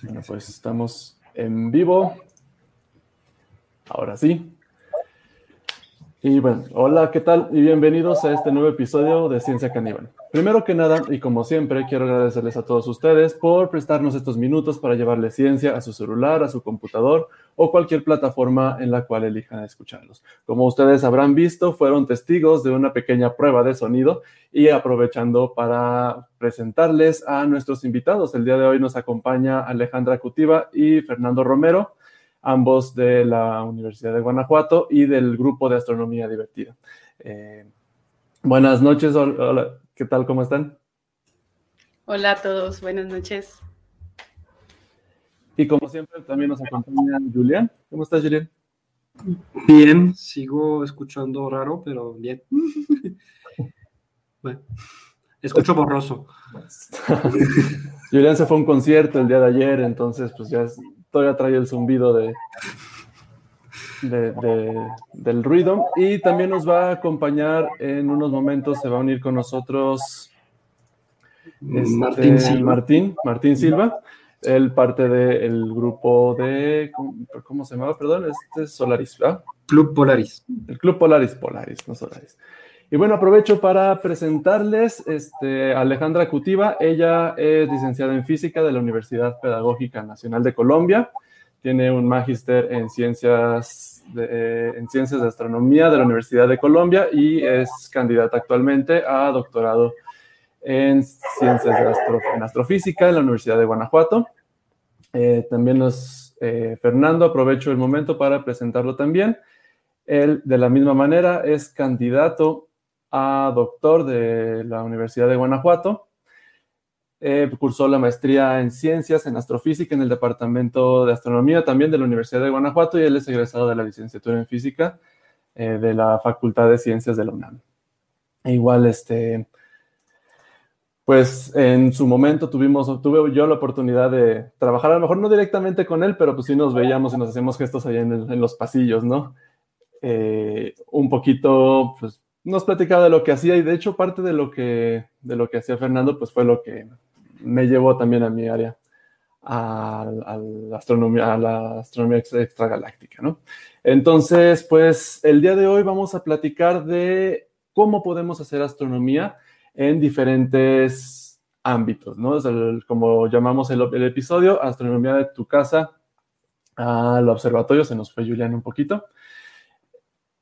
Bueno, pues estamos en vivo. Ahora sí. Y bueno, hola, ¿qué tal? Y bienvenidos a este nuevo episodio de Ciencia Caníbal. Primero que nada, y como siempre, quiero agradecerles a todos ustedes por prestarnos estos minutos para llevarles ciencia a su celular, a su computador o cualquier plataforma en la cual elijan escucharlos. Como ustedes habrán visto, fueron testigos de una pequeña prueba de sonido y aprovechando para presentarles a nuestros invitados. El día de hoy nos acompaña Alejandra Cutiva y Fernando Romero, ambos de la Universidad de Guanajuato y del grupo de Astronomía Divertida. Buenas noches, hola, ¿qué tal? ¿Cómo están? Hola a todos, buenas noches. Y como siempre, también nos acompaña Julián. ¿Cómo estás, Julián? Bien, sigo escuchando raro, pero bien. Bueno, escucho borroso. Julián se fue a un concierto el día de ayer, entonces pues ya todavía trae el zumbido del ruido. Y también nos va a acompañar en unos momentos, se va a unir con nosotros Martín Silva. Martín Silva. Él parte del grupo de, ¿cómo se llamaba? Perdón, Solaris, ¿verdad? Club Polaris. El Club Polaris, no Solaris. Y bueno, aprovecho para presentarles a Alejandra Cutiva. Ella es licenciada en Física de la Universidad Pedagógica Nacional de Colombia. Tiene un magíster en Ciencias de Astronomía de la Universidad de Colombia y es candidata actualmente a doctorado en Ciencias en Astrofísica en la Universidad de Guanajuato. También Fernando, aprovecho el momento para presentarlo también. Él, de la misma manera, es candidato a doctor de la Universidad de Guanajuato. Cursó la maestría en Ciencias en Astrofísica en el Departamento de Astronomía también de la Universidad de Guanajuato y él es egresado de la licenciatura en Física de la Facultad de Ciencias de la UNAM. Igual, pues en su momento tuve yo la oportunidad de trabajar, a lo mejor no directamente con él, pero pues sí nos veíamos y nos hacíamos gestos allá en los pasillos, ¿no? Un poquito, pues nos platicaba de lo que hacía y de hecho parte de lo que hacía Fernando, pues fue lo que me llevó también a mi área, a la astronomía extragaláctica, ¿no? Entonces, pues el día de hoy vamos a platicar de cómo podemos hacer astronomía en diferentes ámbitos, ¿no? Como llamamos el episodio, astronomía de tu casa al observatorio, se nos fue Julián un poquito,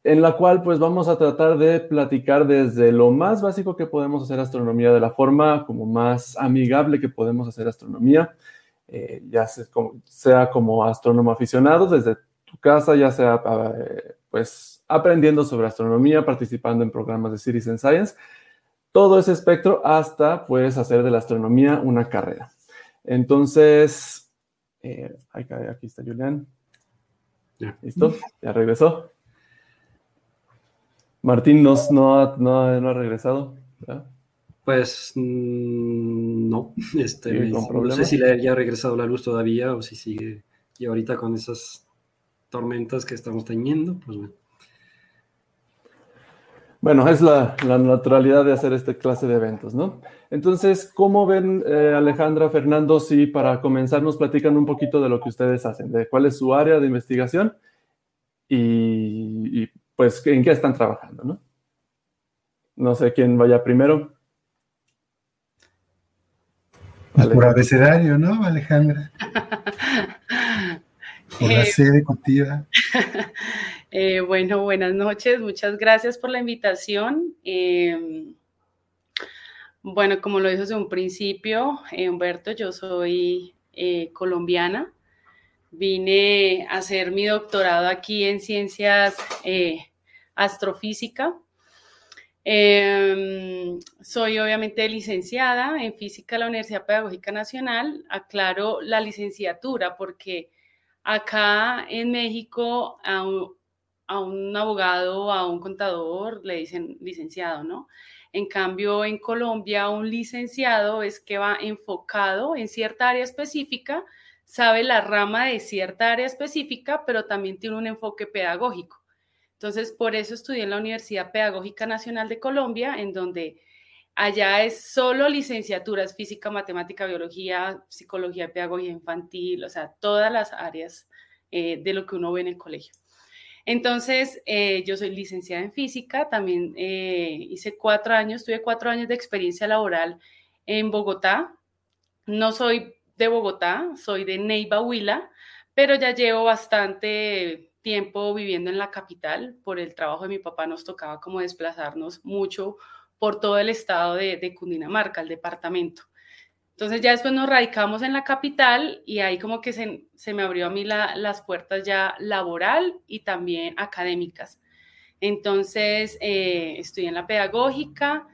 en la cual pues vamos a tratar de platicar desde lo más básico que podemos hacer astronomía, de la forma como más amigable que podemos hacer astronomía, ya sea como astrónomo aficionado desde tu casa, ya sea pues aprendiendo sobre astronomía, participando en programas de Citizen Science, todo ese espectro hasta pues hacer de la astronomía una carrera. Entonces, aquí está Julián. ¿Listo? Ya regresó. Martín no ha regresado, ¿verdad? Pues no. No sé si le haya regresado la luz todavía o si sigue. Y ahorita con esas tormentas que estamos teniendo, pues bueno. Bueno, es la naturalidad de hacer esta clase de eventos, ¿no? Entonces, ¿cómo ven, Alejandra, Fernando, si para comenzar nos platican un poquito de lo que ustedes hacen, de cuál es su área de investigación y pues en qué están trabajando, ¿no? No sé quién vaya primero. Pues por abecedario, ¿no, Alejandra? Por la sede Cutiva. Bueno, buenas noches, muchas gracias por la invitación. Bueno, como lo dijo desde un principio, Humberto, yo soy colombiana. Vine a hacer mi doctorado aquí en ciencias astrofísica. Soy obviamente licenciada en física de la Universidad Pedagógica Nacional. Aclaro la licenciatura porque acá en México a un abogado, a un contador le dicen licenciado, ¿no? En cambio, en Colombia, un licenciado es que va enfocado en cierta área específica, sabe la rama de cierta área específica, pero también tiene un enfoque pedagógico. Entonces, por eso estudié en la Universidad Pedagógica Nacional de Colombia, en donde allá es solo licenciaturas, física, matemática, biología, psicología, pedagogía infantil, o sea, todas las áreas de lo que uno ve en el colegio. Entonces, yo soy licenciada en física, también tuve 4 años de experiencia laboral en Bogotá. No soy de Bogotá, soy de Neiva, Huila, pero ya llevo bastante tiempo viviendo en la capital. Por el trabajo de mi papá nos tocaba como desplazarnos mucho por todo el estado de Cundinamarca, el departamento. Entonces ya después nos radicamos en la capital y ahí como que se me abrió a mí las puertas ya laboral y también académicas. Entonces estudié en la pedagógica,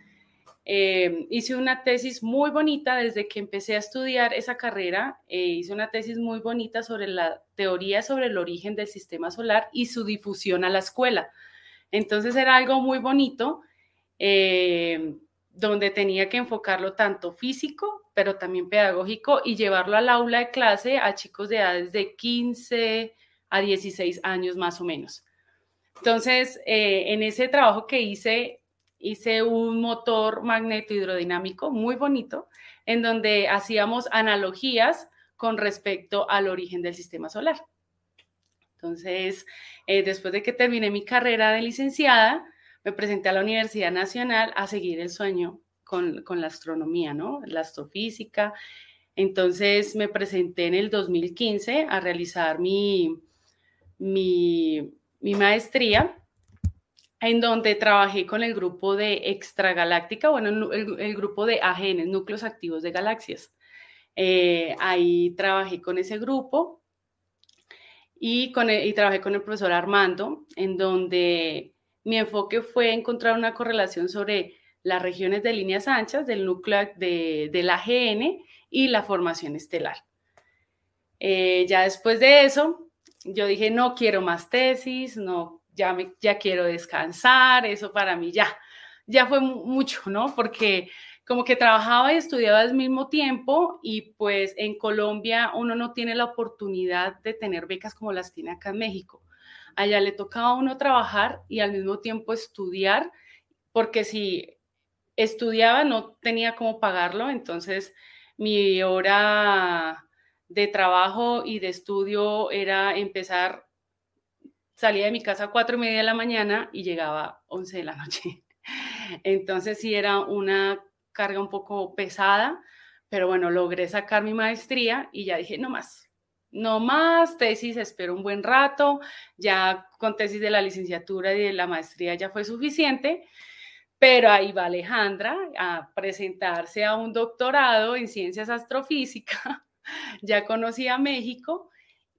hice una tesis muy bonita desde que empecé a estudiar esa carrera, hice una tesis muy bonita sobre la teoría sobre el origen del sistema solar y su difusión a la escuela. Entonces era algo muy bonito, donde tenía que enfocarlo tanto físico, pero también pedagógico y llevarlo al aula de clase a chicos de edades de 15 a 16 años más o menos. Entonces, en ese trabajo que hice un motor magneto-hidrodinámico muy bonito, en donde hacíamos analogías con respecto al origen del sistema solar. Entonces, después de que terminé mi carrera de licenciada, me presenté a la Universidad Nacional a seguir el sueño con la astronomía, ¿no? La astrofísica. Entonces, me presenté en el 2015 a realizar mi maestría, en donde trabajé con el grupo de extragaláctica, bueno, el grupo de AGN, núcleos activos de galaxias. Ahí trabajé con ese grupo y trabajé con el profesor Armando, en donde mi enfoque fue encontrar una correlación sobre las regiones de líneas anchas del núcleo del AGN y la formación estelar. Ya después de eso, yo dije, no quiero más tesis, no, ya quiero descansar, eso para mí ya fue mucho, ¿no? Porque como que trabajaba y estudiaba al mismo tiempo y pues en Colombia uno no tiene la oportunidad de tener becas como las tiene acá en México. Allá le tocaba a uno trabajar y al mismo tiempo estudiar, porque si estudiaba no tenía cómo pagarlo, entonces mi hora de trabajo y de estudio era salía de mi casa a 4:30 de la mañana y llegaba a 11 de la noche. Entonces sí era una carga un poco pesada, pero bueno, logré sacar mi maestría y ya dije, no más tesis, espero un buen rato, ya con tesis de la licenciatura y de la maestría ya fue suficiente, pero ahí va Alejandra a presentarse a un doctorado en ciencias astrofísicas. Ya conocí a México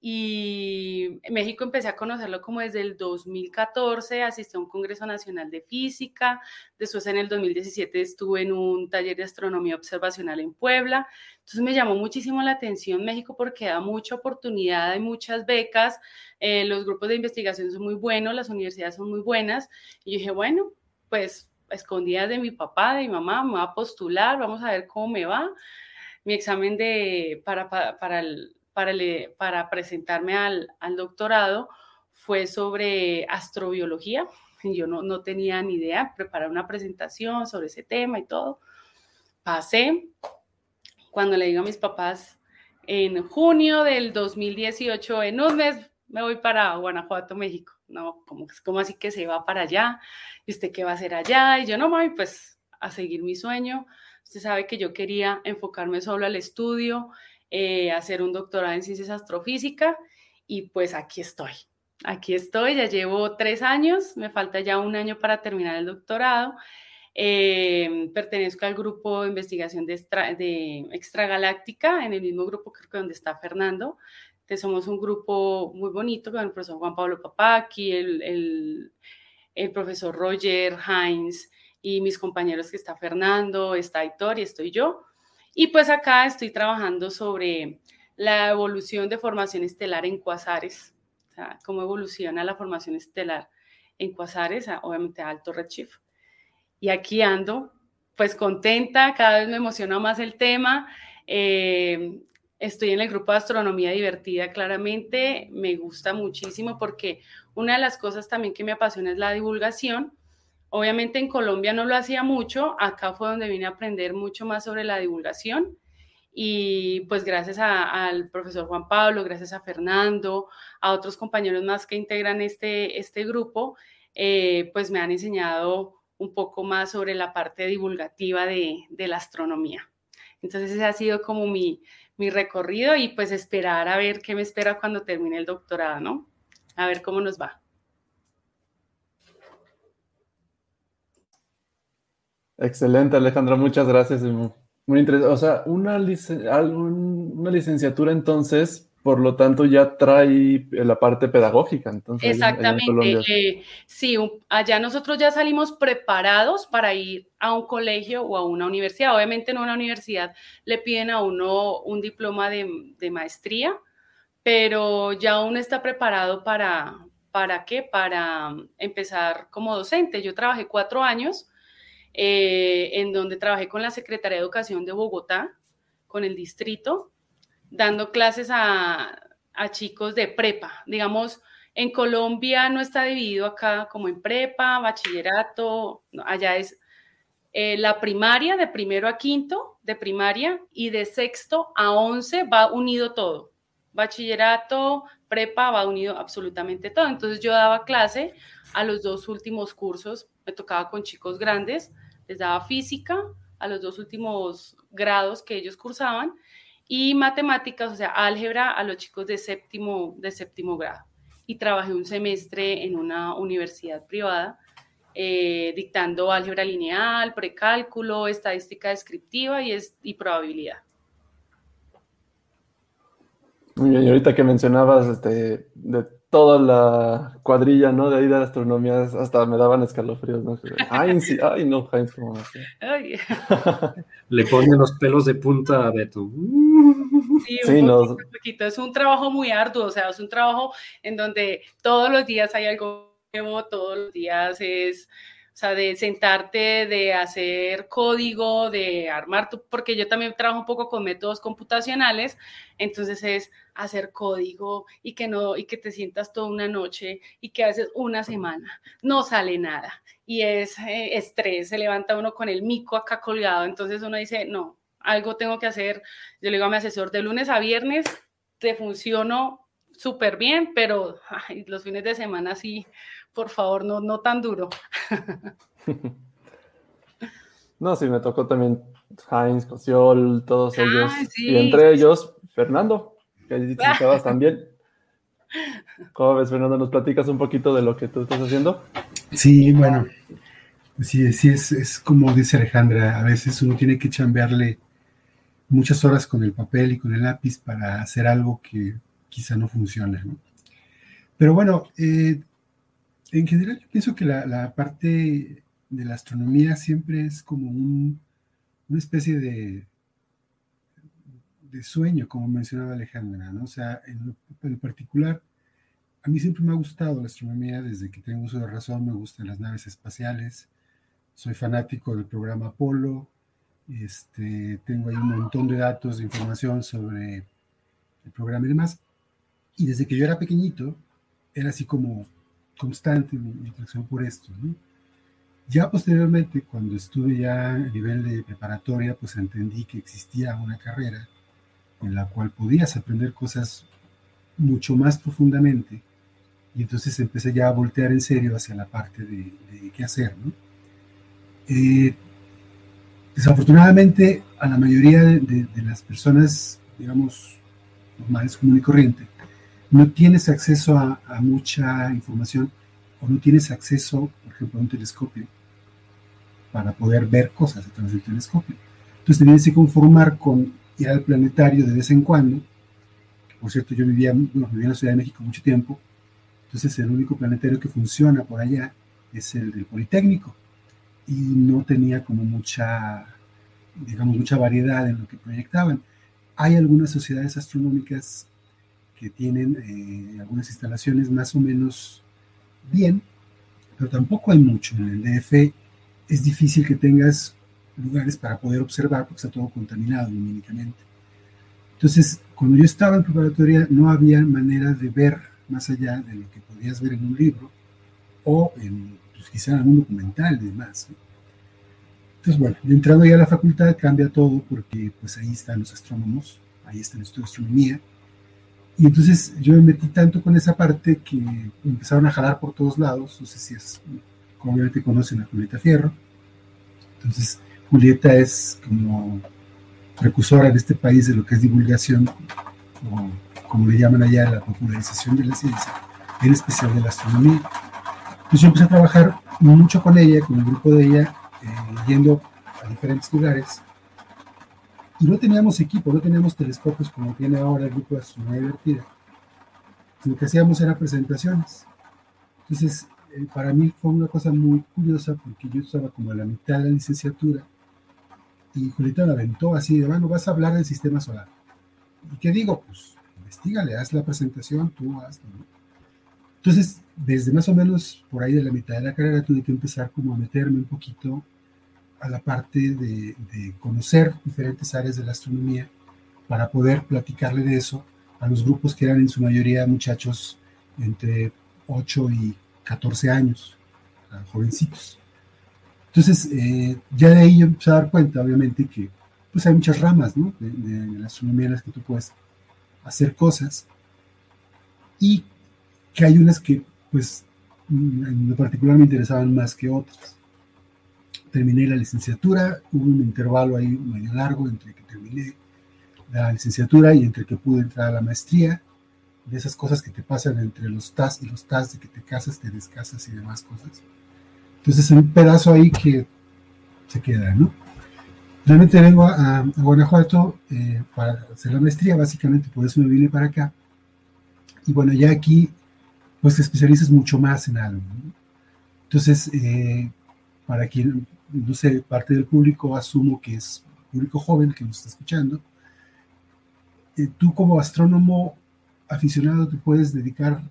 y México empecé a conocerlo como desde el 2014, asistí a un Congreso Nacional de Física, después en el 2017 estuve en un taller de astronomía observacional en Puebla, entonces me llamó muchísimo la atención México porque da mucha oportunidad, hay muchas becas, los grupos de investigación son muy buenos, las universidades son muy buenas, y yo dije, bueno, pues escondidas de mi papá, de mi mamá, me voy a postular, vamos a ver cómo me va. Mi examen para presentarme al doctorado fue sobre astrobiología. Yo no tenía ni idea, preparé una presentación sobre ese tema y todo. Pasé. Cuando le digo a mis papás, en junio del 2018, en un mes me voy para Guanajuato, México. No, ¿cómo así que se va para allá? ¿Y usted qué va a hacer allá? Y yo, no, mami, pues a seguir mi sueño. Usted sabe que yo quería enfocarme solo al estudio, hacer un doctorado en ciencias astrofísica y pues aquí estoy, ya llevo 3 años, me falta ya 1 año para terminar el doctorado. Pertenezco al grupo de investigación de extragaláctica, en el mismo grupo creo que donde está Fernando. Entonces somos un grupo muy bonito con el profesor Juan Pablo Papaki, el profesor Roger Hines y mis compañeros que está Fernando, está Aitor y estoy yo. Y pues acá estoy trabajando sobre la evolución de formación estelar en cuasares, o sea, cómo evoluciona la formación estelar en cuasares, obviamente a alto redshift. Y aquí ando, pues contenta, cada vez me emociona más el tema. Estoy en el grupo de astronomía divertida, claramente, me gusta muchísimo porque una de las cosas también que me apasiona es la divulgación. Obviamente en Colombia no lo hacía mucho, acá fue donde vine a aprender mucho más sobre la divulgación y pues gracias al profesor Juan Pablo, gracias a Fernando, a otros compañeros más que integran este grupo, pues me han enseñado un poco más sobre la parte divulgativa de la astronomía. Entonces ese ha sido como mi recorrido y pues esperar a ver qué me espera cuando termine el doctorado, ¿no? A ver cómo nos va. Excelente, Alejandra, muchas gracias. Muy interesante. O sea, una licenciatura entonces, por lo tanto, ya trae la parte pedagógica. Entonces, exactamente. Sí, allá nosotros ya salimos preparados para ir a un colegio o a una universidad. Obviamente en una universidad le piden a uno un diploma de maestría, pero ya uno está preparado ¿para qué? Para empezar como docente. Yo trabajé 4 años en donde trabajé con la Secretaría de Educación de Bogotá, con el distrito, dando clases a chicos de prepa. Digamos, en Colombia no está dividido acá como en prepa, bachillerato, no, allá es la primaria de 1º a 5º de primaria y de 6º a 11 va unido todo. Bachillerato, prepa, va unido absolutamente todo. Entonces yo daba clase a los 2 últimos cursos, me tocaba con chicos grandes, les daba física a los 2 últimos grados que ellos cursaban y matemáticas, o sea, álgebra a los chicos de séptimo grado. Y trabajé un semestre en una universidad privada dictando álgebra lineal, precálculo, estadística descriptiva y probabilidad. Muy bien, y ahorita que mencionabas de toda la cuadrilla, ¿no? De ahí de la astronomía, hasta me daban escalofríos, ¿no? Heinz, ay, no, Heinz, ¿cómo va a ser? Le ponen los pelos de punta a Beto. Sí, un poquito. Es un trabajo muy arduo, o sea, es un trabajo en donde todos los días hay algo nuevo, todos los días es... O sea, de sentarte, de hacer código, de armar porque yo también trabajo un poco con métodos computacionales, entonces es hacer código y que te sientas toda una noche y que haces una semana, no sale nada y es estrés, se levanta uno con el mico acá colgado, entonces uno dice, no, algo tengo que hacer. Yo le digo a mi asesor, de lunes a viernes te funciono súper bien, pero los fines de semana sí, por favor, no tan duro. No, sí, me tocó también Heinz, Cosiol, todos ellos, sí. Y entre ellos, Fernando, que ahí estabas también. ¿Cómo ves, Fernando? ¿Nos platicas un poquito de lo que tú estás haciendo? Sí, bueno, sí es como dice Alejandra, a veces uno tiene que chambearle muchas horas con el papel y con el lápiz para hacer algo que quizá no funcione, ¿no? Pero bueno, en general yo pienso que la parte de la astronomía siempre es como una especie de sueño, como mencionaba Alejandra, ¿no? O sea, en lo particular, a mí siempre me ha gustado la astronomía desde que tengo uso de razón, me gustan las naves espaciales, soy fanático del programa Apolo, tengo ahí un montón de datos, de información sobre el programa y demás, y desde que yo era pequeñito, era así como constante mi atracción por esto, ¿no? Ya posteriormente, cuando estuve ya a nivel de preparatoria, pues entendí que existía una carrera en la cual podías aprender cosas mucho más profundamente, y entonces empecé ya a voltear en serio hacia la parte de qué hacer, ¿no? Desafortunadamente, a la mayoría de las personas, digamos, normales, común y corriente, no tienes acceso a mucha información o no tienes acceso, por ejemplo, a un telescopio para poder ver cosas a través del telescopio. Entonces tenías que conformar con ir al planetario de vez en cuando. Por cierto, yo vivía en la Ciudad de México mucho tiempo, entonces el único planetario que funciona por allá es el del Politécnico, y no tenía como mucha variedad en lo que proyectaban. Hay algunas sociedades astronómicas que tienen algunas instalaciones más o menos bien, pero tampoco hay mucho. En el DF es difícil que tengas lugares para poder observar porque está todo contaminado lumínicamente. Entonces, cuando yo estaba en preparatoria, no había manera de ver más allá de lo que podías ver en un libro o pues, quizá en algún documental y demás, ¿no? Entonces, bueno, entrando ya a la facultad cambia todo porque pues ahí están los astrónomos, ahí está el estudio de astronomía. Y entonces yo me metí tanto con esa parte que empezaron a jalar por todos lados. No sé si obviamente conocen a Julieta Fierro. Entonces, Julieta es como precursora en este país de lo que es divulgación, o como le llaman allá, la popularización de la ciencia, en especial de la astronomía. Entonces yo empecé a trabajar mucho con ella, con el grupo de ella, yendo a diferentes lugares. Y no teníamos equipo, no teníamos telescopios como tiene ahora el grupo de astronomía divertida. Lo que hacíamos eran presentaciones. Entonces, para mí fue una cosa muy curiosa porque yo estaba como a la mitad de la licenciatura y Julieta me aventó así de, bueno, vas a hablar del sistema solar. ¿Y qué digo? Pues, investígale, haz la presentación, tú hazlo, ¿no? Entonces, desde más o menos por ahí de la mitad de la carrera tuve que empezar como a meterme un poquito a la parte de conocer diferentes áreas de la astronomía para poder platicarle de eso a los grupos que eran en su mayoría muchachos entre 8 y 14 años, jovencitos. Entonces, ya de ahí yo empecé a dar cuenta, obviamente, que pues hay muchas ramas, ¿no? de la astronomía en las que tú puedes hacer cosas, y que hay unas que, pues, en lo particular me interesaban más que otras. Terminé la licenciatura, hubo un intervalo ahí medio largo entre que terminé la licenciatura y entre que pude entrar a la maestría, de esas cosas que te pasan entre los TAS y los TAS, de que te casas, te descasas y demás cosas. Entonces, un pedazo ahí que se queda, ¿no? Realmente vengo a Guanajuato para hacer la maestría, básicamente por eso me vine para acá. Y bueno, ya aquí, pues te especializas mucho más en algo, ¿no? Entonces, para quien, no sé, parte del público, asumo que es público joven que nos está escuchando, tú como astrónomo aficionado te puedes dedicar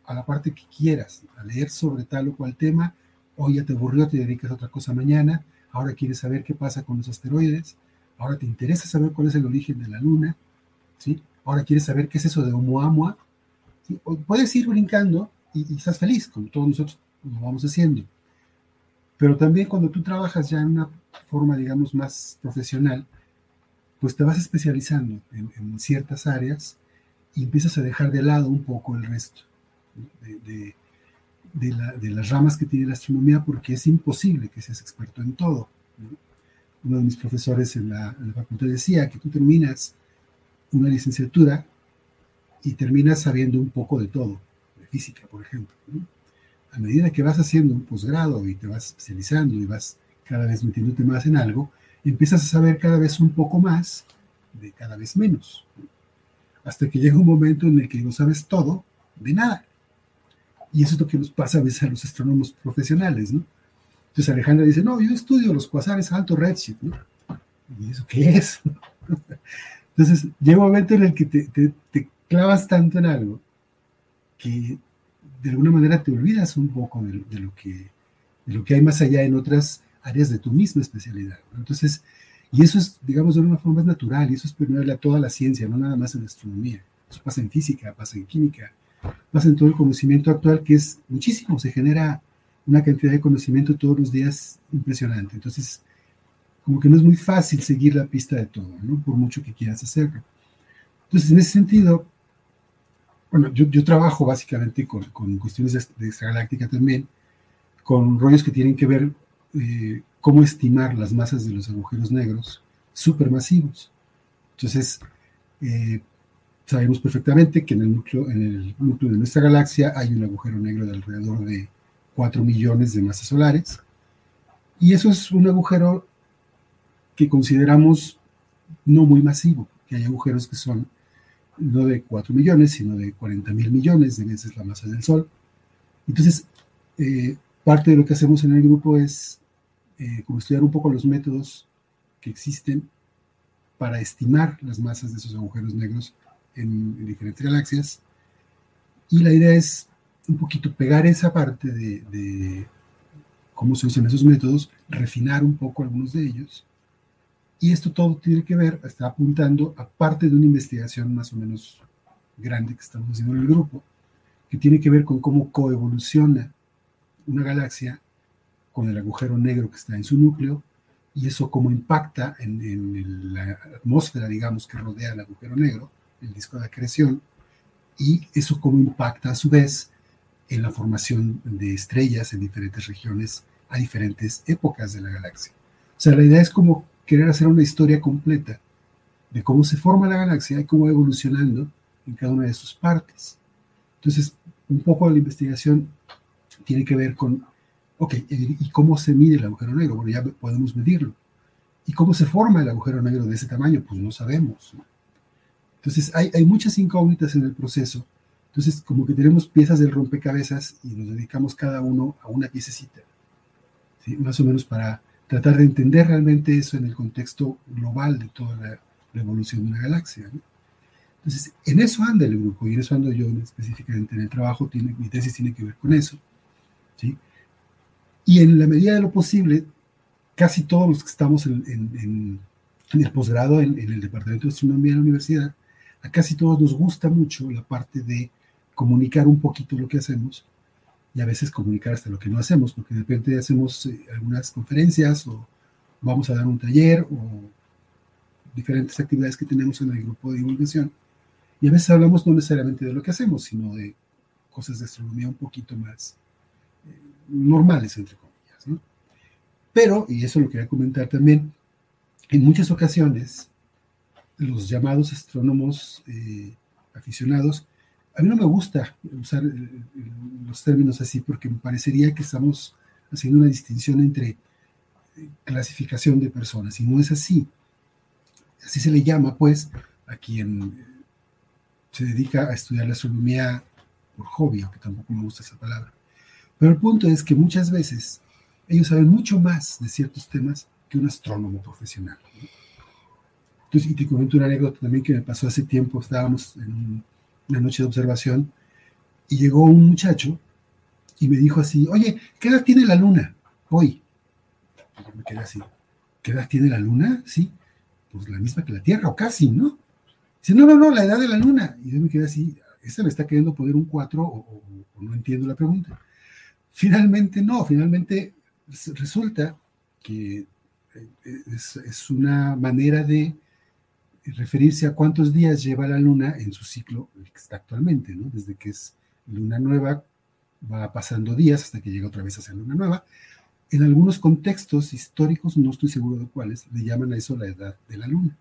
a la parte que quieras, a leer sobre tal o cual tema. Hoy ya te aburrió, te dedicas a otra cosa mañana, ahora quieres saber qué pasa con los asteroides, ahora te interesa saber cuál es el origen de la Luna, ¿sí? Ahora quieres saber qué es eso de Oumuamua, ¿sí? O puedes ir brincando y estás feliz, como todos nosotros lo vamos haciendo. Pero también cuando tú trabajas ya en una forma, digamos, más profesional, pues te vas especializando en ciertas áreas y empiezas a dejar de lado un poco el resto de las ramas que tiene la astronomía, porque es imposible que seas experto en todo, ¿no? Uno de mis profesores en la facultad decía que tú terminas una licenciatura y terminas sabiendo un poco de todo, de física, por ejemplo, ¿no? A medida que vas haciendo un posgrado y te vas especializando y vas cada vez metiéndote más en algo, empiezas a saber cada vez un poco más de cada vez menos, ¿no? Hasta que llega un momento en el que no sabes todo de nada. Y eso es lo que nos pasa a veces a los astrónomos profesionales, ¿no? Entonces Alejandra dice, no, yo estudio los cuasares a alto redshift, ¿no? ¿Y eso qué es? Entonces llega un momento en el que te clavas tanto en algo que de alguna manera te olvidas un poco de lo que hay más allá en otras áreas de tu misma especialidad, ¿no? Entonces, y eso es, digamos, de una forma más natural, y eso es permeable a toda la ciencia, no nada más en astronomía. Eso pasa en física, pasa en química, pasa en todo el conocimiento actual, que es muchísimo, se genera una cantidad de conocimiento todos los días impresionante. Entonces, como que no es muy fácil seguir la pista de todo, ¿no? Por mucho que quieras hacerlo. Entonces, en ese sentido, bueno, yo trabajo básicamente con cuestiones de extragaláctica también, con rollos que tienen que ver cómo estimar las masas de los agujeros negros supermasivos. Entonces, sabemos perfectamente que en el núcleo de nuestra galaxia hay un agujero negro de alrededor de 4 millones de masas solares, Y eso es un agujero que consideramos no muy masivo, que hay agujeros que son no de 4 millones, sino de 40,000 millones de veces la masa del Sol. Entonces, parte de lo que hacemos en el grupo es como estudiar un poco los métodos que existen para estimar las masas de esos agujeros negros en diferentes galaxias. Y la idea es un poquito pegar esa parte de cómo se usan esos métodos, refinar un poco algunos de ellos. Y esto todo tiene que ver, está apuntando a parte de una investigación más o menos grande que estamos haciendo en el grupo, que tiene que ver con cómo coevoluciona una galaxia con el agujero negro que está en su núcleo, y eso cómo impacta en la atmósfera, digamos, que rodea el agujero negro, el disco de acreción, y eso cómo impacta a su vez en la formación de estrellas en diferentes regiones a diferentes épocas de la galaxia. O sea, la idea es como querer hacer una historia completa de cómo se forma la galaxia y cómo va evolucionando en cada una de sus partes. Entonces, un poco de la investigación tiene que ver con, ok, ¿y cómo se mide el agujero negro? Bueno, ya podemos medirlo. ¿Y cómo se forma el agujero negro de ese tamaño? Pues no sabemos, ¿no? Entonces, hay muchas incógnitas en el proceso. Entonces, como que tenemos piezas del rompecabezas y nos dedicamos cada uno a una piececita, ¿sí? Más o menos para tratar de entender realmente eso en el contexto global de toda la evolución de una galaxia, ¿no? Entonces, en eso anda el grupo, y en eso ando yo específicamente en el trabajo. Mi tesis tiene que ver con eso, ¿sí? Y en la medida de lo posible, casi todos los que estamos en el posgrado, en el Departamento de Astronomía de la universidad, a casi todos nos gusta mucho la parte de comunicar un poquito lo que hacemos, y a veces comunicar hasta lo que no hacemos, porque de repente hacemos algunas conferencias, o vamos a dar un taller, o diferentes actividades que tenemos en el grupo de divulgación, y a veces hablamos no necesariamente de lo que hacemos, sino de cosas de astronomía un poquito más normales, entre comillas, ¿no? Pero, y eso lo quería comentar también, en muchas ocasiones los llamados astrónomos aficionados, a mí no me gusta usar los términos así, porque me parecería que estamos haciendo una distinción entre clasificación de personas, y no es así. Así se le llama, pues, a quien se dedica a estudiar la astronomía por hobby, aunque tampoco me gusta esa palabra. Pero el punto es que muchas veces ellos saben mucho más de ciertos temas que un astrónomo profesional, ¿no? Entonces, y te comento una anécdota también que me pasó hace tiempo. Estábamos en una noche de observación y llegó un muchacho y me dijo así: oye, ¿qué edad tiene la luna hoy? Y yo me quedé así: ¿qué edad tiene la luna? Sí, pues la misma que la Tierra, o casi, ¿no? Dice: no, la edad de la luna. Y yo me quedé así: ¿este me está queriendo poner un 4 o no entiendo la pregunta? Finalmente no, finalmente resulta que es una manera de referirse a cuántos días lleva la luna en su ciclo que está actualmente, ¿no? Desde que es luna nueva va pasando días hasta que llega otra vez a ser luna nueva. En algunos contextos históricos, no estoy seguro de cuáles, le llaman a eso la edad de la luna.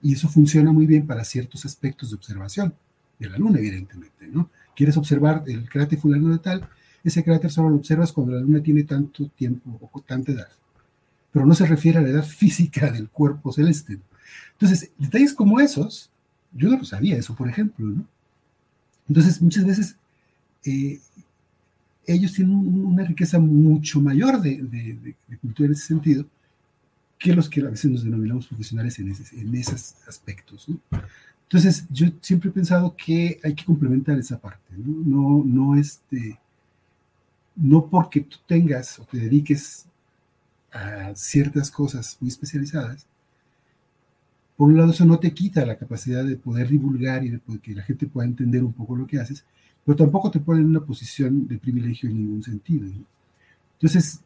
Y eso funciona muy bien para ciertos aspectos de observación de la luna, evidentemente, ¿no? Quieres observar el cráter fulano de tal, ese cráter solo lo observas cuando la luna tiene tanto tiempo o tanta edad, pero no se refiere a la edad física del cuerpo celeste, ¿no? Entonces, detalles como esos, yo no lo sabía eso, por ejemplo, ¿no? Entonces, muchas veces ellos tienen una riqueza mucho mayor de cultura en ese sentido que los que a veces nos denominamos profesionales en esos aspectos, ¿no? Entonces, yo siempre he pensado que hay que complementar esa parte, ¿no? No porque tú tengas o te dediques a ciertas cosas muy especializadas, por un lado eso no te quita la capacidad de poder divulgar y de que la gente pueda entender un poco lo que haces, pero tampoco te pone en una posición de privilegio en ningún sentido, ¿no? Entonces,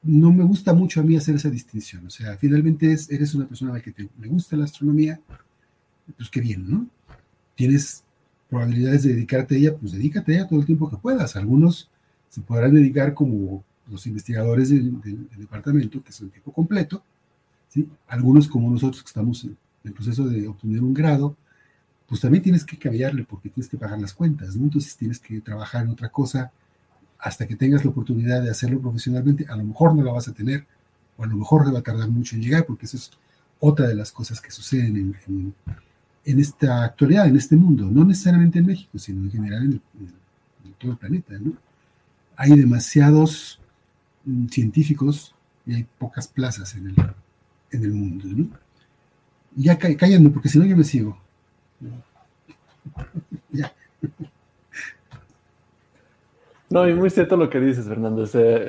no me gusta mucho a mí hacer esa distinción. O sea, finalmente eres una persona a la que le gusta la astronomía, pues qué bien, ¿no? Tienes probabilidades de dedicarte a ella, pues dedícate a ella todo el tiempo que puedas. Algunos se podrán dedicar como los investigadores del departamento, que son tiempo completo, ¿sí? Algunos, como nosotros, que estamos en el proceso de obtener un grado, pues también tienes que cambiarle porque tienes que pagar las cuentas, ¿no? Entonces tienes que trabajar en otra cosa hasta que tengas la oportunidad de hacerlo profesionalmente. A lo mejor no la vas a tener o a lo mejor va a tardar mucho en llegar, porque eso es otra de las cosas que suceden en esta actualidad, en este mundo, no necesariamente en México, sino en general en todo el planeta, ¿no? Hay demasiados científicos y hay pocas plazas en el mundo, ¿no? Y ya callando, porque si no yo me sigo. Ya. No, y muy cierto lo que dices, Fernando. O sea,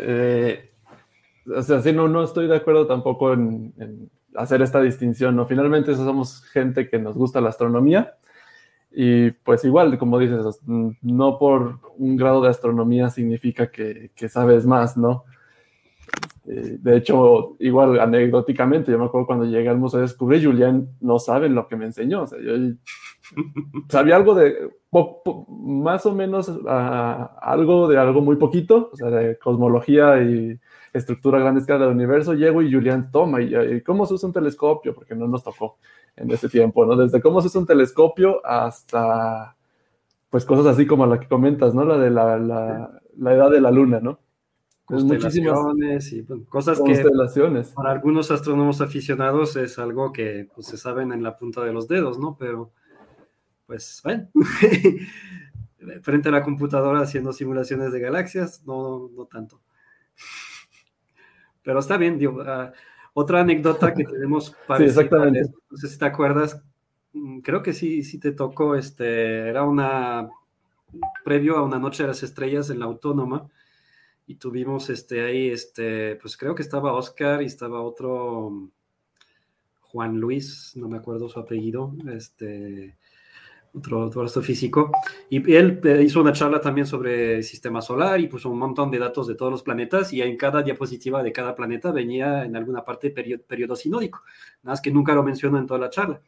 sí, no estoy de acuerdo tampoco en hacer esta distinción, ¿no? Finalmente somos gente que nos gusta la astronomía y pues igual, como dices, no por un grado de astronomía significa que sabes más, ¿no? De hecho, igual anecdóticamente, yo me acuerdo cuando llegué al Museo de Descubrir, Julián no sabe lo que me enseñó. O sea, yo sabía algo de, más o menos, algo de algo muy poquito, o sea, de cosmología y estructura a gran escala del universo. Llego y Julián toma, y cómo se usa un telescopio, porque no nos tocó en ese tiempo, ¿no? Desde cómo se usa un telescopio hasta, pues, cosas así como la que comentas, ¿no? La de la edad de la luna, ¿no? Constelaciones y bueno, cosas que para algunos astrónomos aficionados es algo que pues, se saben en la punta de los dedos, ¿no? Pero, pues, bueno, frente a la computadora haciendo simulaciones de galaxias, no tanto. Pero está bien, digo, otra anécdota que tenemos parecida. Sí, exactamente. No sé si te acuerdas, creo que sí te tocó, era previo a una noche de las estrellas en la Autónoma, y tuvimos ahí, pues creo que estaba Oscar y estaba otro Juan Luis, no me acuerdo su apellido, otro astrofísico, y él hizo una charla también sobre el sistema solar y puso un montón de datos de todos los planetas, y en cada diapositiva de cada planeta venía en alguna parte periodo sinódico, nada más que nunca lo mencionó en toda la charla.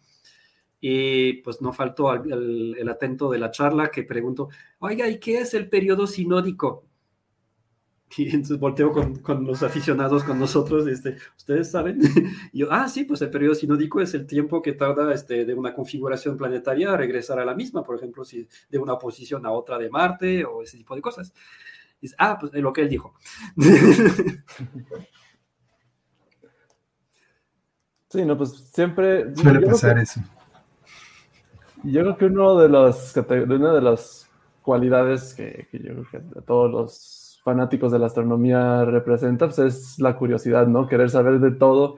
Y pues no faltó el atento de la charla que preguntó, oiga, ¿y qué es el periodo sinódico? Y entonces volteo con los aficionados, con nosotros, ¿ustedes saben? Y yo, sí, pues el periodo sinódico es el tiempo que tarda de una configuración planetaria a regresar a la misma, por ejemplo, si de una posición a otra de Marte o ese tipo de cosas. Y dice, pues lo que él dijo. Sí, no, pues siempre... Suele pasar eso. Yo creo que una de las cualidades que yo creo que todos los fanáticos de la astronomía representa, pues es la curiosidad, ¿no? Querer saber de todo.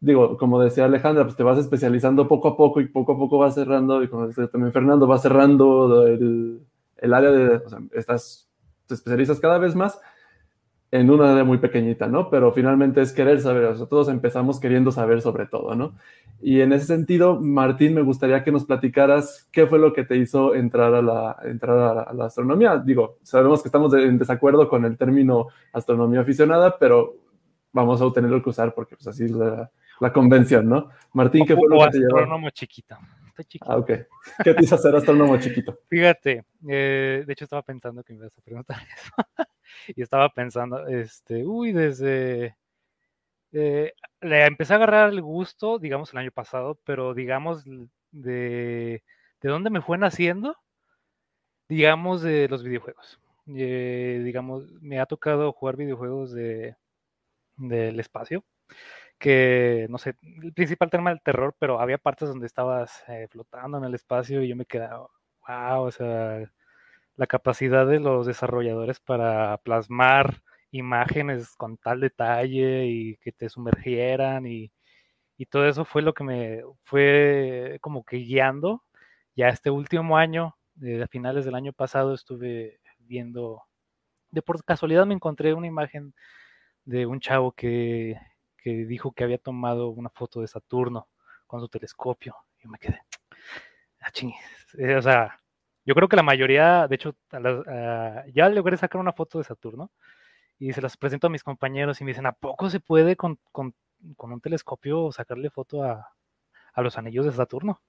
Digo, como decía Alejandra, pues te vas especializando poco a poco y poco a poco vas cerrando, y como decía también Fernando, vas cerrando el área o sea, te especializas cada vez más en una área muy pequeñita, ¿no? Pero finalmente es querer saber, o sea, todos empezamos queriendo saber sobre todo, ¿no? Y en ese sentido, Martín, me gustaría que nos platicaras qué fue lo que te hizo entrar a la astronomía. Digo, sabemos que estamos en desacuerdo con el término astronomía aficionada, pero vamos a tenerlo que usar porque pues así es la convención, ¿no? Martín, ¿qué fue lo que te llevó? Astrónomo chiquito. Estoy chiquito. Ok. ¿Qué te hizo ser astrónomo chiquito? Fíjate, de hecho estaba pensando que me ibas a preguntar eso. Y estaba pensando, desde... le empecé a agarrar el gusto, digamos, el año pasado, pero digamos, de dónde me fue naciendo, digamos, de los videojuegos. Digamos, me ha tocado jugar videojuegos del espacio, que, no sé, el principal tema del terror, pero había partes donde estabas flotando en el espacio y yo me quedaba, wow, o sea, la capacidad de los desarrolladores para plasmar imágenes con tal detalle y que te sumergieran y todo eso fue lo que me fue como que guiando. Ya este último año, a finales del año pasado, estuve viendo, por casualidad me encontré una imagen de un chavo que dijo que había tomado una foto de Saturno con su telescopio. Y me quedé, o sea, yo creo que la mayoría, de hecho, ya logré sacar una foto de Saturno y se las presento a mis compañeros y me dicen, ¿a poco se puede con un telescopio sacarle foto a los anillos de Saturno?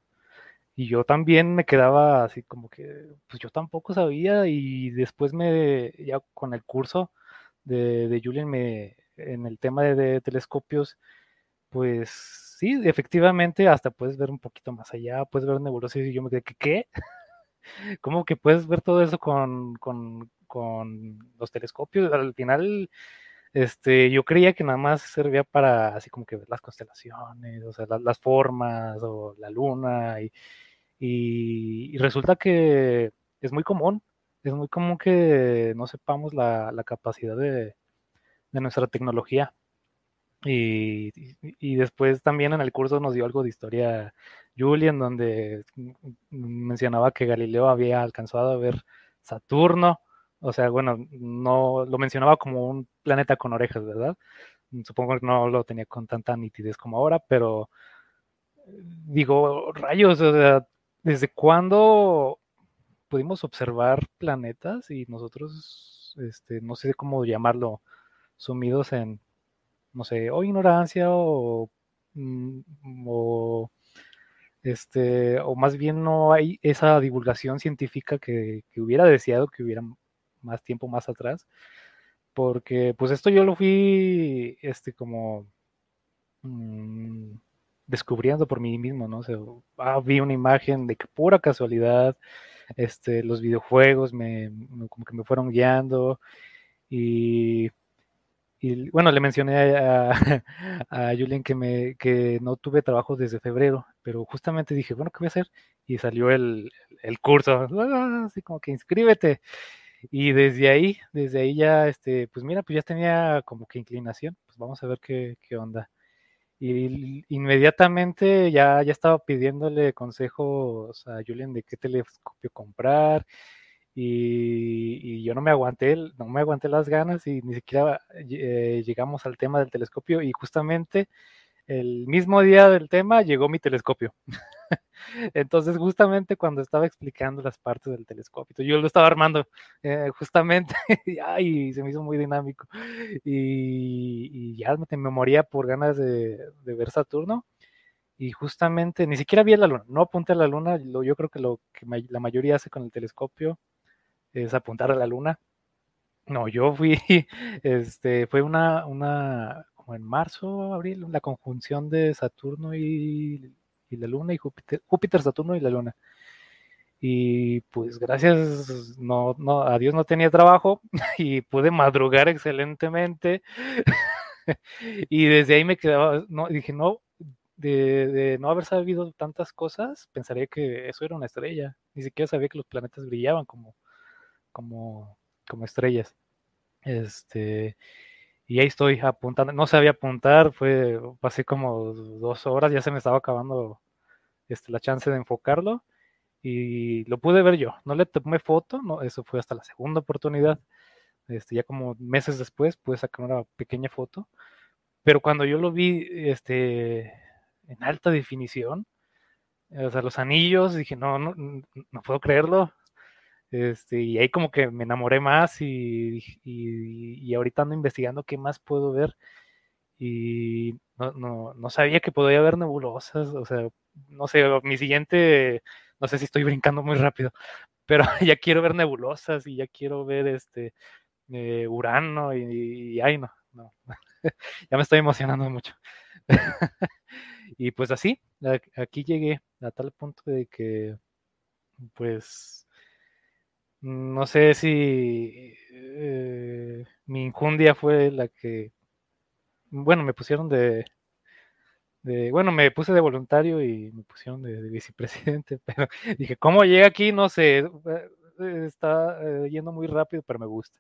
Y yo también me quedaba así como que, pues yo tampoco sabía, y después ya con el curso de Julian en el tema de telescopios, pues sí, efectivamente, hasta puedes ver un poquito más allá, puedes ver nebulosas, y yo me quedé, ¿qué? ¿Cómo que puedes ver todo eso con los telescopios? Al final, yo creía que nada más servía para así como que ver las constelaciones, o sea, las formas o la luna, y resulta que es muy común que no sepamos la capacidad de nuestra tecnología. Y después también en el curso nos dio algo de historia Julian, donde mencionaba que Galileo había alcanzado a ver Saturno. O sea, bueno, no lo mencionaba como un planeta con orejas, ¿verdad? Supongo que no lo tenía con tanta nitidez como ahora, pero digo, rayos, o sea, ¿desde cuándo pudimos observar planetas y nosotros, no sé cómo llamarlo, sumidos en, no sé, o ignorancia o, o más bien no hay esa divulgación científica que hubiera deseado que hubiera más tiempo más atrás? Porque pues esto yo lo fui, como descubriendo por mí mismo, ¿no? O sea, vi una imagen de que pura casualidad, los videojuegos como que me fueron guiando y bueno, le mencioné a Julian que no tuve trabajo desde febrero, pero justamente dije, bueno, ¿qué voy a hacer? Y salió el curso, así como que inscríbete. Y desde ahí ya, pues mira, pues ya tenía como que inclinación, pues vamos a ver qué onda. Y inmediatamente ya estaba pidiéndole consejos a Julian de qué telescopio comprar, y yo no me aguanté las ganas y ni siquiera llegamos al tema del telescopio, y justamente el mismo día del tema llegó mi telescopio. Entonces, justamente cuando estaba explicando las partes del telescopio, yo lo estaba armando, justamente, y se me hizo muy dinámico. Y ya me moría por ganas de ver Saturno. Y justamente, ni siquiera vi la luna, no apunté a la luna. Yo creo que lo que la mayoría hace con el telescopio es apuntar a la luna. No, yo fui, fue como en marzo, abril, la conjunción de Saturno y la Luna, y Júpiter, Saturno y la Luna. Y pues gracias, a Dios no tenía trabajo y pude madrugar excelentemente. Y desde ahí me quedaba, no, dije, no, de no haber sabido tantas cosas, pensaría que eso era una estrella. Ni siquiera sabía que los planetas brillaban como estrellas. Y ahí estoy apuntando, no sabía apuntar, pasé como 2 horas, ya se me estaba acabando la chance de enfocarlo, y lo pude ver yo. No le tomé foto, no, eso fue hasta la segunda oportunidad. Ya como meses después pude sacar una pequeña foto, pero cuando yo lo vi en alta definición, o sea, los anillos, dije, no puedo creerlo. Y ahí como que me enamoré más, y ahorita ando investigando qué más puedo ver, y no sabía que podía haber nebulosas. O sea, no sé, mi siguiente, no sé si estoy brincando muy rápido, pero ya quiero ver nebulosas y ya quiero ver Urano, y ay, no, ya me estoy emocionando mucho. Y pues así, aquí llegué a tal punto de que, pues, no sé si mi injundia fue la que, bueno, me pusieron bueno, me puse de voluntario y me pusieron de vicepresidente, pero dije, ¿cómo llega aquí? No sé, está yendo muy rápido, pero me gusta.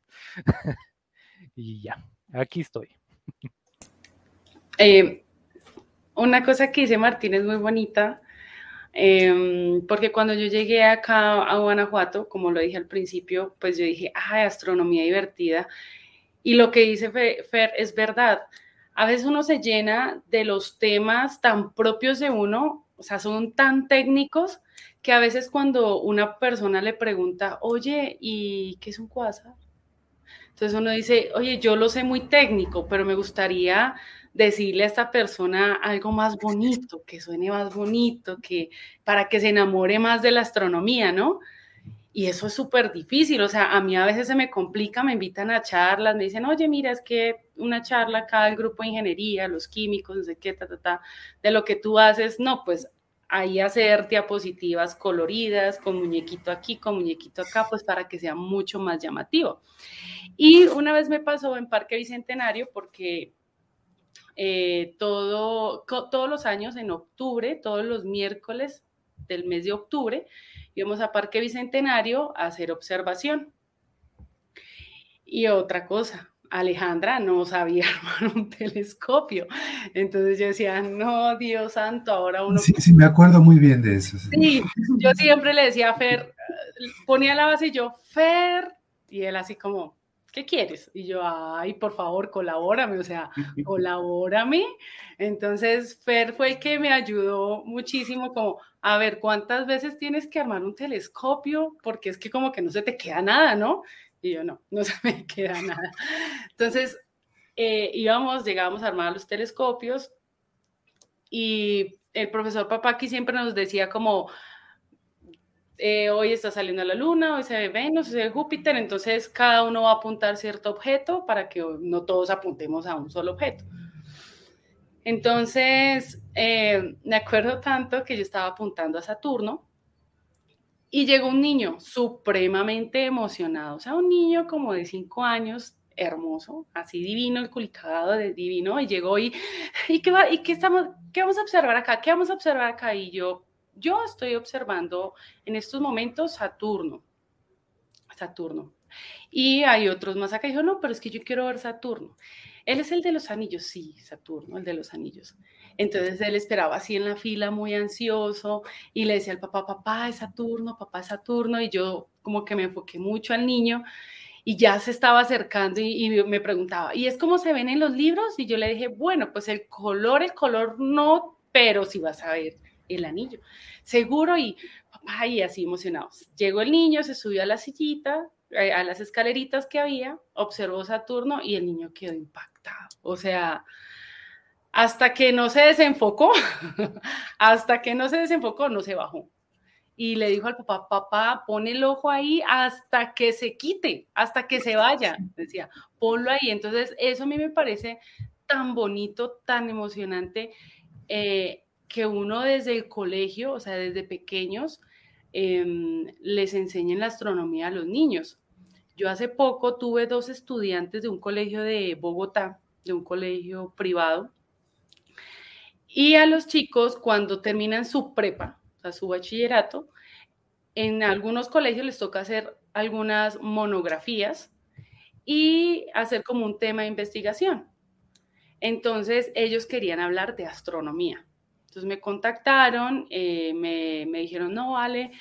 Y ya, aquí estoy. Una cosa que dice Martín es muy bonita, porque cuando yo llegué acá a Guanajuato, como lo dije al principio, pues yo dije, astronomía divertida. Y lo que dice Fer es verdad. A veces uno se llena de los temas tan propios de uno, o sea, son tan técnicos, que a veces cuando una persona le pregunta, oye, ¿y qué es un quasar? Entonces uno dice, oye, yo lo sé muy técnico, pero me gustaría decirle a esta persona algo más bonito, que suene más bonito, para que se enamore más de la astronomía, ¿no? Y eso es súper difícil, o sea, a mí a veces se me complica, me invitan a charlas, me dicen, oye, mira, es que una charla acá del grupo de ingeniería, los químicos, no sé qué, de lo que tú haces, no, pues ahí hacer diapositivas coloridas, con muñequito aquí, con muñequito acá, pues para que sea mucho más llamativo. Y una vez me pasó en Parque Bicentenario, porque todos los años en octubre, todos los miércoles del mes de octubre, íbamos a Parque Bicentenario a hacer observación. Y otra cosa, Alejandra no sabía armar un telescopio. Entonces yo decía, no, Dios santo, ahora uno... Sí, sí, me acuerdo muy bien de eso. Sí, yo siempre le decía a Fer, ponía la base y yo, Fer, y él así como, ¿qué quieres? Y yo, ay, por favor, colabórame, o sea, colabórame. Entonces Fer fue el que me ayudó muchísimo, como, a ver, ¿cuántas veces tienes que armar un telescopio? Porque es que como que no se te queda nada, ¿no? Y yo, no se me queda nada. Entonces, llegábamos a armar los telescopios y el profesor Papaki siempre nos decía como, hoy está saliendo la luna, hoy se ve Venus, se ve Júpiter, entonces cada uno va a apuntar cierto objeto para que no todos apuntemos a un solo objeto. Entonces, me acuerdo tanto que yo estaba apuntando a Saturno y llegó un niño supremamente emocionado, o sea, un niño como de 5 años, hermoso, así divino, el culicagado de divino, y llegó ¿qué vamos a observar acá? ¿Qué vamos a observar acá? Y yo estoy observando en estos momentos Saturno. Y hay otros más acá. Y dijo, no, pero es que yo quiero ver Saturno. Él es el de los anillos, sí, Saturno, el de los anillos. Entonces él esperaba así en la fila, muy ansioso, y le decía al papá es Saturno, y yo como que me enfoqué mucho al niño, y ya se estaba acercando y me preguntaba, ¿y es como se ven en los libros? Y yo le dije, bueno, pues el color no, pero sí vas a ver el anillo. Seguro, y papá, y así emocionados. Llegó el niño, se subió a la sillita, a las escaleritas que había, observó Saturno y el niño quedó impactado. O sea, hasta que no se desenfocó, no se bajó. Y le dijo al papá, pon el ojo ahí hasta que se quite, hasta que se vaya. Decía, ponlo ahí. Entonces, eso a mí me parece tan bonito, tan emocionante, que uno desde el colegio, o sea, desde pequeños, les enseñen la astronomía a los niños. Yo hace poco tuve 2 estudiantes de un colegio de Bogotá, de un colegio privado, y a los chicos cuando terminan su prepa, o sea, su bachillerato, en algunos colegios les toca hacer algunas monografías y hacer como un tema de investigación. Entonces ellos querían hablar de astronomía. Entonces me contactaron, me dijeron, no, vale,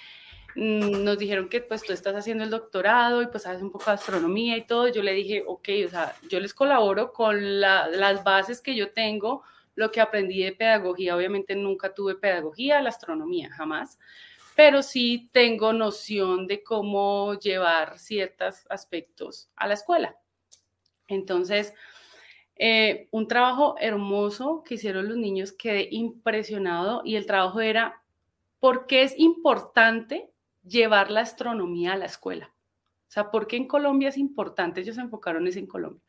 nos dijeron que pues tú estás haciendo el doctorado y pues sabes un poco de astronomía y todo. Yo le dije, ok, o sea, yo les colaboro con las bases que yo tengo, lo que aprendí de pedagogía. Obviamente nunca tuve pedagogía, la astronomía, jamás, pero sí tengo noción de cómo llevar ciertos aspectos a la escuela. Entonces, un trabajo hermoso que hicieron los niños, quedé impresionado, y el trabajo era, ¿por qué es importante llevar la astronomía a la escuela? O sea, ¿por qué en Colombia es importante? Ellos se enfocaron en Colombia.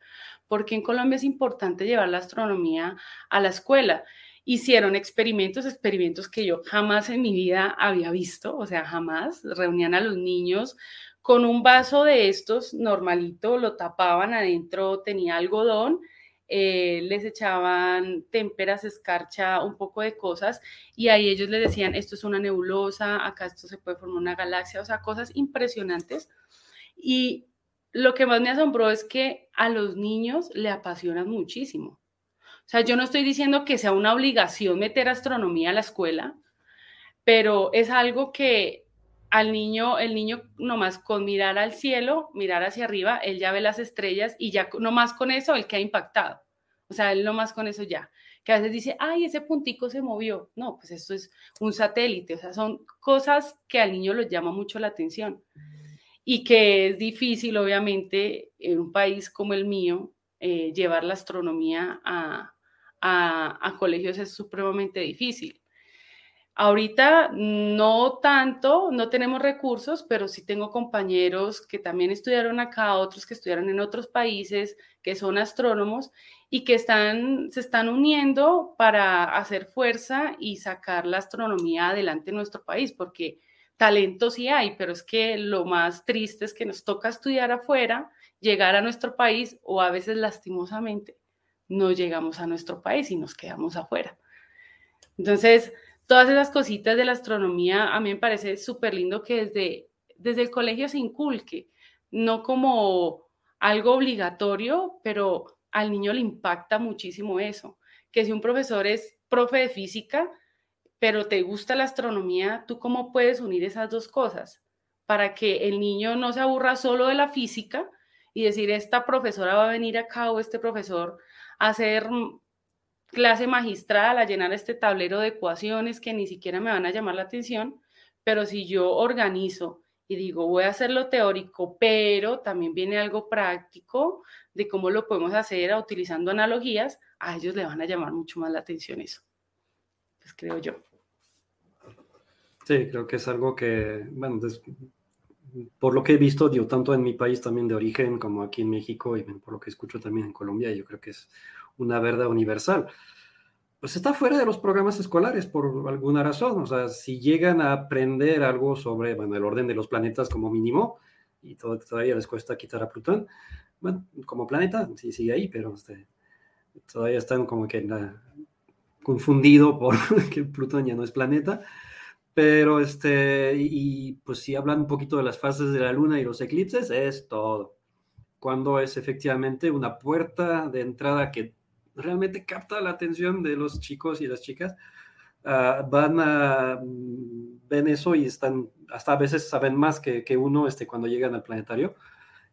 ¿Por qué en Colombia es importante llevar la astronomía a la escuela? Hicieron experimentos que yo jamás en mi vida había visto, o sea, jamás. Reunían a los niños con un vaso de estos normalito, lo tapaban, adentro tenía algodón, les echaban témperas, escarcha, un poco de cosas, y ahí ellos les decían, esto es una nebulosa, acá esto se puede formar una galaxia, o sea, cosas impresionantes. Y lo que más me asombró es que a los niños le apasionan muchísimo. O sea, yo no estoy diciendo que sea una obligación meter astronomía a la escuela, pero es algo que el niño nomás con mirar al cielo, mirar hacia arriba, él ya ve las estrellas y ya nomás con eso él queda impactado. O sea, él nomás con eso ya. Que a veces dice, ay, ese puntico se movió. No, pues esto es un satélite. O sea, son cosas que al niño le llama mucho la atención. Y que es difícil, obviamente, en un país como el mío, llevar la astronomía a colegios es supremamente difícil. Ahorita no tanto, no tenemos recursos, pero sí tengo compañeros que también estudiaron acá, otros que estudiaron en otros países, que son astrónomos y que se están uniendo para hacer fuerza y sacar la astronomía adelante en nuestro país, porque talento sí hay, pero es que lo más triste es que nos toca estudiar afuera, llegar a nuestro país o a veces lastimosamente no llegamos a nuestro país y nos quedamos afuera. Entonces, todas esas cositas de la astronomía a mí me parece súper lindo que desde el colegio se inculque, no como algo obligatorio, pero al niño le impacta muchísimo eso, que si un profesor es profe de física, pero te gusta la astronomía, ¿tú cómo puedes unir esas dos cosas? Para que el niño no se aburra solo de la física y decir, esta profesora va a venir acá o este profesor a hacer clase magistral, a llenar este tablero de ecuaciones que ni siquiera me van a llamar la atención, pero si yo organizo y digo, voy a hacerlo teórico, pero también viene algo práctico de cómo lo podemos hacer utilizando analogías, a ellos le van a llamar mucho más la atención eso. Pues creo yo. Sí, creo que es algo que, bueno, por lo que he visto, digo, tanto en mi país también de origen como aquí en México y por lo que escucho también en Colombia, yo creo que es una verdad universal. Pues está fuera de los programas escolares por alguna razón. O sea, si llegan a aprender algo sobre, bueno, el orden de los planetas como mínimo, y todavía les cuesta quitar a Plutón, bueno, como planeta, sí sigue ahí, pero todavía están como que confundido por que Plutón ya no es planeta. Pero y pues si hablan un poquito de las fases de la luna y los eclipses, es todo. Cuando es efectivamente una puerta de entrada que realmente capta la atención de los chicos y las chicas, ven eso y están, hasta a veces saben más que uno cuando llegan al planetario.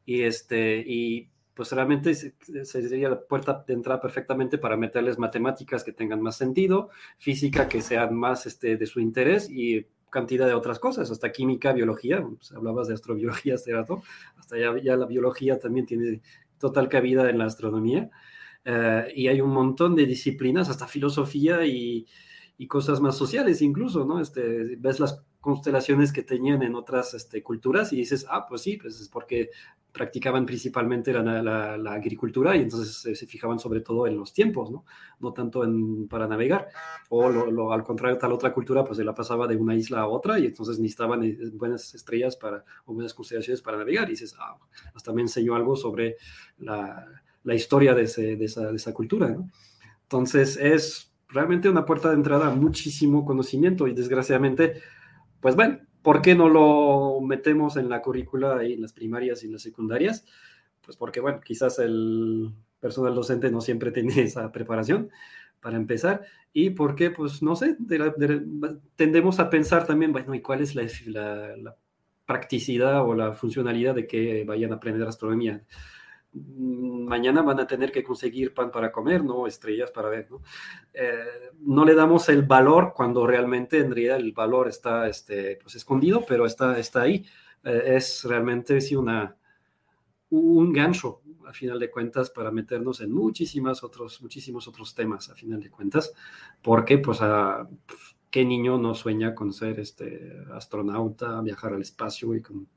Y pues realmente sería la puerta de entrada perfectamente para meterles matemáticas que tengan más sentido, física que sean más de su interés y cantidad de otras cosas, hasta química, biología, pues hablabas de astrobiología hace rato, hasta ya la biología también tiene total cabida en la astronomía, y hay un montón de disciplinas, hasta filosofía y cosas más sociales incluso, ¿no? Ves las constelaciones que tenían en otras culturas y dices, pues sí, pues es porque practicaban principalmente la agricultura y entonces se fijaban sobre todo en los tiempos, ¿no? No tanto para navegar. O al contrario, tal otra cultura pues se la pasaba de una isla a otra y entonces necesitaban buenas estrellas o buenas constelaciones para navegar. Y dices, hasta me enseñó algo sobre la historia de esa cultura, ¿no? Entonces es realmente una puerta de entrada a muchísimo conocimiento y desgraciadamente, pues bueno, ¿por qué no lo metemos en la currícula y en las primarias y en las secundarias? Pues porque, bueno, quizás el personal docente no siempre tiene esa preparación para empezar y porque, pues, no sé, tendemos a pensar también, bueno, ¿y cuál es la practicidad o la funcionalidad de que vayan a aprender astronomía? Mañana van a tener que conseguir pan para comer, ¿no? Estrellas para ver, ¿no? No le damos el valor cuando realmente en realidad el valor está pues escondido, pero está ahí. Es realmente sí, un gancho, a final de cuentas, para meternos en muchísimos otros temas, a final de cuentas, porque pues ¿qué niño no sueña con ser astronauta, viajar al espacio y con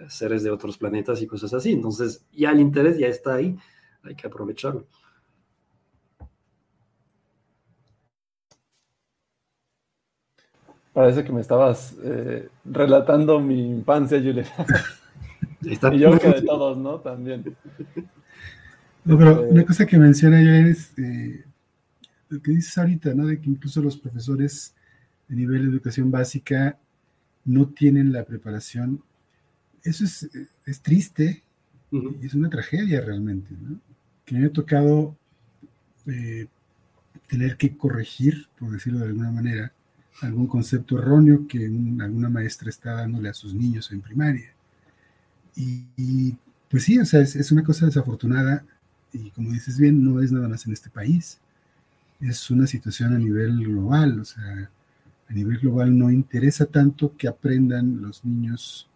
seres de otros planetas y cosas así? Entonces ya el interés ya está ahí, hay que aprovecharlo. Parece que me estabas relatando mi infancia, Julia. Está. Y yo que de todos, ¿no? También. No, pero una cosa que menciona ya es lo que dices ahorita, ¿no? De que incluso los profesores de nivel de educación básica no tienen la preparación. Eso es triste, y es una tragedia realmente, ¿no? Que me ha tocado tener que corregir, por decirlo de alguna manera, algún concepto erróneo que alguna maestra está dándole a sus niños en primaria. Y pues sí, o sea, es una cosa desafortunada y como dices bien, no es nada más en este país, es una situación a nivel global, o sea, a nivel global no interesa tanto que aprendan los niños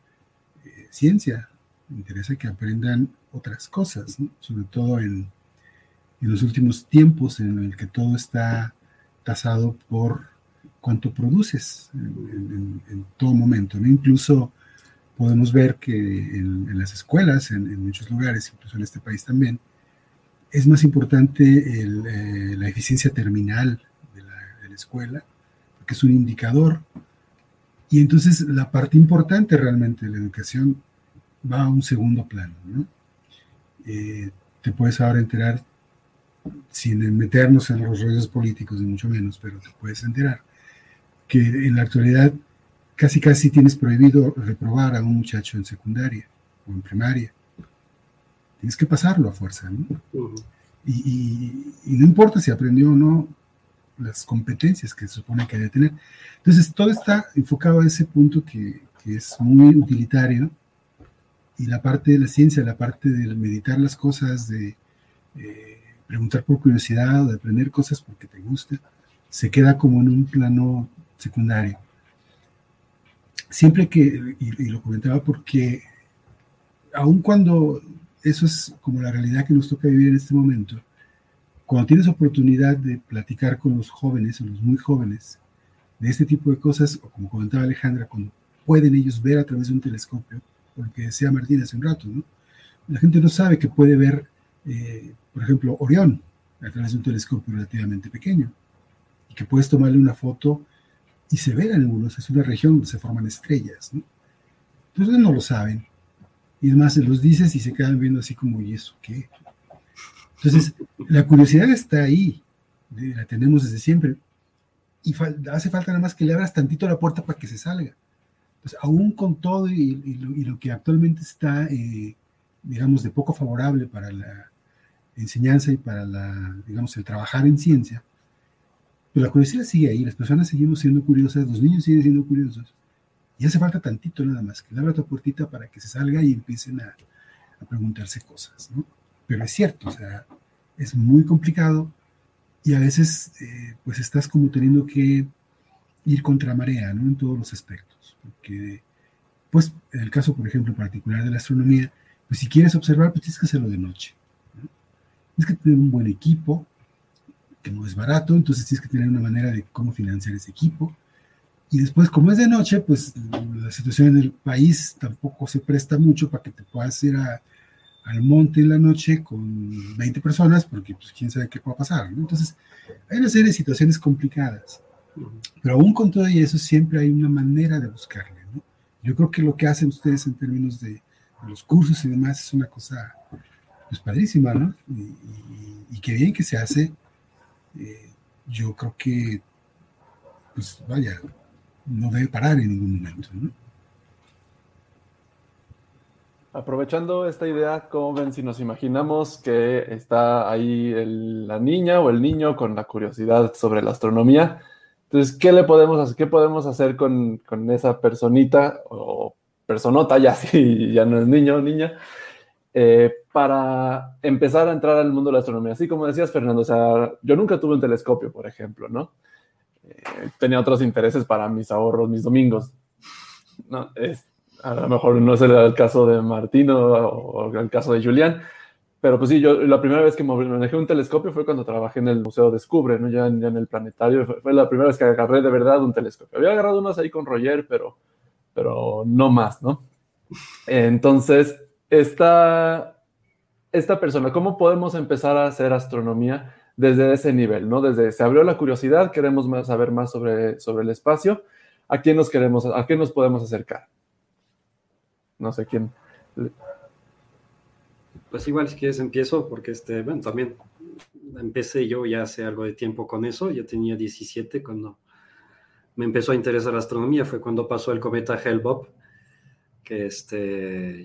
ciencia, interesa que aprendan otras cosas, ¿no? Sobre todo en los últimos tiempos en el que todo está tasado por cuánto produces en todo momento, ¿no? Incluso podemos ver que en las escuelas, en muchos lugares, incluso en este país también, es más importante la eficiencia terminal de la escuela, porque es un indicador. Y entonces la parte importante realmente de la educación va a un segundo plano, ¿no? Te puedes ahora enterar, sin meternos en los rollos políticos, ni mucho menos, pero te puedes enterar que en la actualidad casi tienes prohibido reprobar a un muchacho en secundaria o en primaria. Tienes que pasarlo a fuerza, ¿no? Uh-huh. Y no importa si aprendió o no las competencias que se supone que debe tener. Entonces, todo está enfocado a ese punto que es muy utilitario, y la parte de la ciencia, la parte de meditar las cosas, de preguntar por curiosidad, de aprender cosas porque te gusta, se queda como en un plano secundario. Siempre que, y lo comentaba porque aun cuando eso es como la realidad que nos toca vivir en este momento, cuando tienes oportunidad de platicar con los jóvenes, o los muy jóvenes, de este tipo de cosas, o como comentaba Alejandra, cuando pueden ellos ver a través de un telescopio, porque decía Martín hace un rato, ¿no? La gente no sabe que puede ver, por ejemplo, Orión a través de un telescopio relativamente pequeño, y que puedes tomarle una foto y se ve la nebulosa, es una región donde se forman estrellas, ¿no? Entonces no lo saben, y además se los dices y se quedan viendo así como, ¿y eso qué? Entonces, la curiosidad está ahí, la tenemos desde siempre, y hace falta nada más que le abras tantito la puerta para que se salga. Entonces, aún con todo y lo que actualmente está, digamos, de poco favorable para la enseñanza y para digamos, el trabajar en ciencia, pero la curiosidad sigue ahí, las personas seguimos siendo curiosas, los niños siguen siendo curiosos, y hace falta tantito nada más, que le abra tu puertita para que se salga y empiecen a preguntarse cosas, ¿no? Pero es cierto, o sea, es muy complicado, y a veces, pues estás como teniendo que ir contra marea, ¿no? En todos los aspectos, porque, pues, en el caso, por ejemplo, particular de la astronomía, pues si quieres observar, pues tienes que hacerlo de noche, ¿no? Tienes que tener un buen equipo, que no es barato, entonces tienes que tener una manera de cómo financiar ese equipo, y después, como es de noche, pues la situación en el país tampoco se presta mucho para que te puedas ir al monte en la noche con 20 personas, porque pues quién sabe qué pueda pasar, ¿no? Entonces, hay una serie de situaciones complicadas, pero aún con todo y eso siempre hay una manera de buscarle, ¿no? Yo creo que lo que hacen ustedes en términos de los cursos y demás es una cosa pues padrísima, ¿no? Y qué bien que se hace. Yo creo que pues vaya, no debe parar en ningún momento, ¿no? Aprovechando esta idea, ¿cómo ven si nos imaginamos que está ahí la niña o el niño con la curiosidad sobre la astronomía? Entonces, ¿qué podemos hacer con esa personita o personota, ya si ya no es niño o niña, para empezar a entrar al mundo de la astronomía? Así como decías, Fernando, o sea, yo nunca tuve un telescopio, por ejemplo, ¿no? Tenía otros intereses para mis ahorros, mis domingos, ¿no? A lo mejor no es el caso de Martino o el caso de Julián, pero pues sí, yo la primera vez que manejé un telescopio fue cuando trabajé en el Museo Descubre, ¿no? Ya en el planetario, fue la primera vez que agarré de verdad un telescopio. Había agarrado unos ahí con Roger, pero no más, ¿no? Entonces, esta persona, ¿cómo podemos empezar a hacer astronomía desde ese nivel, ¿no? Desde se abrió la curiosidad, queremos saber más sobre el espacio, ¿a quién nos podemos acercar? No sé quién. Pues igual, si quieres empiezo, porque bueno, también empecé yo ya hace algo de tiempo con eso. Yo tenía 17 cuando me empezó a interesar la astronomía. Fue cuando pasó el cometa Hale-Bopp, que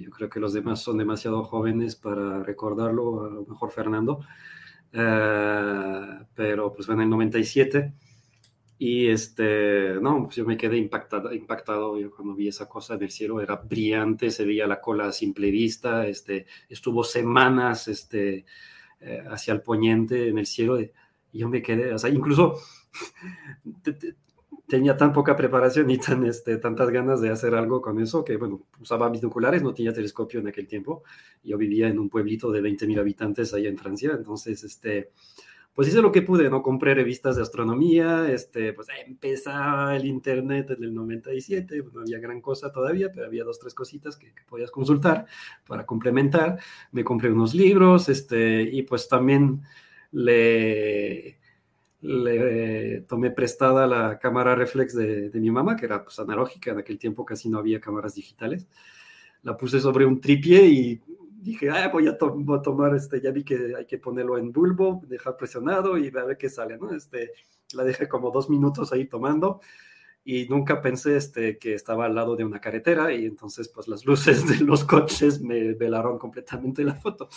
yo creo que los demás son demasiado jóvenes para recordarlo, a lo mejor Fernando. Pero pues fue en el 97. Y no, pues yo me quedé impactado. Yo cuando vi esa cosa en el cielo, era brillante, se veía la cola a simple vista, estuvo semanas hacia el poniente en el cielo, y yo me quedé, o sea, incluso tenía tan poca preparación y tantas ganas de hacer algo con eso, que bueno, usaba binoculares, no tenía telescopio en aquel tiempo. Yo vivía en un pueblito de 20,000 habitantes allá en Francia, entonces pues hice lo que pude, ¿no? Compré revistas de astronomía, pues empezaba el internet en el 97, no había gran cosa todavía, pero había 2, 3 cositas que podías consultar para complementar. Me compré unos libros, y pues también le tomé prestada la cámara reflex de mi mamá, que era pues analógica, en aquel tiempo casi no había cámaras digitales. La puse sobre un tripié y dije, voy a tomar, ya vi que hay que ponerlo en bulbo, dejar presionado y a ver qué sale, ¿no? La dejé como 2 minutos ahí tomando y nunca pensé que estaba al lado de una carretera y entonces pues las luces de los coches me velaron completamente la foto.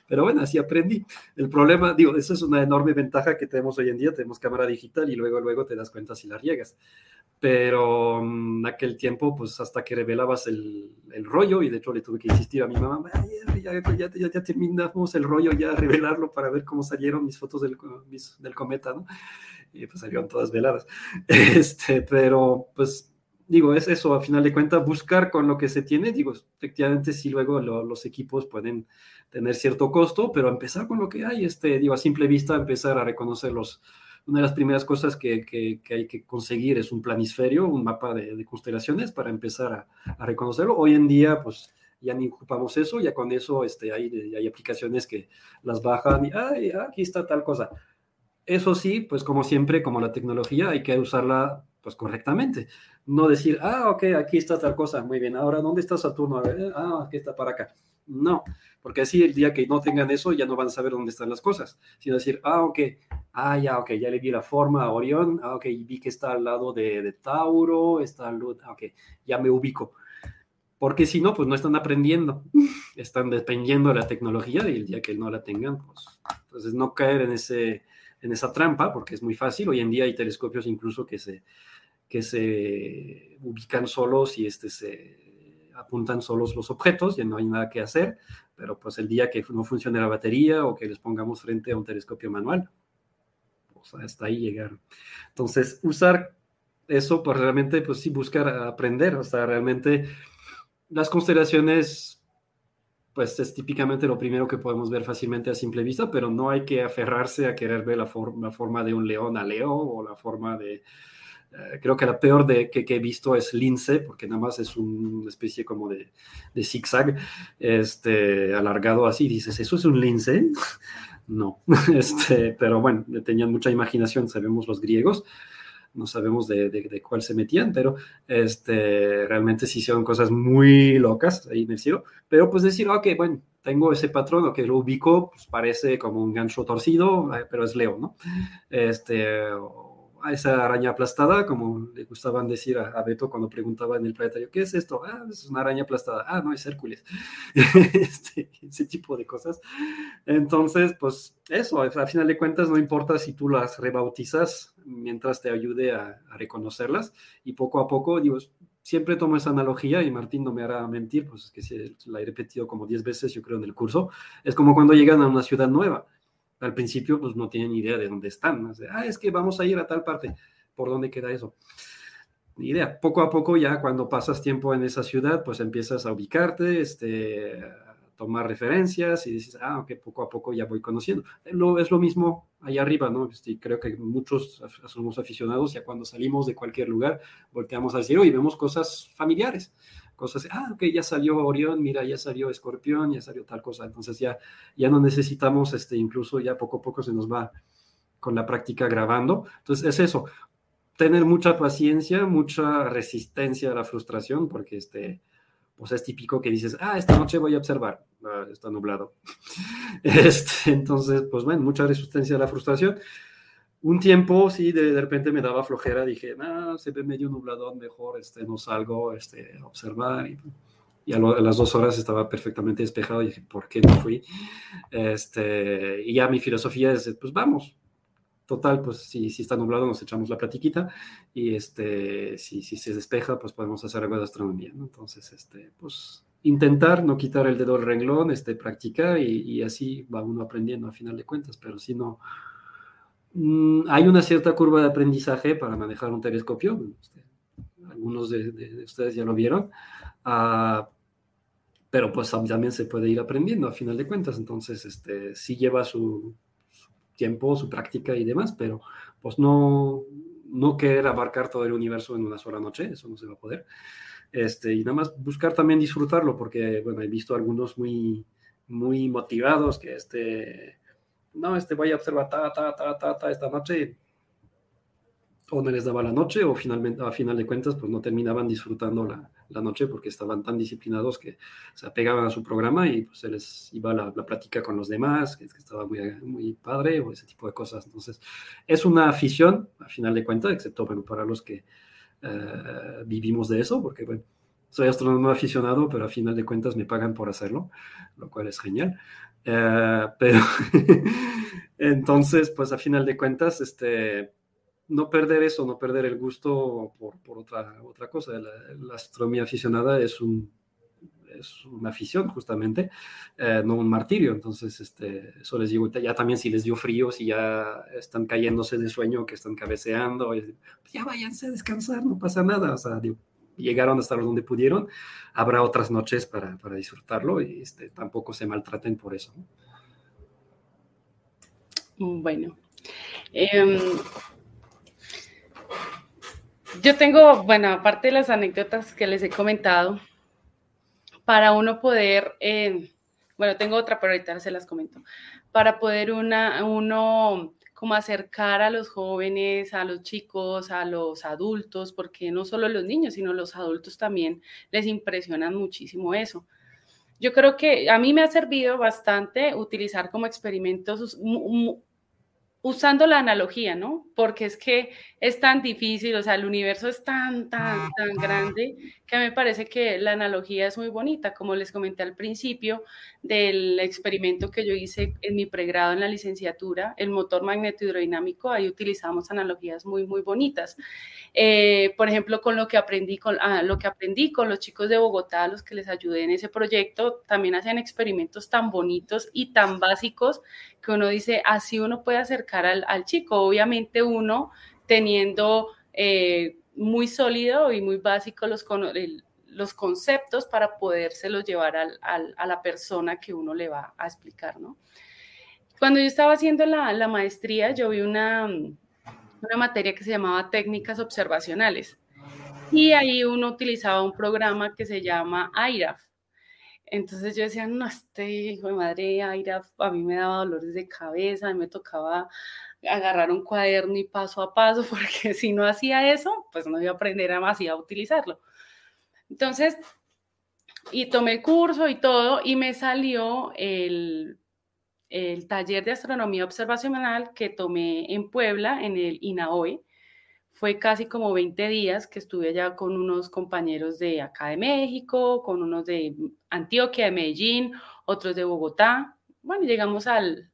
Pero bueno, así aprendí. El problema, digo, esa es una enorme ventaja que tenemos hoy en día, tenemos cámara digital y luego te das cuenta si la riegas. Pero en aquel tiempo, pues hasta que revelabas el rollo, y de hecho le tuve que insistir a mi mamá, ya terminamos el rollo, ya revelarlo para ver cómo salieron mis fotos del cometa, ¿no? Y pues salieron todas veladas. Pero pues digo, es eso, a final de cuentas, buscar con lo que se tiene. Digo, efectivamente sí, luego los equipos pueden tener cierto costo, pero empezar con lo que hay, digo, a simple vista empezar a reconocerlos. Una de las primeras cosas que hay que conseguir es un planisferio, un mapa de constelaciones para empezar a reconocerlo. Hoy en día, pues ya ni ocupamos eso, ya con eso hay aplicaciones que las bajan y aquí está tal cosa. Eso sí, pues como siempre, como la tecnología, hay que usarla pues correctamente. No decir, ok, aquí está tal cosa, muy bien, ahora, ¿dónde está Saturno? A ver, aquí está para acá. No, porque así el día que no tengan eso, ya no van a saber dónde están las cosas, sino decir, ok, ya le vi la forma a Orión, ok, vi que está al lado de Tauro, está al lado, ok, ya me ubico. Porque si no, pues no están aprendiendo, están dependiendo de la tecnología y el día que no la tengan, pues entonces no caer en esa trampa, porque es muy fácil. Hoy en día hay telescopios incluso que se ubican solos y se apuntan solos los objetos, ya no hay nada que hacer, pero pues el día que no funcione la batería o que les pongamos frente a un telescopio manual, pues hasta ahí llegaron. Entonces, usar eso, pues realmente, pues sí, buscar aprender, o sea, realmente las constelaciones, pues es típicamente lo primero que podemos ver fácilmente a simple vista, pero no hay que aferrarse a querer ver la forma de un león a Leo o la forma de... creo que la peor que he visto es lince, porque nada más es una especie como de zigzag alargado así. Dices, ¿eso es un lince? No. Pero bueno, tenían mucha imaginación, sabemos los griegos. No sabemos de cuál se metían, pero realmente sí hicieron cosas muy locas ahí en el cielo. Pero pues decir, ok, bueno, tengo ese patrón, que lo ubico, pues parece como un gancho torcido, pero es Leo, ¿no? A esa araña aplastada, como le gustaban decir a Beto cuando preguntaba en el planetario, ¿qué es esto? Es una araña aplastada. No, es Hércules. Ese tipo de cosas. Entonces, pues eso, a final de cuentas no importa si tú las rebautizas mientras te ayude a reconocerlas, y poco a poco, digo, siempre tomo esa analogía y Martín no me hará mentir, pues es que sí, la he repetido como 10 veces, yo creo, en el curso. Es como cuando llegan a una ciudad nueva. Al principio, pues no tienen idea de dónde están. ¿No? Es que vamos a ir a tal parte. ¿Por dónde queda eso? Ni idea. Poco a poco, ya cuando pasas tiempo en esa ciudad, pues empiezas a ubicarte, a tomar referencias y dices, ok, poco a poco ya voy conociendo. Es lo mismo allá arriba, ¿no? Creo que muchos somos aficionados, ya cuando salimos de cualquier lugar, volteamos al cielo y vemos cosas familiares. Cosas, ok, ya salió Orión, mira, ya salió Escorpión, ya salió tal cosa. Entonces ya no necesitamos, incluso ya poco a poco se nos va con la práctica grabando. Entonces es eso, tener mucha paciencia, mucha resistencia a la frustración, porque pues es típico que dices, esta noche voy a observar, está nublado. Entonces, pues bueno, mucha resistencia a la frustración. Un tiempo, sí, de repente me daba flojera, dije, se ve medio nubladón, mejor no salgo a observar. Y a las 2 horas estaba perfectamente despejado y dije, ¿por qué no fui? Y ya mi filosofía es, pues vamos. Total, pues si está nublado nos echamos la platiquita y si se despeja, pues podemos hacer algo de astronomía, ¿no? Entonces, pues intentar no quitar el dedo del renglón, practicar y así va uno aprendiendo a final de cuentas, pero si no... hay una cierta curva de aprendizaje para manejar un telescopio. Algunos de ustedes ya lo vieron. Pero pues también se puede ir aprendiendo a final de cuentas. Entonces, sí lleva su tiempo, su práctica y demás, pero pues no querer abarcar todo el universo en una sola noche, eso no se va a poder. Y nada más buscar también disfrutarlo, porque, bueno, he visto algunos muy, muy motivados que voy a observar esta noche, o no les daba la noche, o finalmente, a final de cuentas, pues no terminaban disfrutando la noche porque estaban tan disciplinados que se apegaban a su programa y pues se les iba la plática con los demás, que estaba muy, muy padre, o ese tipo de cosas. Entonces, es una afición, a final de cuentas, excepto, bueno, para los que vivimos de eso, porque, bueno, soy astrónomo aficionado, pero a final de cuentas me pagan por hacerlo, lo cual es genial. Pero entonces, pues a final de cuentas, no perder eso, no perder el gusto por otra cosa. La astronomía aficionada es una afición, justamente, no un martirio. Entonces, eso les digo, ya también si les dio frío, si ya están cayéndose de sueño, que están cabeceando, pues ya váyanse a descansar, no pasa nada. O sea, digo, llegaron hasta donde pudieron, habrá otras noches para disfrutarlo y tampoco se maltraten por eso, ¿no? Bueno, yo tengo, bueno, aparte de las anécdotas que les he comentado, para uno poder, bueno, tengo otra, pero ahorita se las comento, para poder uno como acercar a los jóvenes, a los chicos, a los adultos, porque no solo los niños, sino los adultos también les impresionan muchísimo eso. Yo creo que a mí me ha servido bastante utilizar como experimentos usando la analogía, ¿no? Porque es que es tan difícil, o sea, el universo es tan grande que a mí me parece que la analogía es muy bonita. Como les comenté al principio del experimento que yo hice en mi pregrado en la licenciatura, el motor magneto-hidrodinámico, ahí utilizamos analogías muy, muy bonitas. Por ejemplo, con lo que aprendí con los chicos de Bogotá, a los que les ayudé en ese proyecto, también hacían experimentos tan bonitos y tan básicos que uno dice, así uno puede acercar al chico. Obviamente uno teniendo muy sólido y muy básico los conceptos para podérselos llevar a la persona que uno le va a explicar, ¿no? Cuando yo estaba haciendo la maestría, yo vi una materia que se llamaba técnicas observacionales y ahí uno utilizaba un programa que se llama IRAF. Entonces yo decía, no, hijo de madre IRAF, a mí me daba dolores de cabeza, a mí me tocaba agarrar un cuaderno y paso a paso, porque si no hacía eso, pues no iba a aprender a más, iba a utilizarlo. Entonces, y tomé el curso y todo, y me salió el taller de astronomía observacional que tomé en Puebla, en el INAOE. Fue casi como 20 días que estuve allá con unos compañeros de acá de México, con unos de Antioquia, de Medellín, otros de Bogotá. Bueno, llegamos al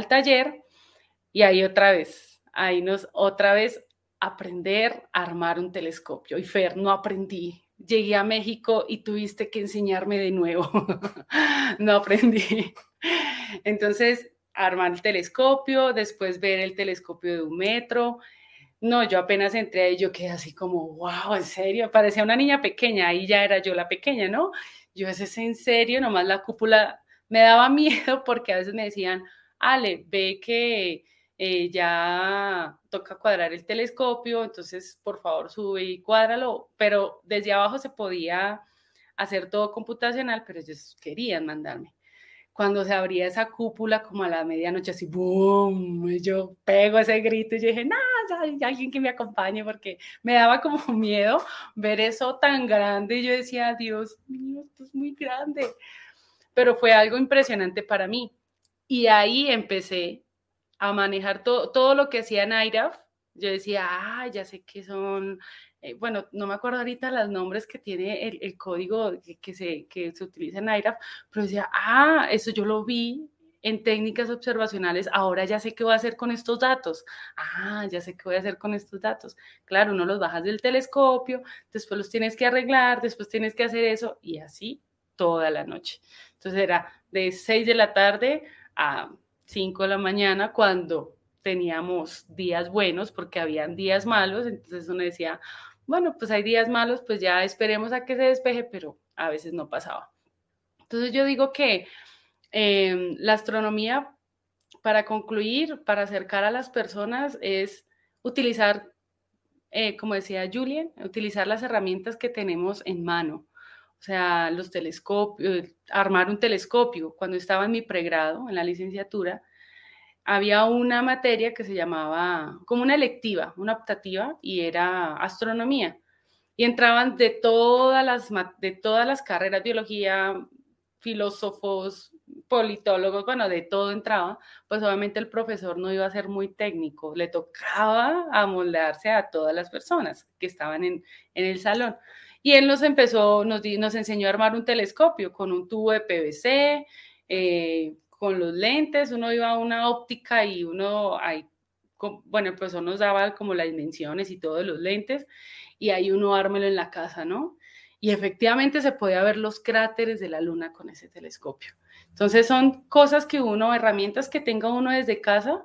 taller y ahí otra vez aprender a armar un telescopio. Y Fer, no aprendí. Llegué a México y tuviste que enseñarme de nuevo. No aprendí. Entonces, armar el telescopio, después ver el telescopio de 1 metro. No, yo apenas entré ahí, yo quedé así como, wow, ¿en serio? Parecía una niña pequeña, ahí ya era yo la pequeña, ¿no? Yo, ¿es en serio? Nomás la cúpula me daba miedo porque a veces me decían, Ale, ve que ya toca cuadrar el telescopio, entonces por favor sube y cuádralo, pero desde abajo se podía hacer todo computacional, pero ellos querían mandarme. Cuando se abría esa cúpula como a la medianoche, así, ¡boom! Yo pego ese grito y yo dije, no, hay alguien que me acompañe, porque me daba como miedo ver eso tan grande y yo decía, Dios mío, esto es muy grande. Pero fue algo impresionante para mí. Y ahí empecé a manejar todo lo que hacía en IRAF. Yo decía, ya sé que son, bueno, no me acuerdo ahorita los nombres que tiene el código que se utiliza en IRAF, pero decía, eso yo lo vi en técnicas observacionales, ahora ya sé qué voy a hacer con estos datos. Ya sé qué voy a hacer con estos datos. Claro, uno los bajas del telescopio, después los tienes que arreglar, después tienes que hacer eso, y así toda la noche. Entonces era de 6 de la tarde a 5 de la mañana cuando teníamos días buenos, porque habían días malos, entonces uno decía, bueno, pues hay días malos, pues ya esperemos a que se despeje, pero a veces no pasaba. Entonces yo digo que la astronomía para concluir, para acercar a las personas es utilizar, como decía Julien, utilizar las herramientas que tenemos en mano. O sea, los telescopios, armar un telescopio. Cuando estaba en mi pregrado, en la licenciatura, había una materia que se llamaba, como una electiva, una optativa, y era astronomía. Y entraban de todas las carreras, biología, filósofos, politólogos, bueno, de todo entraba. Pues obviamente el profesor no iba a ser muy técnico, le tocaba amoldarse a todas las personas que estaban en el salón. Y él nos enseñó a armar un telescopio con un tubo de PVC, con los lentes. Uno iba a una óptica y bueno, el profesor nos daba como las dimensiones y todos los lentes, y ahí uno ármelo en la casa, ¿no? Y efectivamente se podía ver los cráteres de la luna con ese telescopio. Entonces son cosas que herramientas que tenga uno desde casa,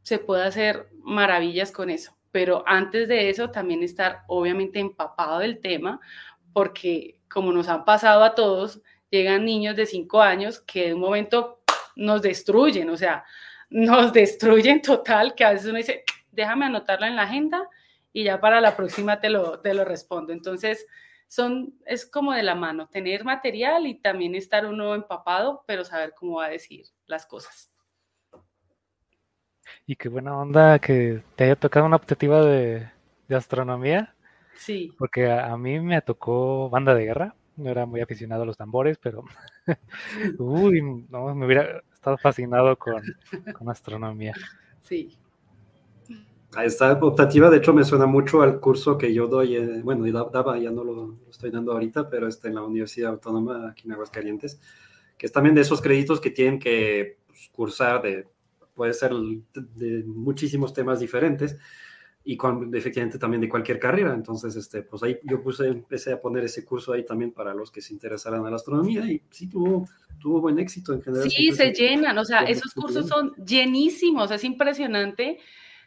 se puede hacer maravillas con eso. Pero antes de eso también estar obviamente empapado del tema, porque como nos han pasado a todos, llegan niños de 5 años que de un momento nos destruyen, o sea, nos destruyen total, que a veces uno dice, déjame anotarlo en la agenda y ya para la próxima te lo respondo. Entonces, es como de la mano, tener material y también estar uno empapado, pero saber cómo va a decir las cosas. Y qué buena onda que te haya tocado una optativa de astronomía. Sí. Porque a mí me tocó banda de guerra. No era muy aficionado a los tambores, pero no, me hubiera estado fascinado con astronomía. Sí. Esta optativa, de hecho, me suena mucho al curso que yo doy, bueno, daba, ya no lo estoy dando ahorita, pero está en la Universidad Autónoma aquí en Aguascalientes, que es también de esos créditos que tienen que cursar puede ser de muchísimos temas diferentes, y efectivamente también de cualquier carrera. Entonces, pues ahí yo empecé a poner ese curso ahí también para los que se interesaran a la astronomía, y sí tuvo buen éxito en general. Sí, se llenan, o sea, esos cursos son llenísimos, es impresionante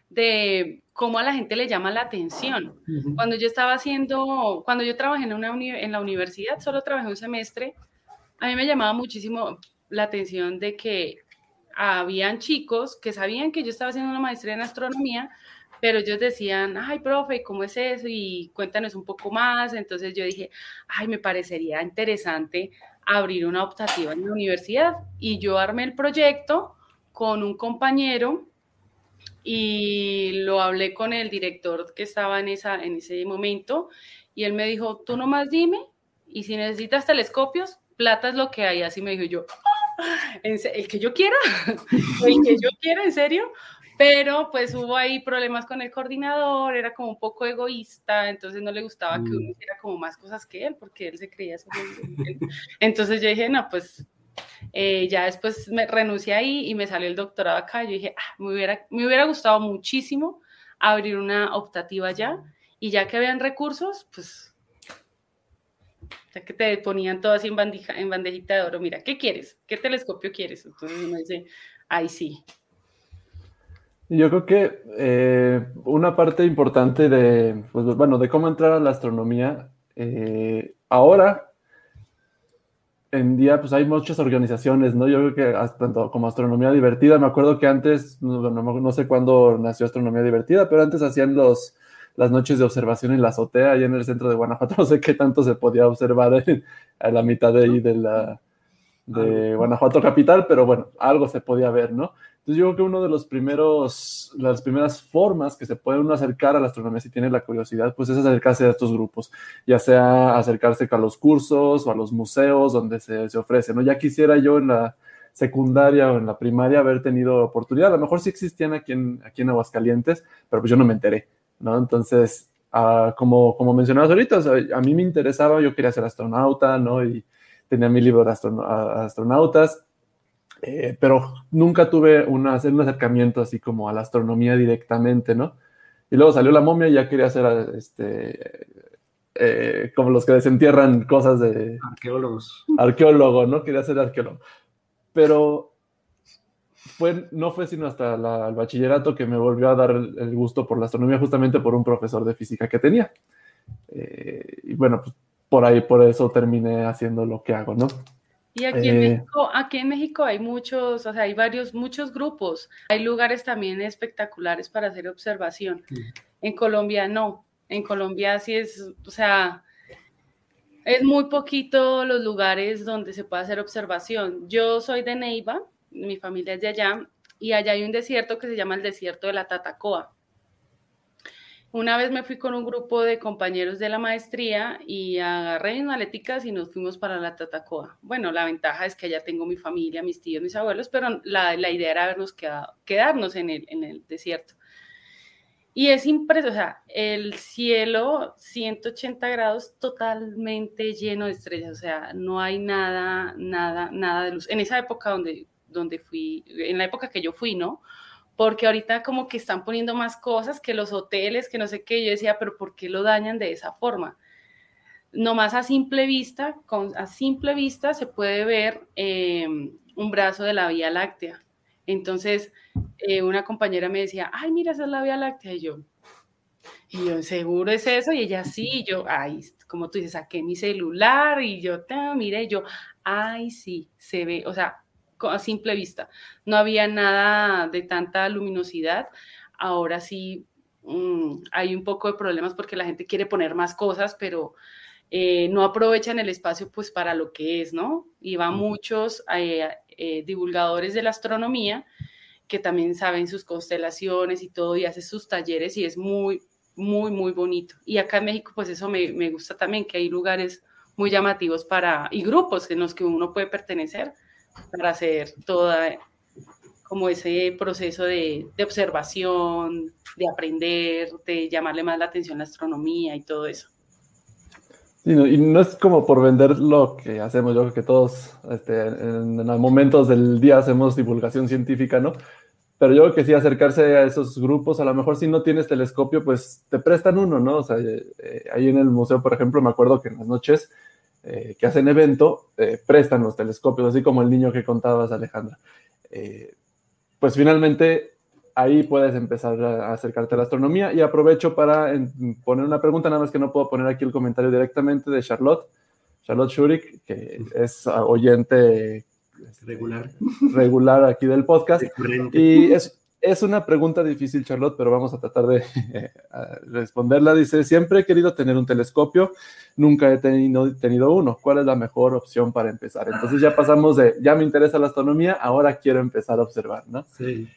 de cómo a la gente le llama la atención. Uh-huh. Cuando yo trabajé en la universidad, solo trabajé un semestre, a mí me llamaba muchísimo la atención de que habían chicos que sabían que yo estaba haciendo una maestría en astronomía, pero ellos decían, ay, profe, ¿cómo es eso? Y cuéntanos un poco más. Entonces yo dije, ay, me parecería interesante abrir una optativa en la universidad. Y yo armé el proyecto con un compañero y lo hablé con el director que estaba en ese momento, y él me dijo, tú nomás dime, y si necesitas telescopios, plata es lo que hay. Así me dijo yo, el que yo quiera, ¿en serio? Pero pues hubo ahí problemas con el coordinador, era como un poco egoísta, entonces no le gustaba que uno hiciera como más cosas que él, porque él se creía eso. Entonces yo dije, no, pues ya después me renuncié ahí y me salió el doctorado acá. Yo dije, me hubiera gustado muchísimo abrir una optativa allá, y ya que habían recursos, pues ya que te ponían todo así en bandejita de oro, mira, ¿qué quieres? ¿Qué telescopio quieres? Entonces uno dice, ay, sí. Yo creo que una parte importante de cómo entrar a la astronomía, ahora en día pues hay muchas organizaciones, ¿no? Yo creo que tanto como Astronomía Divertida, me acuerdo que antes, no sé cuándo nació Astronomía Divertida, pero antes hacían las noches de observación en la azotea, allá en el centro de Guanajuato. No sé qué tanto se podía observar a la mitad de ahí de Guanajuato capital, pero bueno, algo se podía ver, ¿no? Entonces yo creo que uno de las primeras formas que se puede uno acercar a la astronomía si tiene la curiosidad, pues es acercarse a estos grupos, ya sea acercarse a los cursos o a los museos donde se ofrece, ¿no? Ya quisiera yo en la secundaria o en la primaria haber tenido oportunidad, a lo mejor sí existían aquí en Aguascalientes, pero pues yo no me enteré, ¿no? Entonces, como mencionabas ahorita, o sea, a mí me interesaba, yo quería ser astronauta, ¿no? Y tenía mi libro de astronautas, pero nunca tuve un acercamiento así como a la astronomía directamente, ¿no? Y luego salió La Momia y ya quería ser como los que desentierran cosas de... Arqueólogo, ¿no? Quería ser arqueólogo. Pero no fue sino hasta el bachillerato que me volvió a dar el gusto por la astronomía, justamente por un profesor de física que tenía. Y bueno, pues por eso terminé haciendo lo que hago, ¿no? Y aquí en México hay muchos, o sea, hay muchos grupos. Hay lugares también espectaculares para hacer observación. En Colombia no. En Colombia sí es, o sea, es muy poquito los lugares donde se puede hacer observación. Yo soy de Neiva, mi familia es de allá, y allá hay un desierto que se llama el desierto de la Tatacoa. Una vez me fui con un grupo de compañeros de la maestría y agarré mis maleticas y nos fuimos para la Tatacoa. Bueno, la ventaja es que allá tengo mi familia, mis tíos, mis abuelos, pero la idea era quedarnos en el desierto. Y es impresionante, o sea, el cielo 180 grados totalmente lleno de estrellas, o sea, no hay nada de luz. En esa época donde fui, en la época que yo fui, ¿no? Porque ahorita como que están poniendo más cosas que los hoteles, que no sé qué. Yo decía, pero ¿por qué lo dañan de esa forma? Nomás a simple vista se puede ver un brazo de la Vía Láctea. Entonces, una compañera me decía, ay, mira, esa es la Vía Láctea. Y yo, ¿seguro es eso? Y ella, sí. Y yo, ay, como tú dices, saqué mi celular y yo, mire, y yo, ay, sí, se ve, o sea, a simple vista. No había nada de tanta luminosidad. Ahora sí hay un poco de problemas porque la gente quiere poner más cosas, pero no aprovechan el espacio pues para lo que es, ¿no? Y van muchos divulgadores de la astronomía que también saben sus constelaciones y todo y hacen sus talleres y es muy, muy, muy bonito. Y acá en México pues eso me gusta también, que hay lugares muy llamativos y grupos en los que uno puede pertenecer para hacer toda como ese proceso de observación, de aprender, de llamarle más la atención a la astronomía y todo eso. Sí, y no es como por vender lo que hacemos. Yo creo que todos en momentos del día hacemos divulgación científica, ¿no? Pero yo creo que sí, acercarse a esos grupos, a lo mejor si no tienes telescopio, pues te prestan uno, ¿no? O sea, ahí en el museo, por ejemplo, me acuerdo que en las noches que hacen evento, prestan los telescopios, así como el niño que contabas, Alejandra. Pues finalmente ahí puedes empezar a acercarte a la astronomía y aprovecho para poner una pregunta, nada más que no puedo poner aquí el comentario directamente de Charlotte Schurig, que es oyente regular aquí del podcast. Y es una pregunta difícil, Charlotte, pero vamos a tratar de responderla. Dice, siempre he querido tener un telescopio, nunca he tenido uno. ¿Cuál es la mejor opción para empezar? Entonces ya pasamos ya me interesa la astronomía, ahora quiero empezar a observar, ¿no? Sí,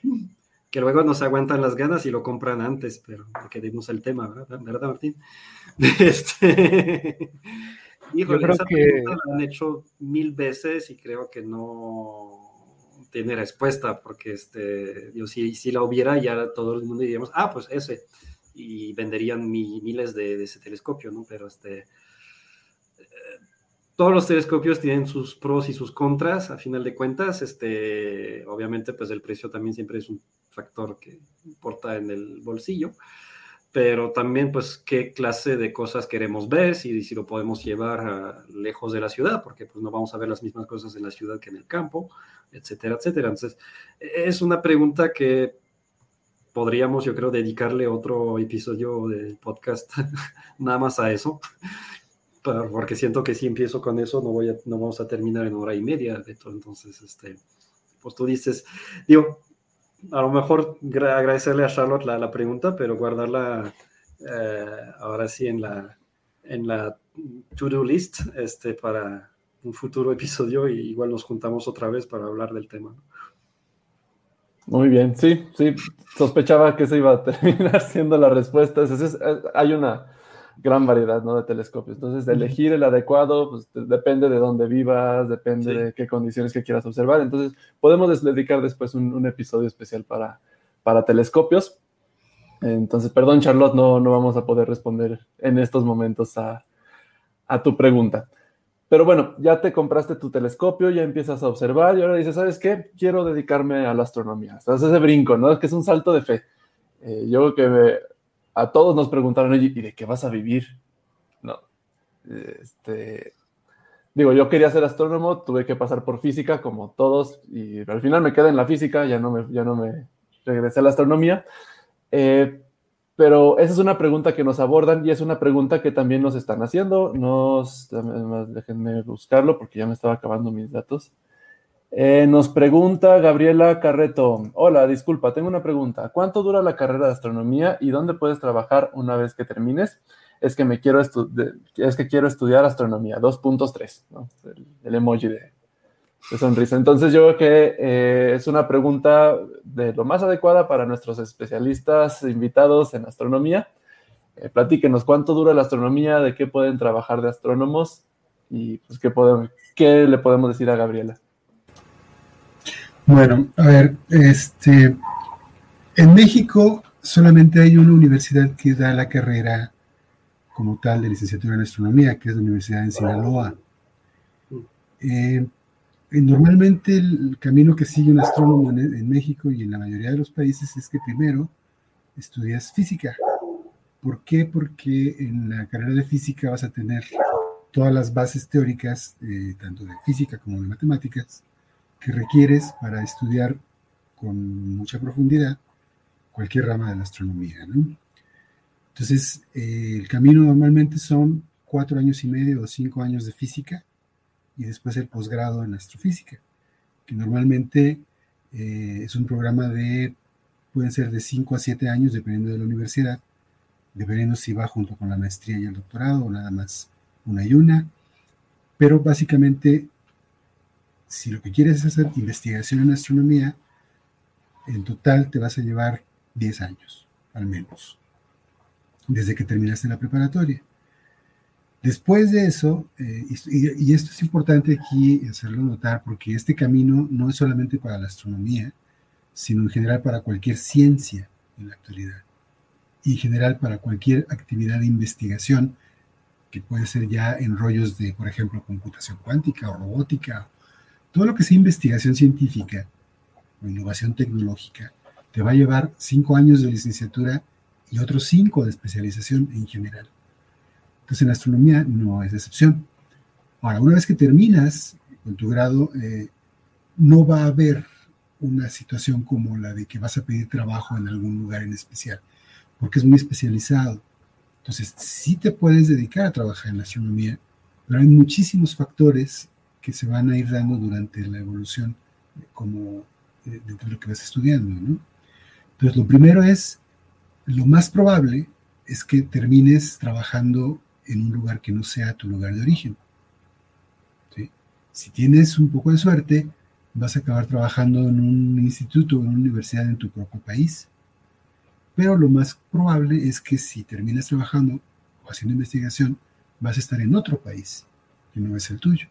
que luego nos aguantan las ganas y lo compran antes, pero porque dimos el tema, ¿verdad, Martín? Híjole, esa pregunta la han hecho 1000 veces y creo que no tiene respuesta, porque yo si la hubiera, ya todo el mundo diríamos, pues ese, y venderían miles de ese telescopio, ¿no? Pero todos los telescopios tienen sus pros y sus contras, a final de cuentas. Obviamente, pues el precio también siempre es un factor que importa en el bolsillo, pero también, pues, qué clase de cosas queremos ver, si lo podemos llevar lejos de la ciudad, porque pues no vamos a ver las mismas cosas en la ciudad que en el campo, etcétera, etcétera. Entonces, es una pregunta que podríamos, yo creo, dedicarle otro episodio del podcast nada más a eso, porque siento que si empiezo con eso no vamos a terminar en 1 hora y media de todo. Entonces, pues tú dices, digo, a lo mejor agradecerle a Charlotte la pregunta, pero guardarla ahora sí en la to-do list para un futuro episodio, y igual nos juntamos otra vez para hablar del tema. Muy bien, sí, sospechaba que esa iba a terminar siendo la respuesta. Hay una gran variedad, ¿no?, de telescopios. Entonces, elegir el adecuado, pues depende de dónde vivas, depende de qué condiciones que quieras observar. Entonces, podemos dedicar después un episodio especial para telescopios. Entonces, perdón, Charlotte, no vamos a poder responder en estos momentos a tu pregunta. Pero bueno, ya te compraste tu telescopio, ya empiezas a observar y ahora dices, ¿sabes qué? Quiero dedicarme a la astronomía. Entonces, ese brinco, ¿no? Es que es un salto de fe. Yo creo que a todos nos preguntaron, oye, ¿y de qué vas a vivir? No. Digo, yo quería ser astrónomo, tuve que pasar por física, como todos, y al final me quedé en la física, ya no me regresé a la astronomía. pero esa es una pregunta que nos abordan y es una pregunta que también nos están haciendo. Déjenme buscarlo porque ya me estaba acabando mis datos. Nos pregunta Gabriela Carreto. Hola, disculpa, tengo una pregunta. ¿Cuánto dura la carrera de astronomía y dónde puedes trabajar una vez que termines? Es que quiero estudiar astronomía, 2.3, ¿no? El emoji de sonrisa. Entonces yo creo que es una pregunta de lo más adecuada para nuestros especialistas invitados en astronomía. Platíquenos cuánto dura la astronomía, de qué pueden trabajar de astrónomos y pues qué le podemos decir a Gabriela. Bueno, a ver, en México solamente hay una universidad que da la carrera como tal de licenciatura en astronomía, que es la Universidad de Sinaloa. Normalmente el camino que sigue un astrónomo en México y en la mayoría de los países es que primero estudias física. ¿Por qué? Porque en la carrera de física vas a tener todas las bases teóricas, tanto de física como de matemáticas, que requieres para estudiar con mucha profundidad cualquier rama de la astronomía, ¿no? Entonces, el camino normalmente son 4 años y medio o 5 años de física y después el posgrado en astrofísica, que normalmente es un programa pueden ser de 5 a 7 años, dependiendo de la universidad, dependiendo si va junto con la maestría y el doctorado o nada más una y una, pero básicamente, si lo que quieres es hacer investigación en astronomía, en total te vas a llevar 10 años, al menos, desde que terminaste la preparatoria. Después de eso, y esto es importante aquí hacerlo notar, porque este camino no es solamente para la astronomía, sino en general para cualquier ciencia en la actualidad, y en general para cualquier actividad de investigación, que puede ser ya en rollos de, por ejemplo, computación cuántica o robótica. Todo lo que sea investigación científica o innovación tecnológica te va a llevar 5 años de licenciatura y otros 5 de especialización en general. Entonces, en astronomía no es excepción. Ahora, una vez que terminas con tu grado, no va a haber una situación como la de que vas a pedir trabajo en algún lugar en especial, porque es muy especializado. Entonces, sí te puedes dedicar a trabajar en la astronomía, pero hay muchísimos factores que se van a ir dando durante la evolución como dentro de lo que vas estudiando, ¿no? Entonces, lo más probable es que termines trabajando en un lugar que no sea tu lugar de origen, ¿sí? Si tienes un poco de suerte, vas a acabar trabajando en un instituto o en una universidad en tu propio país, pero lo más probable es que si terminas trabajando o haciendo investigación, vas a estar en otro país que no es el tuyo.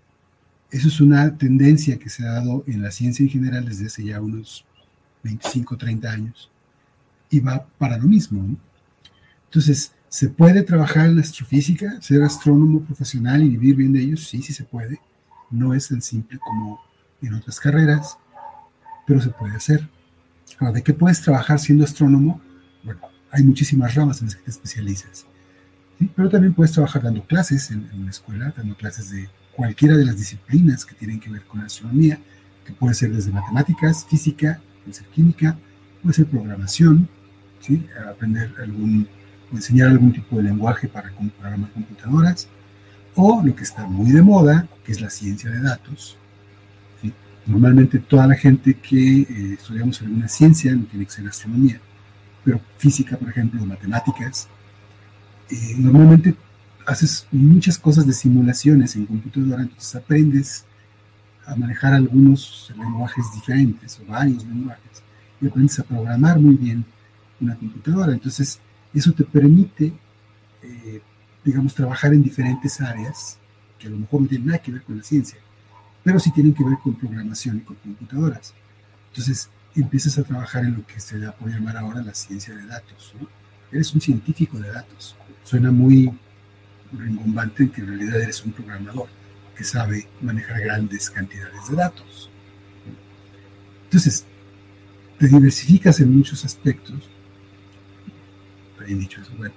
Eso es una tendencia que se ha dado en la ciencia en general desde hace ya unos 25, 30 años, y va para lo mismo, ¿no? Entonces, ¿se puede trabajar en la astrofísica, ser astrónomo profesional y vivir bien de ello? Sí, sí se puede. No es tan simple como en otras carreras, pero se puede hacer. Ahora, ¿de qué puedes trabajar siendo astrónomo? Bueno, hay muchísimas ramas en las que te especializas, ¿sí? Pero también puedes trabajar dando clases en la escuela, dando clases de cualquiera de las disciplinas que tienen que ver con la astronomía, que puede ser desde matemáticas, física, puede ser química, puede ser programación, ¿sí? Aprender o enseñar algún tipo de lenguaje para programar computadoras, o lo que está muy de moda, que es la ciencia de datos, ¿sí? Normalmente toda la gente que estudiamos alguna ciencia, no tiene que ser astronomía, pero física, por ejemplo, matemáticas, normalmente haces muchas cosas de simulaciones en computadora, entonces aprendes a manejar algunos lenguajes diferentes o varios lenguajes y aprendes a programar muy bien una computadora. Entonces, eso te permite, digamos, trabajar en diferentes áreas que a lo mejor no tienen nada que ver con la ciencia, pero sí tienen que ver con programación y con computadoras. Entonces, empiezas a trabajar en lo que se da por llamar ahora la ciencia de datos, ¿no? Eres un científico de datos. Suena muy rimbombante en que en realidad eres un programador que sabe manejar grandes cantidades de datos. Entonces, te diversificas en muchos aspectos. Bien dicho eso, bueno.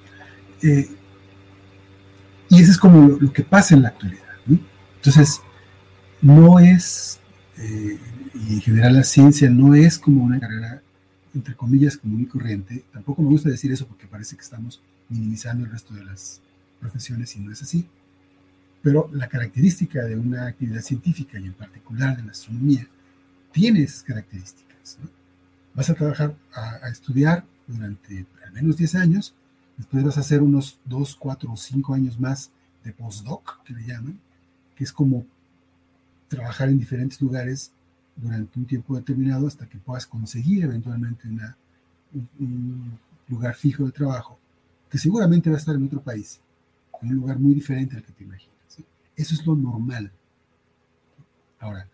Y eso es como lo que pasa en la actualidad, ¿no? Entonces, no es, y en general la ciencia no es como una carrera entre comillas, común y corriente. Tampoco me gusta decir eso porque parece que estamos minimizando el resto de las profesiones y no es así. Pero la característica de una actividad científica y en particular de la astronomía tiene esas características, ¿no? Vas a trabajar, a estudiar durante al menos 10 años, después vas a hacer unos 2, 4 o 5 años más de postdoc, que le llaman, que es como trabajar en diferentes lugares durante un tiempo determinado hasta que puedas conseguir eventualmente un lugar fijo de trabajo, que seguramente va a estar en otro país, en un lugar muy diferente al que te imaginas, ¿sí? Eso es lo normal. Ahora,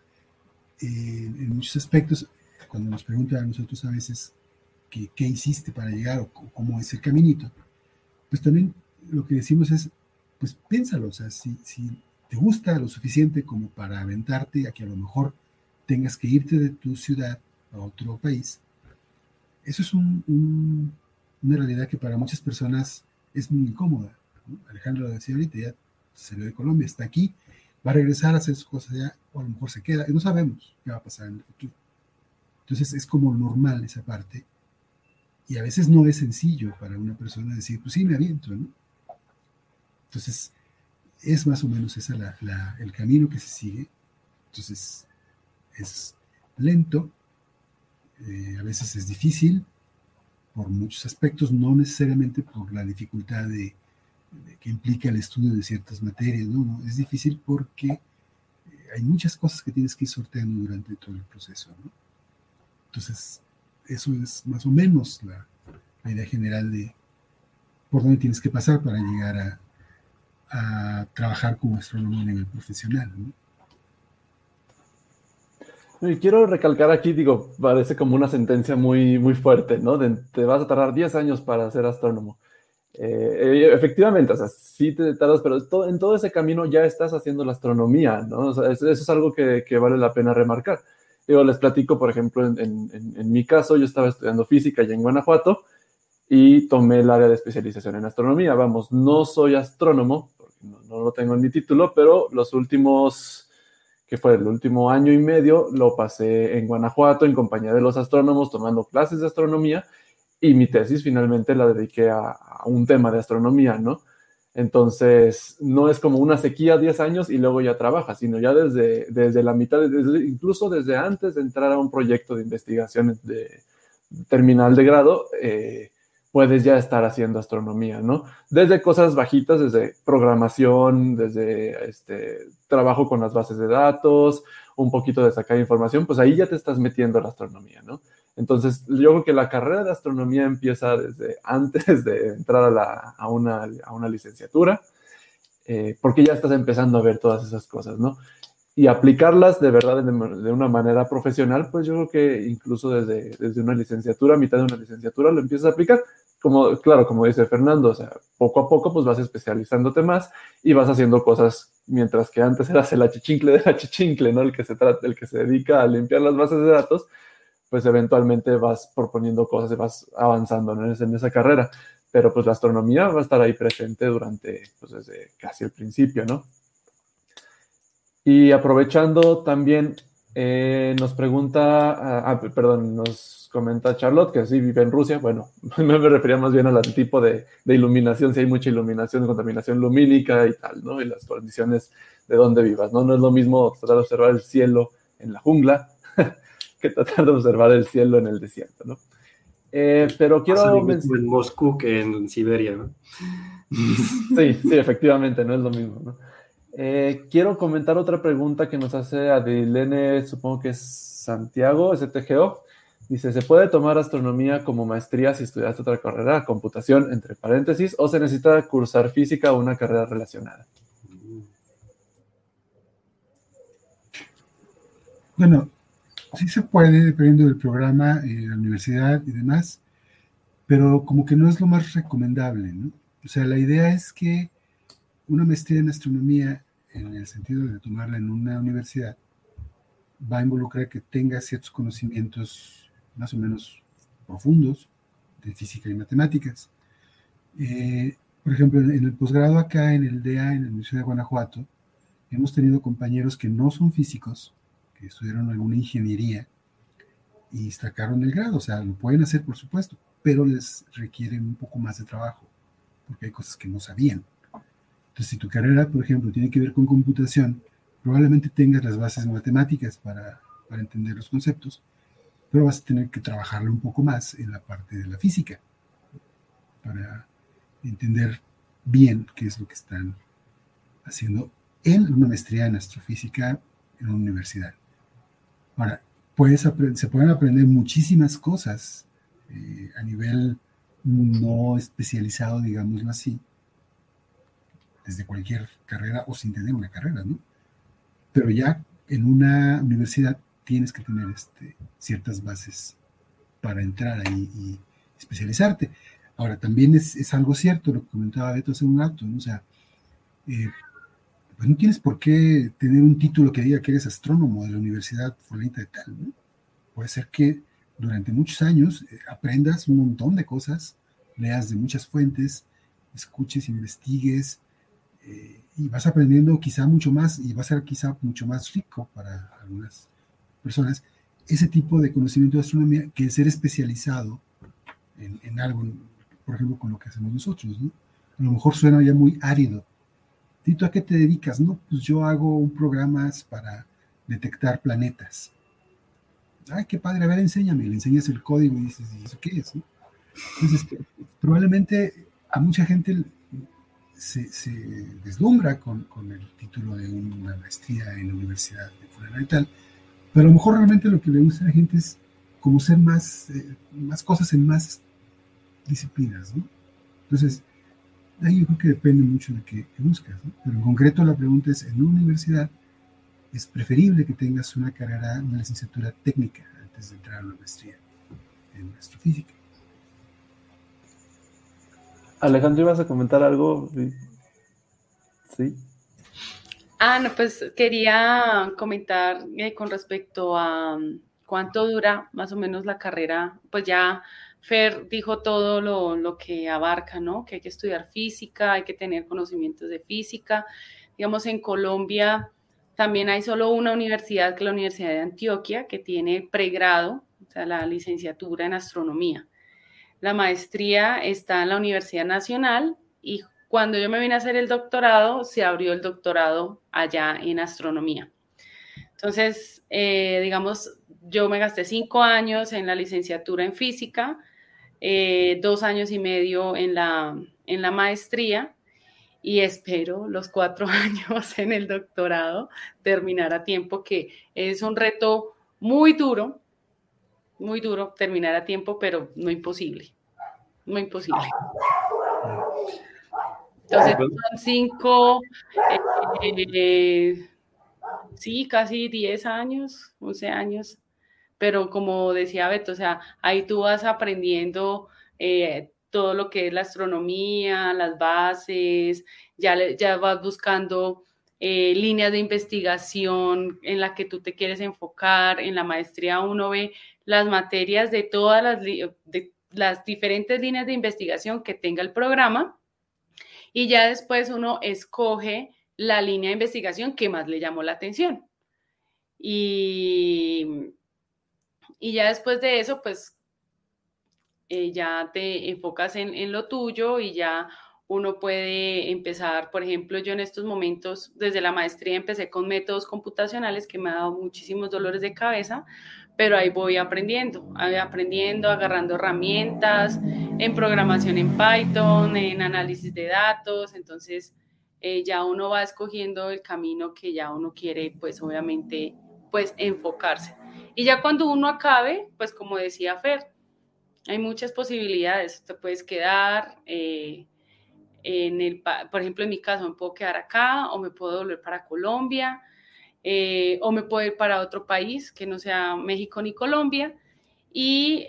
en muchos aspectos, cuando nos preguntan a nosotros a veces qué hiciste para llegar o cómo es el caminito, pues también lo que decimos es, pues piénsalo, o sea, si te gusta lo suficiente como para aventarte a que a lo mejor tengas que irte de tu ciudad a otro país, eso es una realidad que para muchas personas es muy incómoda, ¿no? Alejandro lo decía ahorita, ya salió de Colombia, está aquí, va a regresar a hacer sus cosas allá, o a lo mejor se queda, y no sabemos qué va a pasar en el futuro. Entonces es como normal esa parte, y a veces no es sencillo para una persona decir, pues sí, me aviento, ¿no? Entonces, es más o menos ese el camino que se sigue. Entonces, es lento, a veces es difícil, por muchos aspectos, no necesariamente por la dificultad que implica el estudio de ciertas materias, ¿no? Es difícil porque hay muchas cosas que tienes que ir sorteando durante todo el proceso, ¿no? Entonces, eso es más o menos la idea general de por dónde tienes que pasar para llegar a trabajar como astrónomo a nivel profesional, ¿no? Y quiero recalcar aquí, digo, parece como una sentencia muy, muy fuerte, ¿no? Te vas a tardar 10 años para ser astrónomo. Efectivamente, o sea, sí te tardas, pero en todo ese camino ya estás haciendo la astronomía, ¿no? O sea, eso es algo que vale la pena remarcar. Digo, les platico, por ejemplo, en mi caso, yo estaba estudiando física allá en Guanajuato y tomé el área de especialización en astronomía. Vamos, no soy astrónomo, porque no lo tengo en mi título, pero que fue el último año y medio, lo pasé en Guanajuato en compañía de los astrónomos, tomando clases de astronomía, y mi tesis finalmente la dediqué a un tema de astronomía, ¿no? Entonces, no es como una sequía 10 años y luego ya trabajas, sino ya desde la mitad, incluso desde antes de entrar a un proyecto de investigación de terminal de grado, puedes ya estar haciendo astronomía, ¿no? Desde cosas bajitas, desde programación, desde trabajo con las bases de datos, un poquito de sacar información, pues ahí ya te estás metiendo a la astronomía, ¿no? Entonces, yo creo que la carrera de astronomía empieza desde antes de entrar a una licenciatura, porque ya estás empezando a ver todas esas cosas, ¿no? Y aplicarlas de verdad de una manera profesional, pues yo creo que incluso desde una licenciatura, a mitad de una licenciatura, lo empiezas a aplicar. Claro, como dice Fernando, o sea, poco a poco pues vas especializándote más y vas haciendo cosas, mientras que antes eras el achichincle del achichincle, ¿no? El que se dedica a limpiar las bases de datos, pues eventualmente vas proponiendo cosas y vas avanzando, ¿no? en esa carrera. Pero pues la astronomía va a estar ahí presente pues desde casi el principio, ¿no? Y aprovechando también, nos comenta Charlotte que sí vive en Rusia. Bueno, me refería más bien al tipo de iluminación, si hay mucha iluminación, contaminación lumínica y tal, ¿no? Y las condiciones de donde vivas, ¿no? No es lo mismo tratar de observar el cielo en la jungla que tratar de observar el cielo en el desierto, ¿no? Pero quiero mencionar en Moscú que en Siberia, ¿no? Sí, efectivamente, no es lo mismo, ¿no? Quiero comentar otra pregunta que nos hace Adilene, supongo que es Santiago, STGO. Dice, ¿se puede tomar astronomía como maestría si estudiaste otra carrera, computación, entre paréntesis, o se necesita cursar física o una carrera relacionada? Bueno, sí se puede, dependiendo del programa, la universidad y demás, pero como que no es lo más recomendable, ¿no? O sea, la idea es que una maestría en astronomía, en el sentido de tomarla en una universidad, va a involucrar que tenga ciertos conocimientos más o menos profundos de física y matemáticas. Por ejemplo, en el posgrado acá en el DEA, en la Universidad de Guanajuato, hemos tenido compañeros que no son físicos, que estudiaron alguna ingeniería, y sacaron el grado. O sea, lo pueden hacer, por supuesto, pero les requieren un poco más de trabajo, porque hay cosas que no sabían. Entonces, si tu carrera, por ejemplo, tiene que ver con computación, probablemente tengas las bases matemáticas para entender los conceptos, pero vas a tener que trabajarlo un poco más en la parte de la física, para entender bien qué es lo que están haciendo en una maestría en astrofísica en una universidad. Ahora, se pueden aprender muchísimas cosas a nivel no especializado, digámoslo así, desde cualquier carrera o sin tener una carrera, ¿no? Pero ya en una universidad tienes que tener ciertas bases para entrar ahí y especializarte. Ahora, también es algo cierto lo que comentaba Beto hace un rato, ¿no? O sea, pues no tienes por qué tener un título que diga que eres astrónomo de la universidad fulanita de tal, ¿no? Puede ser que durante muchos años aprendas un montón de cosas, leas de muchas fuentes, escuches, investigues, y vas aprendiendo quizá mucho más, y va a ser quizá mucho más rico para algunas personas ese tipo de conocimiento de astronomía que ser especializado en algo, por ejemplo, con lo que hacemos nosotros, ¿no? A lo mejor suena ya muy árido. Tito, ¿a qué te dedicas? No, pues yo hago programas para detectar planetas. Ay, qué padre, a ver, enséñame. Le enseñas el código y dices, ¿y eso qué es? ¿No? Entonces, probablemente a mucha gente se deslumbra con el título de una maestría en la universidad de fulana y tal, pero a lo mejor realmente lo que le gusta a la gente es como ser más cosas en más disciplinas, ¿no? Entonces, ahí yo creo que depende mucho de qué buscas, ¿no? Pero en concreto la pregunta es, en una universidad es preferible que tengas una carrera, una licenciatura técnica antes de entrar a una maestría en astrofísica. Alejandro, ¿ibas a comentar algo? Sí. No, pues quería comentar con respecto a cuánto dura más o menos la carrera. Pues ya Fer dijo todo lo que abarca, ¿no? Que hay que estudiar física, hay que tener conocimientos de física. Digamos, en Colombia también hay solo una universidad, que es la Universidad de Antioquia, que tiene pregrado, o sea, la licenciatura en astronomía. La maestría está en la Universidad Nacional y cuando yo me vine a hacer el doctorado, se abrió el doctorado allá en astronomía. Entonces, digamos, yo me gasté 5 años en la licenciatura en física, 2 años y medio en la maestría y espero los 4 años en el doctorado terminar a tiempo, que es un reto muy duro terminar a tiempo, pero no imposible, no imposible. Entonces son 5, sí, casi 10 años, 11 años, pero como decía Beto, o sea, ahí tú vas aprendiendo todo lo que es la astronomía, las bases, ya vas buscando líneas de investigación en las que tú te quieres enfocar. En la maestría uno ve las materias de todas las diferentes líneas de investigación que tenga el programa y ya después uno escoge la línea de investigación que más le llamó la atención. Y ya después de eso, pues ya te enfocas en lo tuyo y ya uno puede empezar, por ejemplo, yo en estos momentos, desde la maestría empecé con métodos computacionales que me ha dado muchísimos dolores de cabeza, pero ahí voy aprendiendo, agarrando herramientas en programación en Python, en análisis de datos, entonces ya uno va escogiendo el camino que ya uno quiere, pues obviamente, pues enfocarse. Y ya cuando uno acabe, pues como decía Fer, hay muchas posibilidades, te puedes quedar por ejemplo, en mi caso me puedo quedar acá o me puedo volver para Colombia o me puedo ir para otro país que no sea México ni Colombia y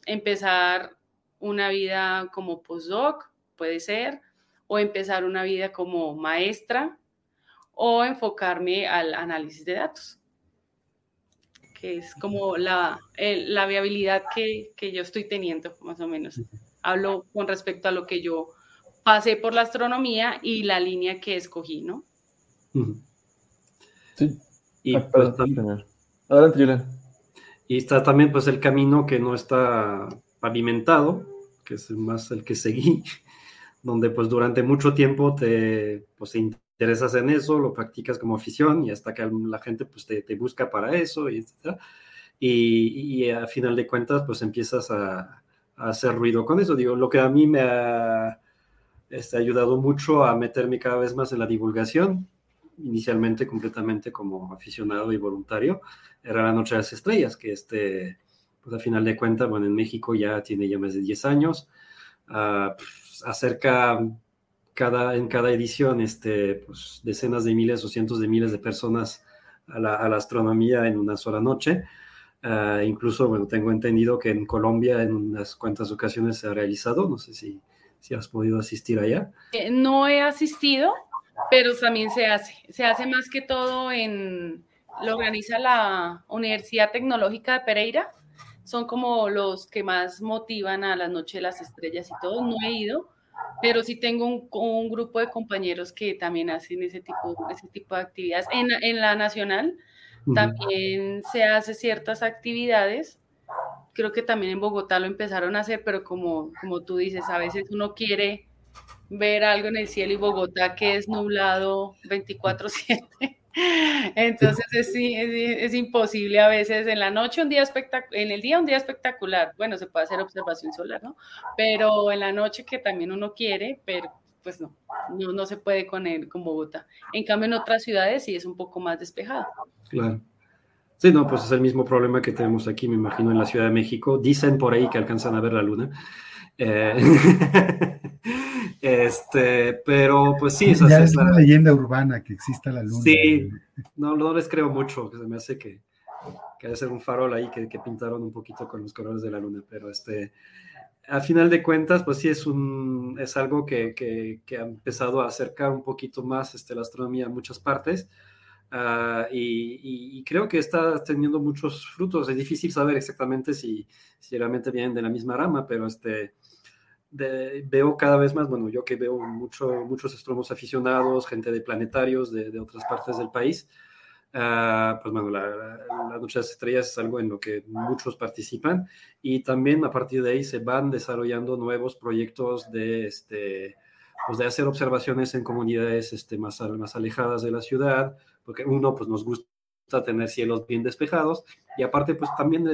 empezar una vida como postdoc, puede ser, o empezar una vida como maestra o enfocarme al análisis de datos, que es como la viabilidad que yo estoy teniendo, más o menos. Hablo con respecto a lo que yo pasé por la astronomía y la línea que escogí, ¿no? Sí. Y Adelante, Julián. Y está también pues el camino que no está pavimentado, que es más el que seguí, donde pues durante mucho tiempo te interesas en eso, lo practicas como afición y hasta que la gente pues te busca para eso, y etc. Y a final de cuentas pues empiezas a hacer ruido con eso. Digo, lo que a mí me ha ayudado mucho a meterme cada vez más en la divulgación, inicialmente completamente como aficionado y voluntario, era La Noche de las Estrellas, que pues a final de cuentas, bueno, en México ya tiene ya más de 10 años, pues, acerca en cada edición pues, decenas de miles o cientos de miles de personas a la astronomía en una sola noche. Incluso, bueno, tengo entendido que en Colombia en unas cuantas ocasiones se ha realizado, no sé si has podido asistir allá. No he asistido, pero también se hace más que todo lo organiza la Universidad Tecnológica de Pereira, son como los que más motivan a la Noche de las Estrellas y todo. No he ido, pero sí tengo un grupo de compañeros que también hacen ese tipo de actividades. En la Nacional también se hace ciertas actividades. Creo que también en Bogotá lo empezaron a hacer, pero como tú dices, a veces uno quiere ver algo en el cielo y Bogotá que es nublado 24/7. Entonces es imposible a veces. En la noche en el día un día espectacular. Bueno, se puede hacer observación solar, ¿no? Pero en la noche que también uno quiere, pero pues no se puede con Bogotá. En cambio, en otras ciudades sí es un poco más despejado. Claro. Sí, no, pues es el mismo problema que tenemos aquí, me imagino, en la Ciudad de México. Dicen por ahí que alcanzan a ver la luna. Pero pues sí, ya es una leyenda urbana que exista la luna. Sí, no les creo mucho, que se me hace que debe ser un farol ahí que pintaron un poquito con los colores de la luna, pero a final de cuentas, pues sí es algo que ha empezado a acercar un poquito más la astronomía a muchas partes. Y creo que está teniendo muchos frutos. Es difícil saber exactamente si realmente vienen de la misma rama, pero veo cada vez más, bueno, yo que veo muchos astrónomos aficionados, gente de planetarios de otras partes del país, pues bueno, la Noche de las Estrellas es algo en lo que muchos participan, y también a partir de ahí se van desarrollando nuevos proyectos pues de hacer observaciones en comunidades más alejadas de la ciudad, porque uno, pues nos gusta tener cielos bien despejados, y aparte, pues también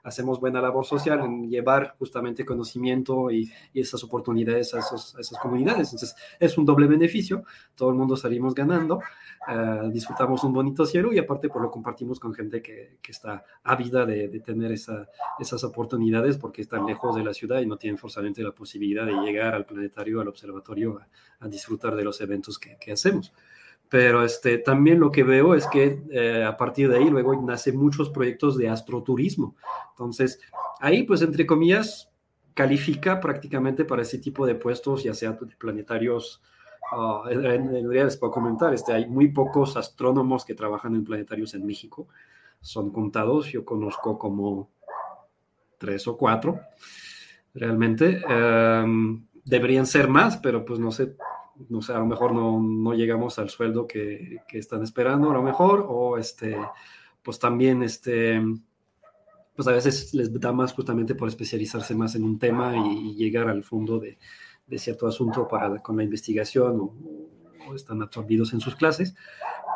hacemos buena labor social en llevar justamente conocimiento y esas oportunidades a esas comunidades. Entonces, es un doble beneficio, todo el mundo salimos ganando, disfrutamos un bonito cielo, y aparte, pues lo compartimos con gente que está ávida de tener esas oportunidades, porque están lejos de la ciudad y no tienen forzosamente la posibilidad de llegar al planetario, al observatorio, a disfrutar de los eventos que hacemos. Pero también lo que veo es que a partir de ahí luego nacen muchos proyectos de astroturismo. Entonces, ahí, pues, entre comillas, califica prácticamente para ese tipo de puestos, ya sea planetarios. En realidad les puedo comentar, hay muy pocos astrónomos que trabajan en planetarios en México. Son contados, yo conozco como 3 o 4, realmente. Deberían ser más, pero pues no sé, a lo mejor no llegamos al sueldo que están esperando, a lo mejor, o pues también pues a veces les da más justamente por especializarse más en un tema y llegar al fondo de cierto asunto con la investigación, o están absorbidos en sus clases.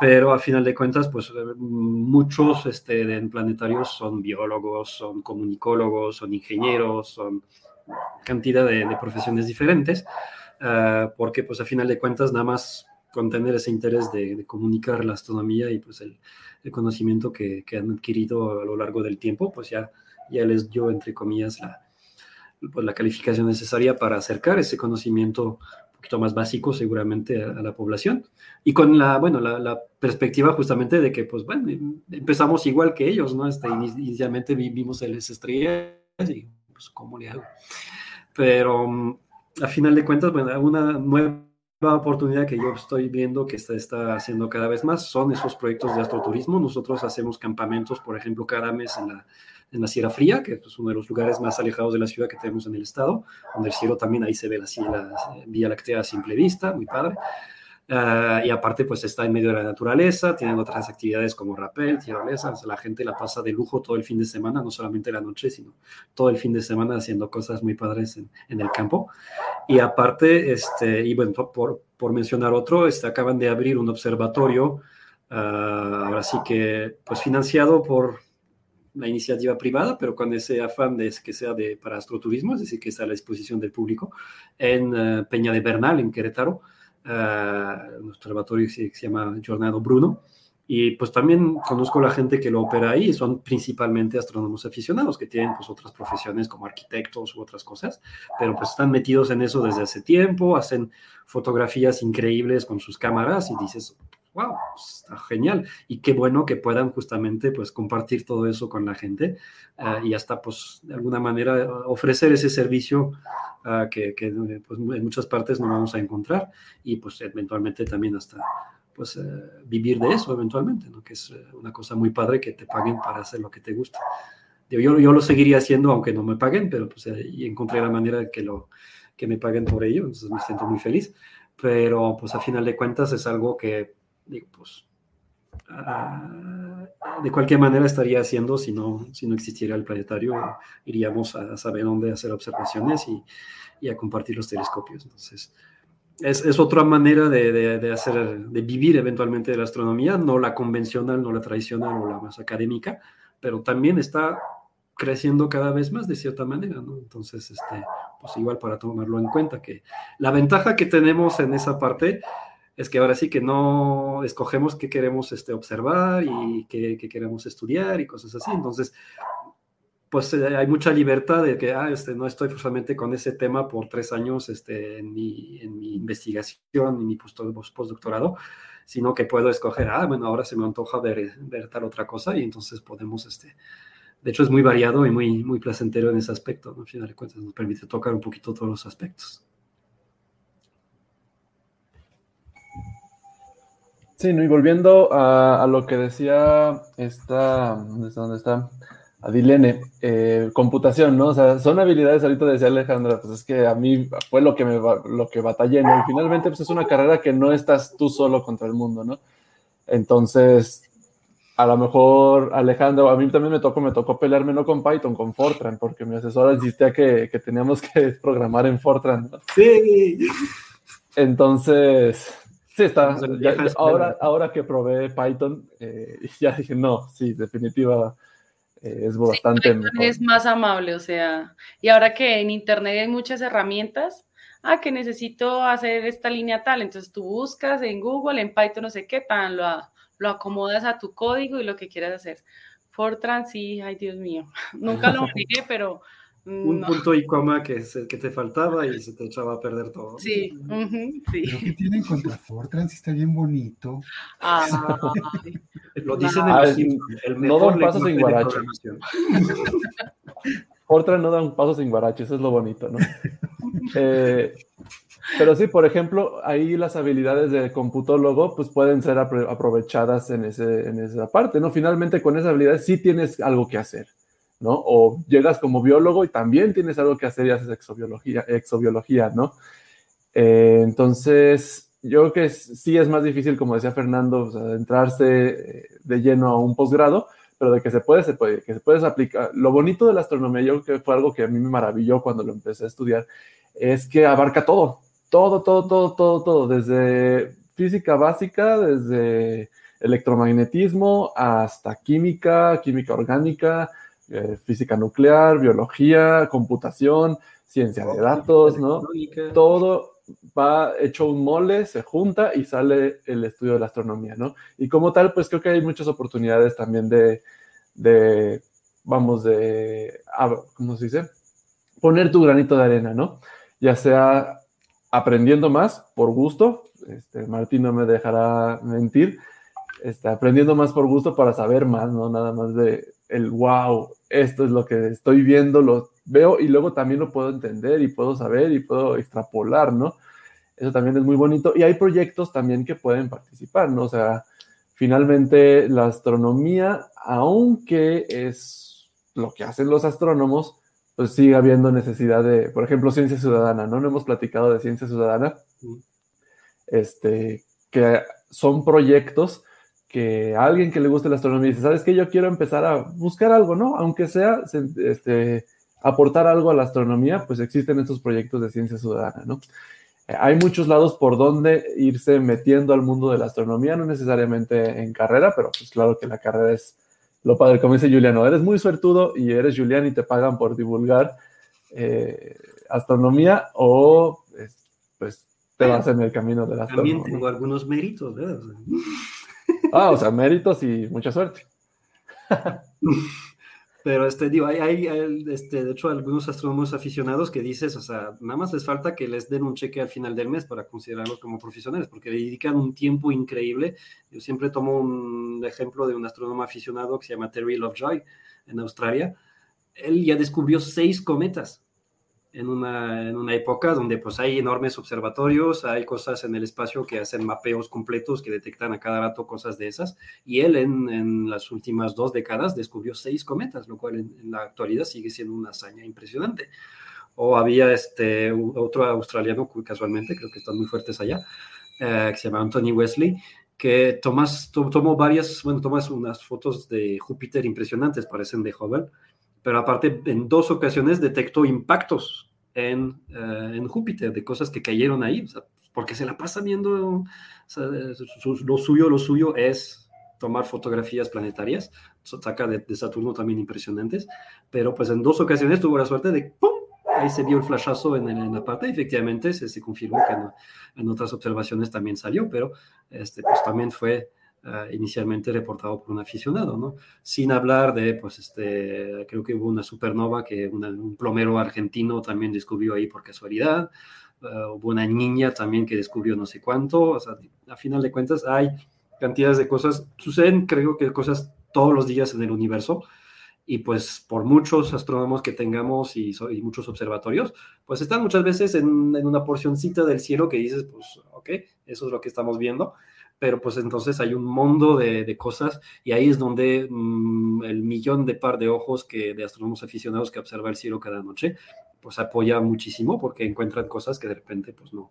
Pero a final de cuentas, pues muchos en planetarios son biólogos, son comunicólogos, son ingenieros, son cantidad de profesiones diferentes. Porque pues a final de cuentas nada más con tener ese interés de comunicar la astronomía y pues el conocimiento que han adquirido a lo largo del tiempo, pues ya les dio, entre comillas, la calificación necesaria para acercar ese conocimiento un poquito más básico seguramente a la población, y con la perspectiva justamente de que pues bueno, empezamos igual que ellos, ¿no? Inicialmente vimos las estrellas y pues ¿cómo le hago? Pero a final de cuentas, bueno, una nueva oportunidad que yo estoy viendo que está haciendo cada vez más son esos proyectos de astroturismo. Nosotros hacemos campamentos, por ejemplo, cada mes en la Sierra Fría, que es uno de los lugares más alejados de la ciudad que tenemos en el estado, donde el cielo también ahí se ve la Vía Láctea a simple vista, muy padre. Y aparte, pues está en medio de la naturaleza, tienen otras actividades como rappel, tirolesa, o sea, la gente la pasa de lujo todo el fin de semana, no solamente la noche, sino todo el fin de semana haciendo cosas muy padres en el campo. Y aparte, y bueno, por mencionar otro, acaban de abrir un observatorio, ahora sí que, pues financiado por la iniciativa privada, pero con ese afán de que sea para astroturismo, es decir, que está a la disposición del público, en Peña de Bernal, en Querétaro, un observatorio que se llama Giordano Bruno, y pues también conozco la gente que lo opera ahí, son principalmente astrónomos aficionados que tienen pues otras profesiones como arquitectos u otras cosas, pero pues están metidos en eso desde hace tiempo, hacen fotografías increíbles con sus cámaras y dices, wow, está genial, y qué bueno que puedan justamente pues compartir todo eso con la gente y hasta pues de alguna manera ofrecer ese servicio que pues, en muchas partes no vamos a encontrar, y pues eventualmente también hasta pues vivir de eso eventualmente, ¿no? Que es una cosa muy padre que te paguen para hacer lo que te gusta. Yo lo seguiría haciendo aunque no me paguen, pero pues y encontré la manera de que me paguen por ello, entonces me siento muy feliz, pero pues a final de cuentas es algo que digo, pues de cualquier manera estaría haciendo si no existiera el planetario, iríamos a saber dónde hacer observaciones y a compartir los telescopios. Entonces es otra manera de vivir eventualmente de la astronomía, no la convencional, no la tradicional o la más académica, pero también está creciendo cada vez más de cierta manera, ¿no? Entonces, pues igual para tomarlo en cuenta, que la ventaja que tenemos en esa parte es que ahora sí que no escogemos qué queremos observar y qué queremos estudiar y cosas así. Entonces, pues hay mucha libertad de que no estoy forzosamente con ese tema por 3 años en mi investigación y mi postdoctorado, sino que puedo escoger, bueno, ahora se me antoja ver tal otra cosa, y entonces podemos, de hecho es muy variado y muy, muy placentero en ese aspecto, ¿no? Al final de cuentas nos permite tocar un poquito todos los aspectos. Sí, ¿no? Y volviendo a lo que decía ¿dónde está? Adilene, computación, ¿no? O sea, son habilidades, ahorita decía Alejandra, pues es que a mí fue lo que batallé, ¿no? Y finalmente, pues es una carrera que no estás tú solo contra el mundo, ¿no? Entonces, a lo mejor, Alejandro, a mí también me tocó pelearme no con Python, con Fortran, porque mi asesora insistía que teníamos que programar en Fortran, ¿no? Sí. Entonces, sí, ahora que probé Python, ya dije, no, sí, definitiva, es bastante mejor. Es más amable, o sea, y ahora que en internet hay muchas herramientas, que necesito hacer esta línea tal, entonces tú buscas en Google, en Python, no sé qué, tan lo acomodas a tu código y lo que quieras hacer. Fortran, sí, ay Dios mío, nunca lo miré, pero un punto y coma que te faltaba y se te echaba a perder todo. Sí, sí. ¿Pero qué tienen contra Fortran? Si está bien bonito. Lo dicen el no da un paso sin guarache. Fortran no da un paso sin guarache, eso es lo bonito, ¿no? Pero sí, por ejemplo, ahí las habilidades de computólogo pues pueden ser aprovechadas en esa parte, ¿no? Finalmente con esas habilidades sí tienes algo que hacer, ¿no? O llegas como biólogo y también tienes algo que hacer y haces exobiología, ¿no? Entonces, yo creo que sí es más difícil, como decía Fernando, o sea, entrarse de lleno a un posgrado, pero de que se puede, que se puedes aplicar. Lo bonito de la astronomía, yo creo que fue algo que a mí me maravilló cuando lo empecé a estudiar, es que abarca todo, desde física básica, desde electromagnetismo hasta química orgánica, física nuclear, biología, computación, ciencia de datos, ¿no? Todo va hecho un mole, se junta y sale el estudio de la astronomía, ¿no? Y como tal, pues creo que hay muchas oportunidades también ¿cómo se dice? Poner tu granito de arena, ¿no? Ya sea aprendiendo más por gusto, Martín no me dejará mentir, aprendiendo más por gusto para saber más, ¿no? Nada más wow, esto es lo que estoy viendo, lo veo y luego también lo puedo entender y puedo saber y puedo extrapolar, ¿no? Eso también es muy bonito. Y hay proyectos también que pueden participar, ¿no? O sea, finalmente la astronomía, aunque es lo que hacen los astrónomos, pues sigue habiendo necesidad por ejemplo, ciencia ciudadana, ¿no? No hemos platicado de ciencia ciudadana. que son proyectos que a alguien que le guste la astronomía dice, ¿sabes qué? Yo quiero empezar a buscar algo, ¿no? Aunque sea aportar algo a la astronomía, pues existen estos proyectos de ciencia ciudadana, ¿no? Hay muchos lados por donde irse metiendo al mundo de la astronomía, no necesariamente en carrera, pero pues claro que la carrera es lo padre, como dice Juliano, eres muy suertudo y eres Julián y te pagan por divulgar astronomía o pues te vas en el camino de la astronomía. También tengo algunos méritos, ¿verdad? O sea, méritos y mucha suerte. Pero digo, hay de hecho algunos astrónomos aficionados que dices, o sea, nada más les falta que les den un cheque al final del mes para considerarlos como profesionales, porque le dedican un tiempo increíble. Yo siempre tomo un ejemplo de un astrónomo aficionado que se llama Terry Lovejoy en Australia. Él ya descubrió 6 cometas en una época donde pues hay enormes observatorios, hay cosas en el espacio que hacen mapeos completos que detectan a cada rato cosas de esas, y él en las últimas 2 décadas descubrió 6 cometas, lo cual en la actualidad sigue siendo una hazaña impresionante. O había otro australiano, casualmente, creo que están muy fuertes allá, que se llama Anthony Wesley, que tomas unas fotos de Júpiter impresionantes, parecen de Hubble, pero aparte en 2 ocasiones detectó impactos en Júpiter de cosas que cayeron ahí, o sea, porque se la pasa viendo, o sea, lo suyo es tomar fotografías planetarias, saca de Saturno también impresionantes, pero pues en 2 ocasiones tuvo la suerte de ¡pum! Ahí se vio el flashazo en la parte, y efectivamente se confirmó que en otras observaciones también salió, pero pues también fue inicialmente reportado por un aficionado, ¿no? Sin hablar de, pues, creo que hubo una supernova que un plomero argentino también descubrió ahí por casualidad, hubo una niña también que descubrió no sé cuánto, o sea, a final de cuentas hay cantidades de cosas, suceden creo que cosas todos los días en el universo, y pues por muchos astrónomos que tengamos y muchos observatorios, pues están muchas veces en una porcioncita del cielo que dices, pues, ok, eso es lo que estamos viendo, pero pues entonces hay un mundo de cosas, y ahí es donde el millón de par de ojos de astrónomos aficionados que observa el cielo cada noche, pues apoya muchísimo, porque encuentran cosas que de repente pues no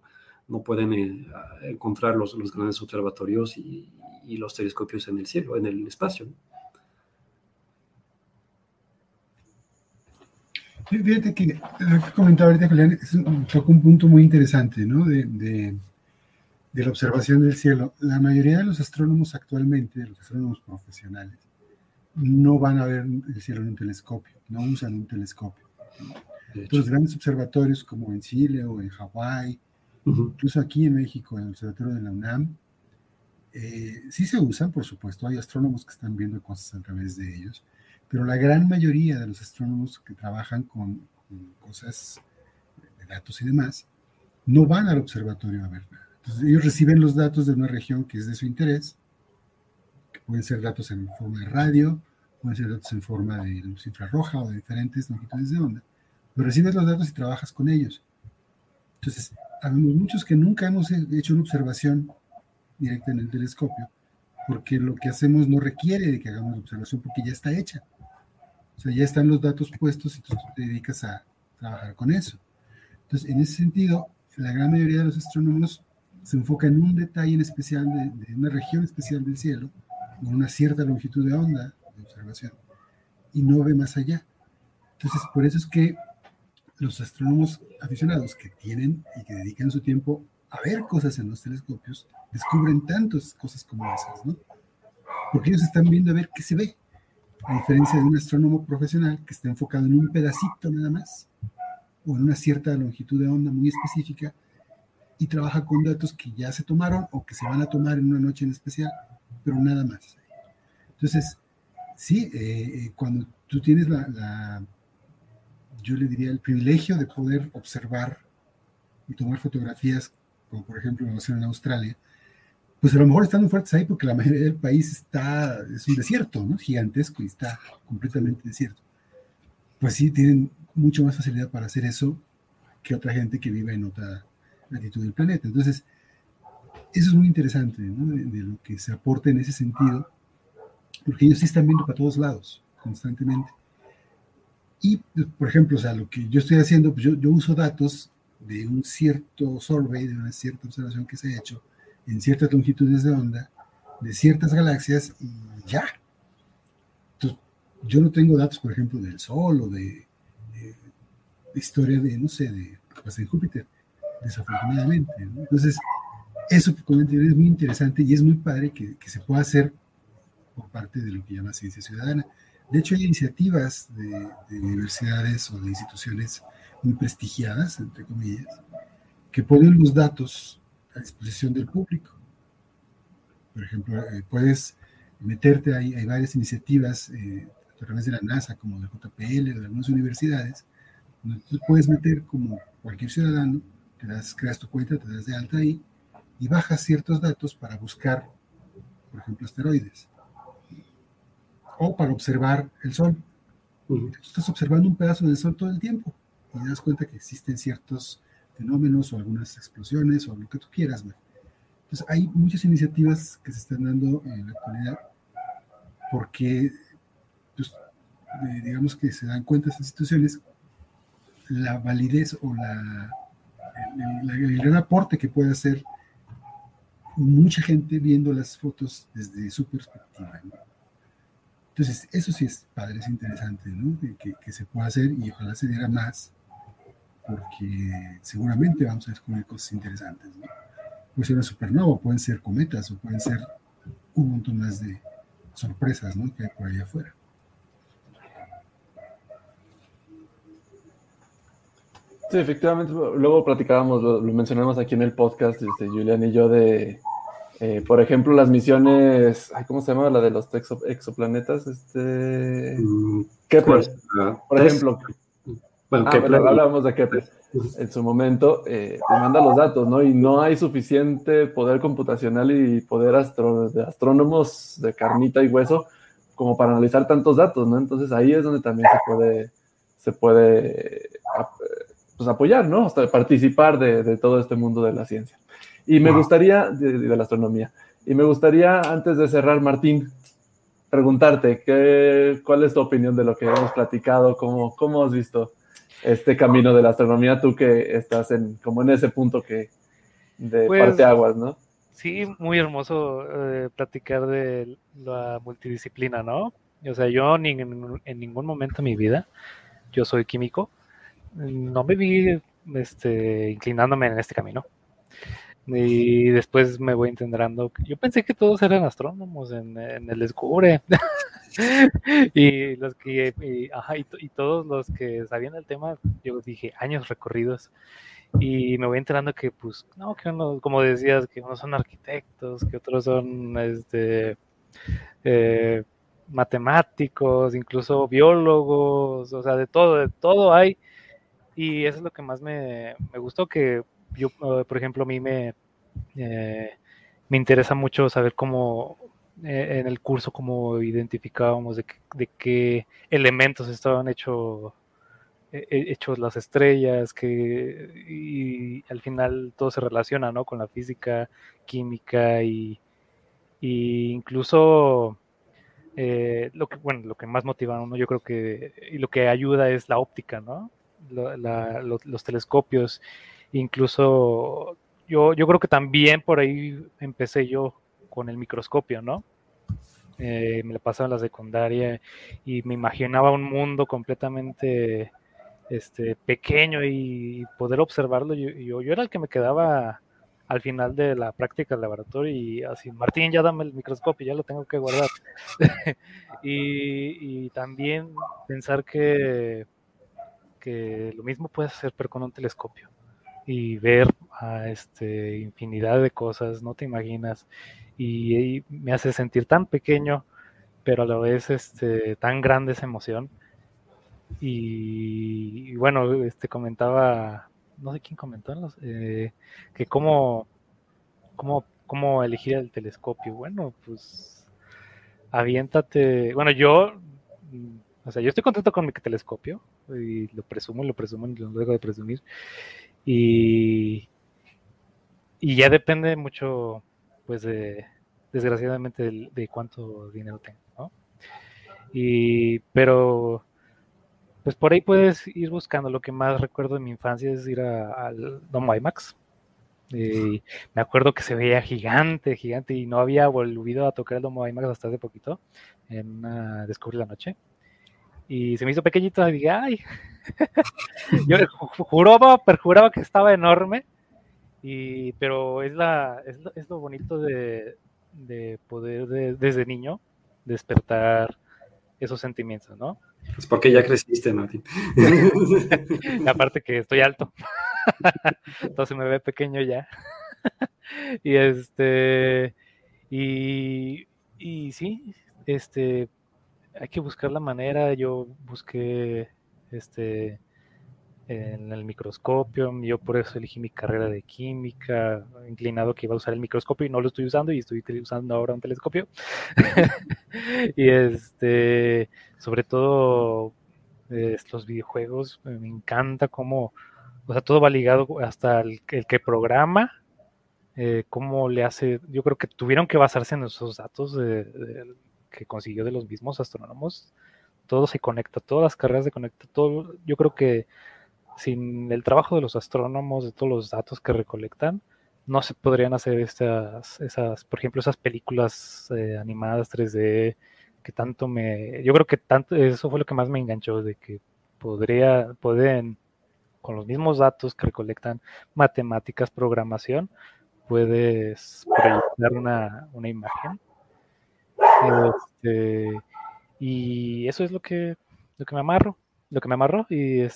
pueden encontrar los grandes observatorios y los telescopios en el cielo, en el espacio, ¿no? Fíjate que lo que comentaba ahorita Julián tocó un punto muy interesante, ¿no? De la observación del cielo. La mayoría de los astrónomos actualmente, los astrónomos profesionales, no van a ver el cielo en un telescopio, no usan un telescopio. Los grandes observatorios como en Chile o en Hawái, incluso aquí en México, en el observatorio de la UNAM, sí se usan, por supuesto, hay astrónomos que están viendo cosas a través de ellos, pero la gran mayoría de los astrónomos que trabajan con cosas de datos y demás, no van al observatorio a ver nada. Entonces ellos reciben los datos de una región que es de su interés, que pueden ser datos en forma de radio, pueden ser datos en forma de luz infrarroja o de diferentes longitudes de onda, pero recibes los datos y trabajas con ellos. Entonces, habemos muchos que nunca hemos hecho una observación directa en el telescopio, porque lo que hacemos no requiere de que hagamos la observación, porque ya está hecha. O sea, ya están los datos puestos y tú te dedicas a trabajar con eso. Entonces, en ese sentido, la gran mayoría de los astrónomos se enfoca en un detalle en especial de una región especial del cielo, con una cierta longitud de onda de observación, y no ve más allá. Entonces, por eso es que los astrónomos aficionados que tienen y que dedican su tiempo a ver cosas en los telescopios, descubren tantas cosas como esas, ¿no? Porque ellos están viendo a ver qué se ve, a diferencia de un astrónomo profesional que está enfocado en un pedacito nada más, o en una cierta longitud de onda muy específica, y trabaja con datos que ya se tomaron o que se van a tomar en una noche en especial, pero nada más. Entonces, sí, cuando tú tienes yo le diría el privilegio de poder observar y tomar fotografías, como por ejemplo lo hacen en Australia, pues a lo mejor están muy fuertes ahí porque la mayoría del país es un desierto, ¿no? Gigantesco, y está completamente desierto. Pues sí, tienen mucho más facilidad para hacer eso que otra gente que vive en otra latitud del planeta. Entonces, eso es muy interesante, ¿no? De lo que se aporta en ese sentido, porque ellos sí están viendo para todos lados, constantemente. Y, por ejemplo, o sea, lo que yo estoy haciendo, pues yo uso datos de un cierto survey, de una cierta observación que se ha hecho en ciertas longitudes de onda de ciertas galaxias y ya. Entonces, yo no tengo datos, por ejemplo, del Sol o de historia de, no sé, de lo que pasa en Júpiter, desafortunadamente, ¿no? Entonces, eso como es muy interesante y es muy padre que se pueda hacer por parte de lo que llama ciencia ciudadana. De hecho, hay iniciativas de universidades o de instituciones muy prestigiadas, entre comillas, que ponen los datos a disposición del público. Por ejemplo, puedes meterte, hay varias iniciativas a través de la NASA, como de JPL o de algunas universidades, donde tú puedes meter como cualquier ciudadano, creas tu cuenta, te das de alta ahí y bajas ciertos datos para buscar, por ejemplo, asteroides o para observar el Sol. Tú estás observando un pedazo del Sol todo el tiempo y te das cuenta que existen ciertos fenómenos o algunas explosiones o lo que tú quieras ver. Entonces, hay muchas iniciativas que se están dando en la actualidad porque, pues, digamos que se dan cuenta estas instituciones la validez o el gran aporte que puede hacer mucha gente viendo las fotos desde su perspectiva, ¿no? Entonces, eso sí es padre, es interesante, ¿no? Que se pueda hacer y ojalá se diera más, porque seguramente vamos a descubrir cosas interesantes, ¿no? Puede ser una supernova, pueden ser cometas o pueden ser un montón más de sorpresas, ¿no? Que hay por allá afuera. Sí, efectivamente, luego platicábamos, lo mencionamos aquí en el podcast, Julián y yo, de, por ejemplo, las misiones, ¿cómo se llama? La de los exoplanetas, Kepler, por ejemplo. Bueno, Kepler. Hablábamos de Kepler. En su momento, pues manda los datos, ¿no? Y no hay suficiente poder computacional y poder de astrónomos de carnita y hueso como para analizar tantos datos, ¿no? Entonces ahí es donde también se puede pues apoyar, ¿no? Hasta participar de todo este mundo de la ciencia. Y me gustaría, de la astronomía, y me gustaría, antes de cerrar, Martín, preguntarte, ¿cuál es tu opinión de lo que hemos platicado? ¿Cómo has visto este camino de la astronomía, tú que estás como en ese punto de pues, parteaguas, ¿no? Sí, muy hermoso platicar de la multidisciplina, ¿no? O sea, yo en ningún momento de mi vida, yo soy químico, no me vi inclinándome en este camino. Y después me voy entendiendo. Yo pensé que todos eran astrónomos en el Descubre. Y los que y todos los que sabían el tema, yo dije años recorridos. Y me voy enterando que, pues, no, que uno, como decías, que unos son arquitectos, que otros son matemáticos, incluso biólogos, o sea, de todo hay. Y eso es lo que más me gustó, que yo, por ejemplo, a mí me interesa mucho saber cómo en el curso cómo identificábamos de qué elementos estaban hechos las estrellas, y al final todo se relaciona, ¿no? Con la física, química y incluso lo que más motiva a uno, yo creo que, y lo que ayuda es la óptica, ¿no? Los telescopios, incluso yo creo que también por ahí empecé yo con el microscopio, ¿no? Me la pasaba en la secundaria y me imaginaba un mundo completamente pequeño y poder observarlo. Yo era el que me quedaba al final de la práctica del laboratorio y así, Martín, ya dame el microscopio, ya lo tengo que guardar. y también pensar que lo mismo puedes hacer pero con un telescopio y ver a infinidad de cosas, no te imaginas, y me hace sentir tan pequeño, pero a la vez tan grande esa emoción. Y bueno, comentaba, no sé quién comentó, que cómo elegir el telescopio. Bueno, pues aviéntate. Bueno, o sea, yo estoy contento con mi telescopio y lo presumo y lo dejo de presumir. Y ya depende mucho, pues, desgraciadamente, de cuánto dinero tengo, ¿no? Pero pues por ahí puedes ir buscando. Lo que más recuerdo de mi infancia es ir al Domo IMAX. Y me acuerdo que se veía gigante, gigante, y no había volvido a tocar el Domo IMAX hasta hace poquito, en Descubrí la Noche. Y se me hizo pequeñito y dije, ¡ay! Yo perjuraba que estaba enorme, pero es lo bonito de poder desde niño despertar esos sentimientos, ¿no? Pues porque ya creciste, Martín. Aparte que estoy alto, entonces me ve pequeño ya. Y sí, hay que buscar la manera. Yo busqué en el microscopio, yo por eso elegí mi carrera de química, inclinado que iba a usar el microscopio y no lo estoy usando y estoy usando ahora un telescopio. Y sobre todo los videojuegos, me encanta cómo, o sea, todo va ligado hasta el que programa, cómo le hace. Yo creo que tuvieron que basarse en esos datos que consiguió de los mismos astrónomos. Todo se conecta, todas las carreras se conectan, todo. Yo creo que sin el trabajo de los astrónomos, de todos los datos que recolectan, no se podrían hacer por ejemplo, esas películas animadas 3D que yo creo que eso fue lo que más me enganchó, de que pueden, con los mismos datos que recolectan, matemáticas, programación, puedes proyectar una imagen. Y eso es lo que me amarro, y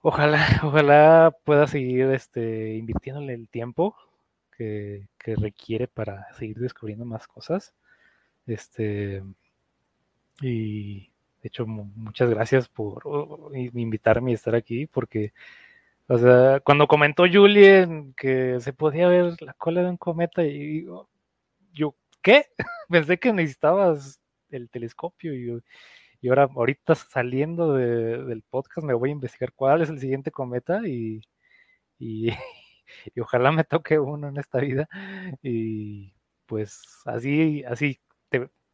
ojalá pueda seguir invirtiéndole el tiempo que requiere para seguir descubriendo más cosas. Y de hecho, muchas gracias por invitarme y estar aquí, porque, o sea, cuando comentó Julien que se podía ver la cola de un cometa, y yo, ¿qué? Pensé que necesitabas el telescopio, y ahorita saliendo del podcast me voy a investigar cuál es el siguiente cometa y ojalá me toque uno en esta vida. Y pues así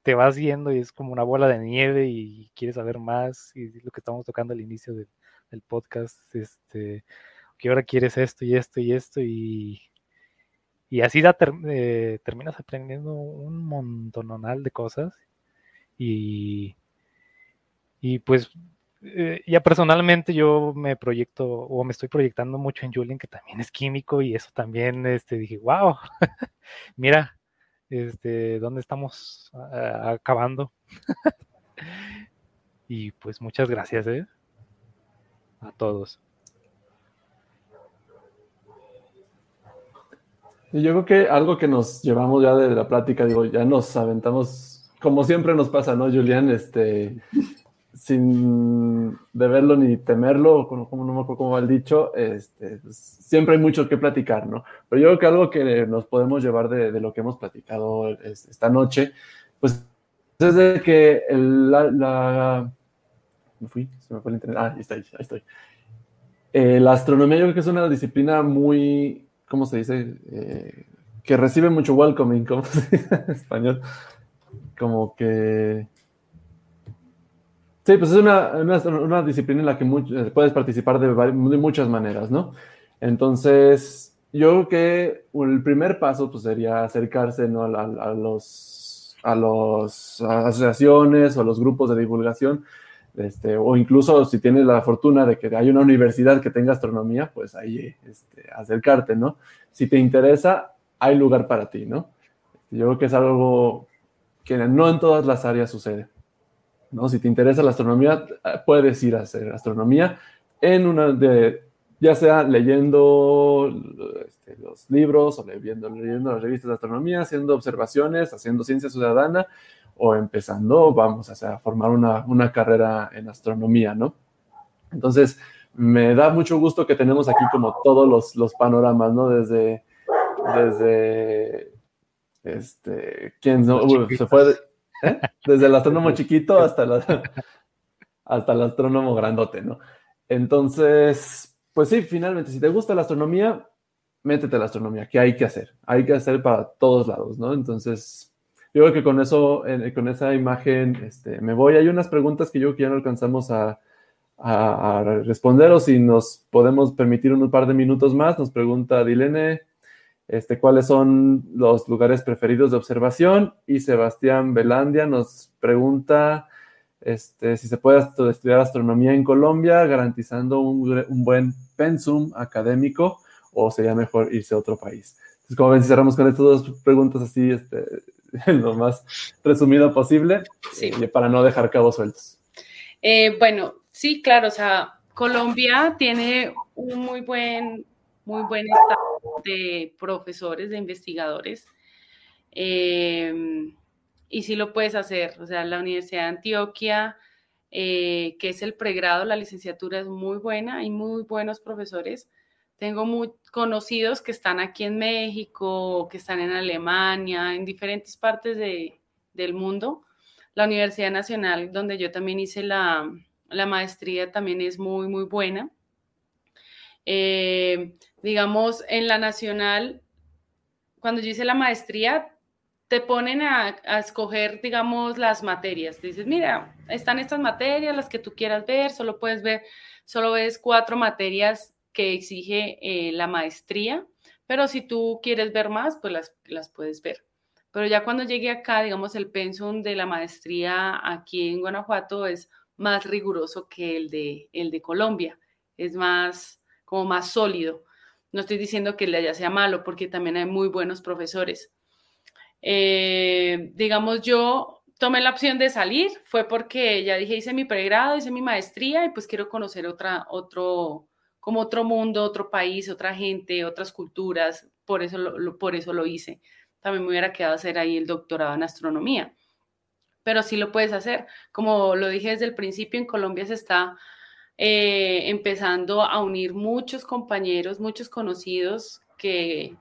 te vas yendo y es como una bola de nieve y quieres saber más, y lo que estamos tocando al inicio del podcast, que ahora quieres esto y esto y esto, y así terminas aprendiendo un montonal de cosas. Y pues ya personalmente yo me proyecto, o me estoy proyectando mucho en Julien, que también es químico, y eso también dije, wow, mira, dónde estamos acabando. Y pues muchas gracias a todos. Y yo creo que algo que nos llevamos ya de la plática, digo, ya nos aventamos, como siempre nos pasa, ¿no, Julián? Sin deberlo ni temerlo, como no me acuerdo cómo va el dicho, pues, siempre hay mucho que platicar, ¿no? Pero yo creo que algo que nos podemos llevar de lo que hemos platicado esta noche, pues es de que me fui, se me fue el internet. Ahí estoy. La astronomía yo creo que es una disciplina muy, ¿cómo se dice? Que recibe mucho welcoming, ¿cómo se dice en español? Como que... Sí, pues es una disciplina en la que puedes participar de muchas maneras, ¿no? Entonces, yo creo que el primer paso pues, sería acercarse, ¿no? a las asociaciones o a los grupos de divulgación, o incluso si tienes la fortuna de que hay una universidad que tenga astronomía, pues ahí acercarte, ¿no? Si te interesa, hay lugar para ti, ¿no? Yo creo que es algo que no en todas las áreas sucede, ¿no? Si te interesa la astronomía, puedes ir a hacer astronomía ya sea leyendo los libros o leyendo las revistas de astronomía, haciendo observaciones, haciendo ciencia ciudadana o empezando, vamos a formar una carrera en astronomía, ¿no? Entonces, me da mucho gusto que tenemos aquí como todos los panoramas, ¿no? Desde ¿quién se fue? Desde el astrónomo chiquito hasta el astrónomo grandote, ¿no? Entonces, pues sí, finalmente, si te gusta la astronomía, métete a la astronomía, ¿qué hay que hacer? Hay que hacer para todos lados, ¿no? Entonces, yo creo que con eso, con esa imagen, me voy. Hay unas preguntas que yo creo que ya no alcanzamos a a responder, o si nos podemos permitir un par de minutos más. Nos pregunta Dilene, ¿cuáles son los lugares preferidos de observación? Y Sebastián Belandia nos pregunta si se puede estudiar astronomía en Colombia garantizando un buen pensum académico, o sería mejor irse a otro país. Entonces, como ven, si cerramos con estas dos preguntas así, lo más resumido posible, Sí. Para no dejar cabos sueltos. Bueno, sí, claro, o sea, Colombia tiene un muy buen estado de profesores, de investigadores, y sí lo puedes hacer. O sea, la Universidad de Antioquia, que es el pregrado, la licenciatura es muy buena, hay muy buenos profesores. Tengo muy conocidos que están aquí en México, que están en Alemania, en diferentes partes del mundo. La Universidad Nacional, donde yo también hice la maestría, también es muy, muy buena. Digamos, en la Nacional, cuando yo hice la maestría, te ponen a escoger, digamos, las materias. Te dices, mira, están estas materias, las que tú quieras ver, solo ves 4 materias que exige la maestría, pero si tú quieres ver más, pues las puedes ver. Pero ya cuando llegué acá, digamos, el pensum de la maestría aquí en Guanajuato es más riguroso que el de Colombia, es como más sólido. No estoy diciendo que el de allá sea malo, porque también hay muy buenos profesores. Digamos, yo tomé la opción de salir, fue porque ya dije, hice mi pregrado, hice mi maestría y pues quiero conocer otro mundo, otro país, otra gente, otras culturas, por eso lo hice. También me hubiera quedado a hacer ahí el doctorado en astronomía, pero sí lo puedes hacer. Como lo dije desde el principio, en Colombia se está empezando a unir muchos compañeros, muchos conocidos que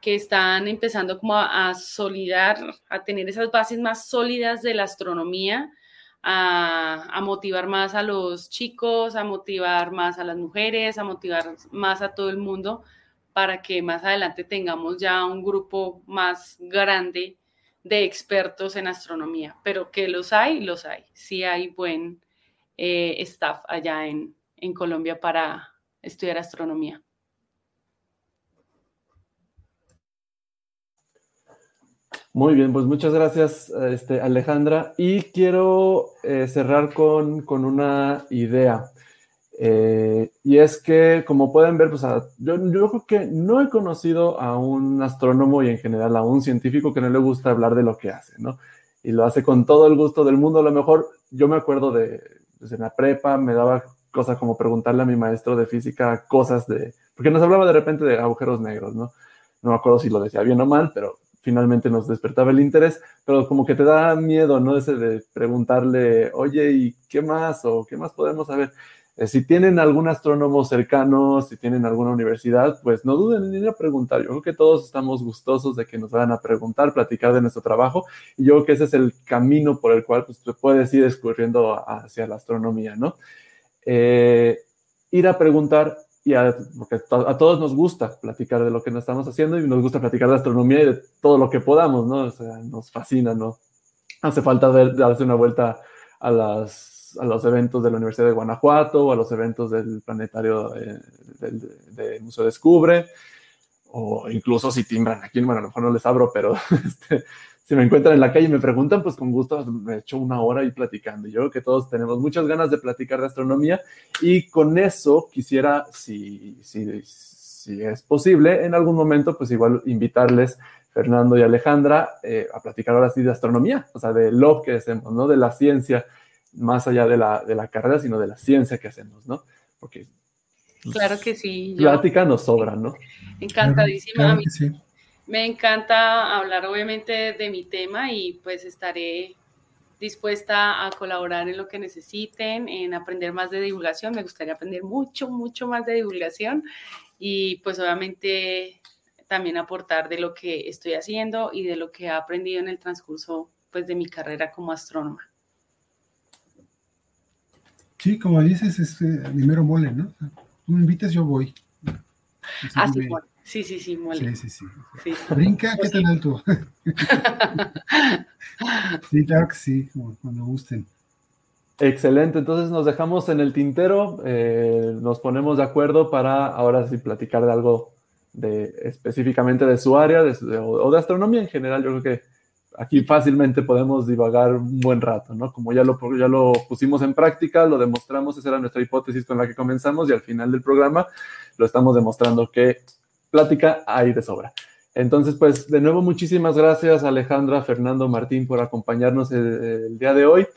están empezando como a tener esas bases más sólidas de la astronomía, a motivar más a los chicos, a motivar más a las mujeres, a motivar más a todo el mundo, para que más adelante tengamos ya un grupo más grande de expertos en astronomía. Pero que los hay. Sí hay buen staff allá en Colombia para estudiar astronomía. Muy bien, pues muchas gracias, Alejandra. Y quiero cerrar con una idea. Y es que, como pueden ver, pues yo creo que no he conocido a un astrónomo y en general a un científico que no le gusta hablar de lo que hace, ¿no? Y lo hace con todo el gusto del mundo. A lo mejor yo me acuerdo pues en la prepa me daba cosa como preguntarle a mi maestro de física cosas porque nos hablaba de repente de agujeros negros, ¿no? No me acuerdo si lo decía bien o mal, pero finalmente nos despertaba el interés, pero como que te da miedo, ¿no? Ese de preguntarle, oye, ¿y qué más? ¿O qué más podemos saber? Si tienen algún astrónomo cercano, si tienen alguna universidad, pues no duden en ir a preguntar. Yo creo que todos estamos gustosos de que nos vayan a preguntar, platicar de nuestro trabajo, y yo creo que ese es el camino por el cual pues, te puedes ir escurriendo hacia la astronomía, ¿no? Ir a preguntar, porque a todos nos gusta platicar de lo que nos estamos haciendo y nos gusta platicar de astronomía y de todo lo que podamos, ¿no? O sea, nos fascina, ¿no? Hace falta darse una vuelta a los eventos de la Universidad de Guanajuato o a los eventos del planetario del Museo Descubre, o incluso si timbran aquí, bueno, a lo mejor no les abro, pero si me encuentran en la calle y me preguntan, pues con gusto me echo una hora ahí platicando. Yo creo que todos tenemos muchas ganas de platicar de astronomía y con eso quisiera, si es posible, en algún momento, pues igual invitarles, Fernando y Alejandra, a platicar ahora sí de astronomía, o sea, de lo que hacemos, ¿no? De la ciencia, más allá de la carrera, sino de la ciencia que hacemos, ¿no? Porque claro que sí. Plática nos sobra, ¿no? Encantadísima. Claro que sí. Me encanta hablar obviamente de mi tema y pues estaré dispuesta a colaborar en lo que necesiten, en aprender más de divulgación. Me gustaría aprender mucho, mucho más de divulgación y pues obviamente también aportar de lo que estoy haciendo y de lo que he aprendido en el transcurso pues de mi carrera como astrónoma. Sí, como dices, es primero mole, ¿no? Tú me invitas, yo voy. Sí, mole. Sí, mole. Sí. Brinca, ¿qué tan alto? Sí, claro que sí, cuando gusten. Excelente, entonces nos dejamos en el tintero, nos ponemos de acuerdo para ahora sí platicar de algo específicamente de su área o de astronomía en general. Yo creo que aquí fácilmente podemos divagar un buen rato, ¿no? Como ya lo pusimos en práctica, lo demostramos, esa era nuestra hipótesis con la que comenzamos y al final del programa lo estamos demostrando que plática hay de sobra. Entonces, pues, de nuevo, muchísimas gracias, Alejandra, Fernando, Martín, por acompañarnos el día de hoy.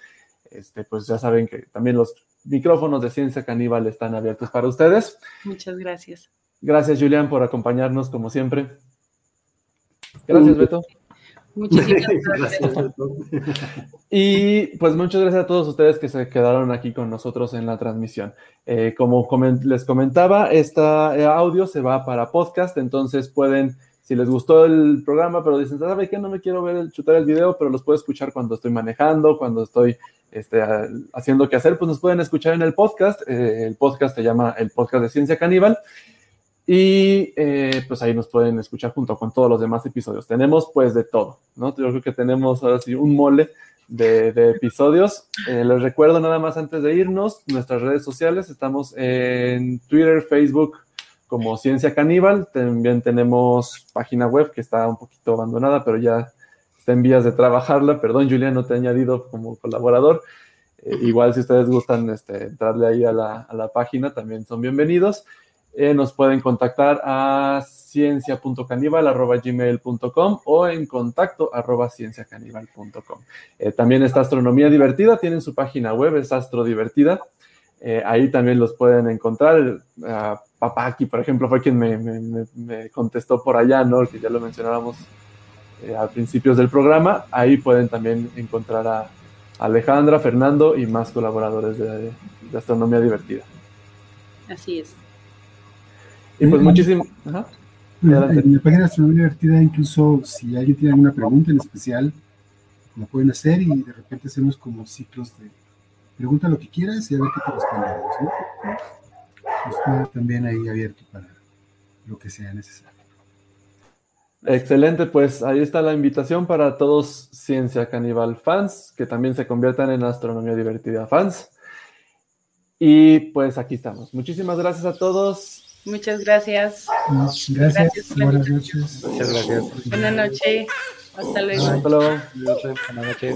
Pues ya saben que también los micrófonos de Ciencia Caníbal están abiertos para ustedes. Muchas gracias. Gracias, Julián, por acompañarnos, como siempre. Gracias, Beto. Muchísimas gracias. Y pues muchas gracias a todos ustedes que se quedaron aquí con nosotros en la transmisión. Como les comentaba, este audio se va para podcast, entonces pueden, si les gustó el programa, pero dicen, ¿sabe qué? No me quiero chutar el video, pero los puedo escuchar cuando estoy manejando, cuando estoy haciendo qué hacer, pues nos pueden escuchar en el podcast. El podcast se llama el Podcast de Ciencia Caníbal. Y pues ahí nos pueden escuchar junto con todos los demás episodios. Tenemos pues de todo, ¿no? Yo creo que tenemos ahora sí un mole de episodios. Les recuerdo nada más antes de irnos, nuestras redes sociales. Estamos en Twitter, Facebook como Ciencia Caníbal. También tenemos página web que está un poquito abandonada, pero ya está en vías de trabajarla. Perdón, Julián, no te he añadido como colaborador. Igual si ustedes gustan entrarle ahí a la página, también son bienvenidos. Nos pueden contactar a ciencia.caníbal@gmail.com o en contacto@cienciacaníbal.com. También está Astronomía Divertida, tienen su página web, es Astro Divertida. Ahí también los pueden encontrar. Papaki, por ejemplo, fue quien me contestó por allá, ¿no? Que ya lo mencionábamos a principios del programa. Ahí pueden también encontrar a Alejandra, Fernando y más colaboradores de Astronomía Divertida. Así es. Y pues muchísimo. Ajá. En la página de Astronomía Divertida, incluso si alguien tiene alguna pregunta en especial, la pueden hacer y de repente hacemos como ciclos de pregunta lo que quieras y a ver qué te respondemos, ¿no? Está también ahí abierto para lo que sea necesario. Excelente, pues ahí está la invitación para todos Ciencia Caníbal fans, que también se conviertan en Astronomía Divertida fans. Y pues aquí estamos. Muchísimas gracias a todos. Muchas gracias. Gracias. Buenas noches. Muchas gracias. Buenas noches. Hasta luego. Hasta luego. Buenas noches.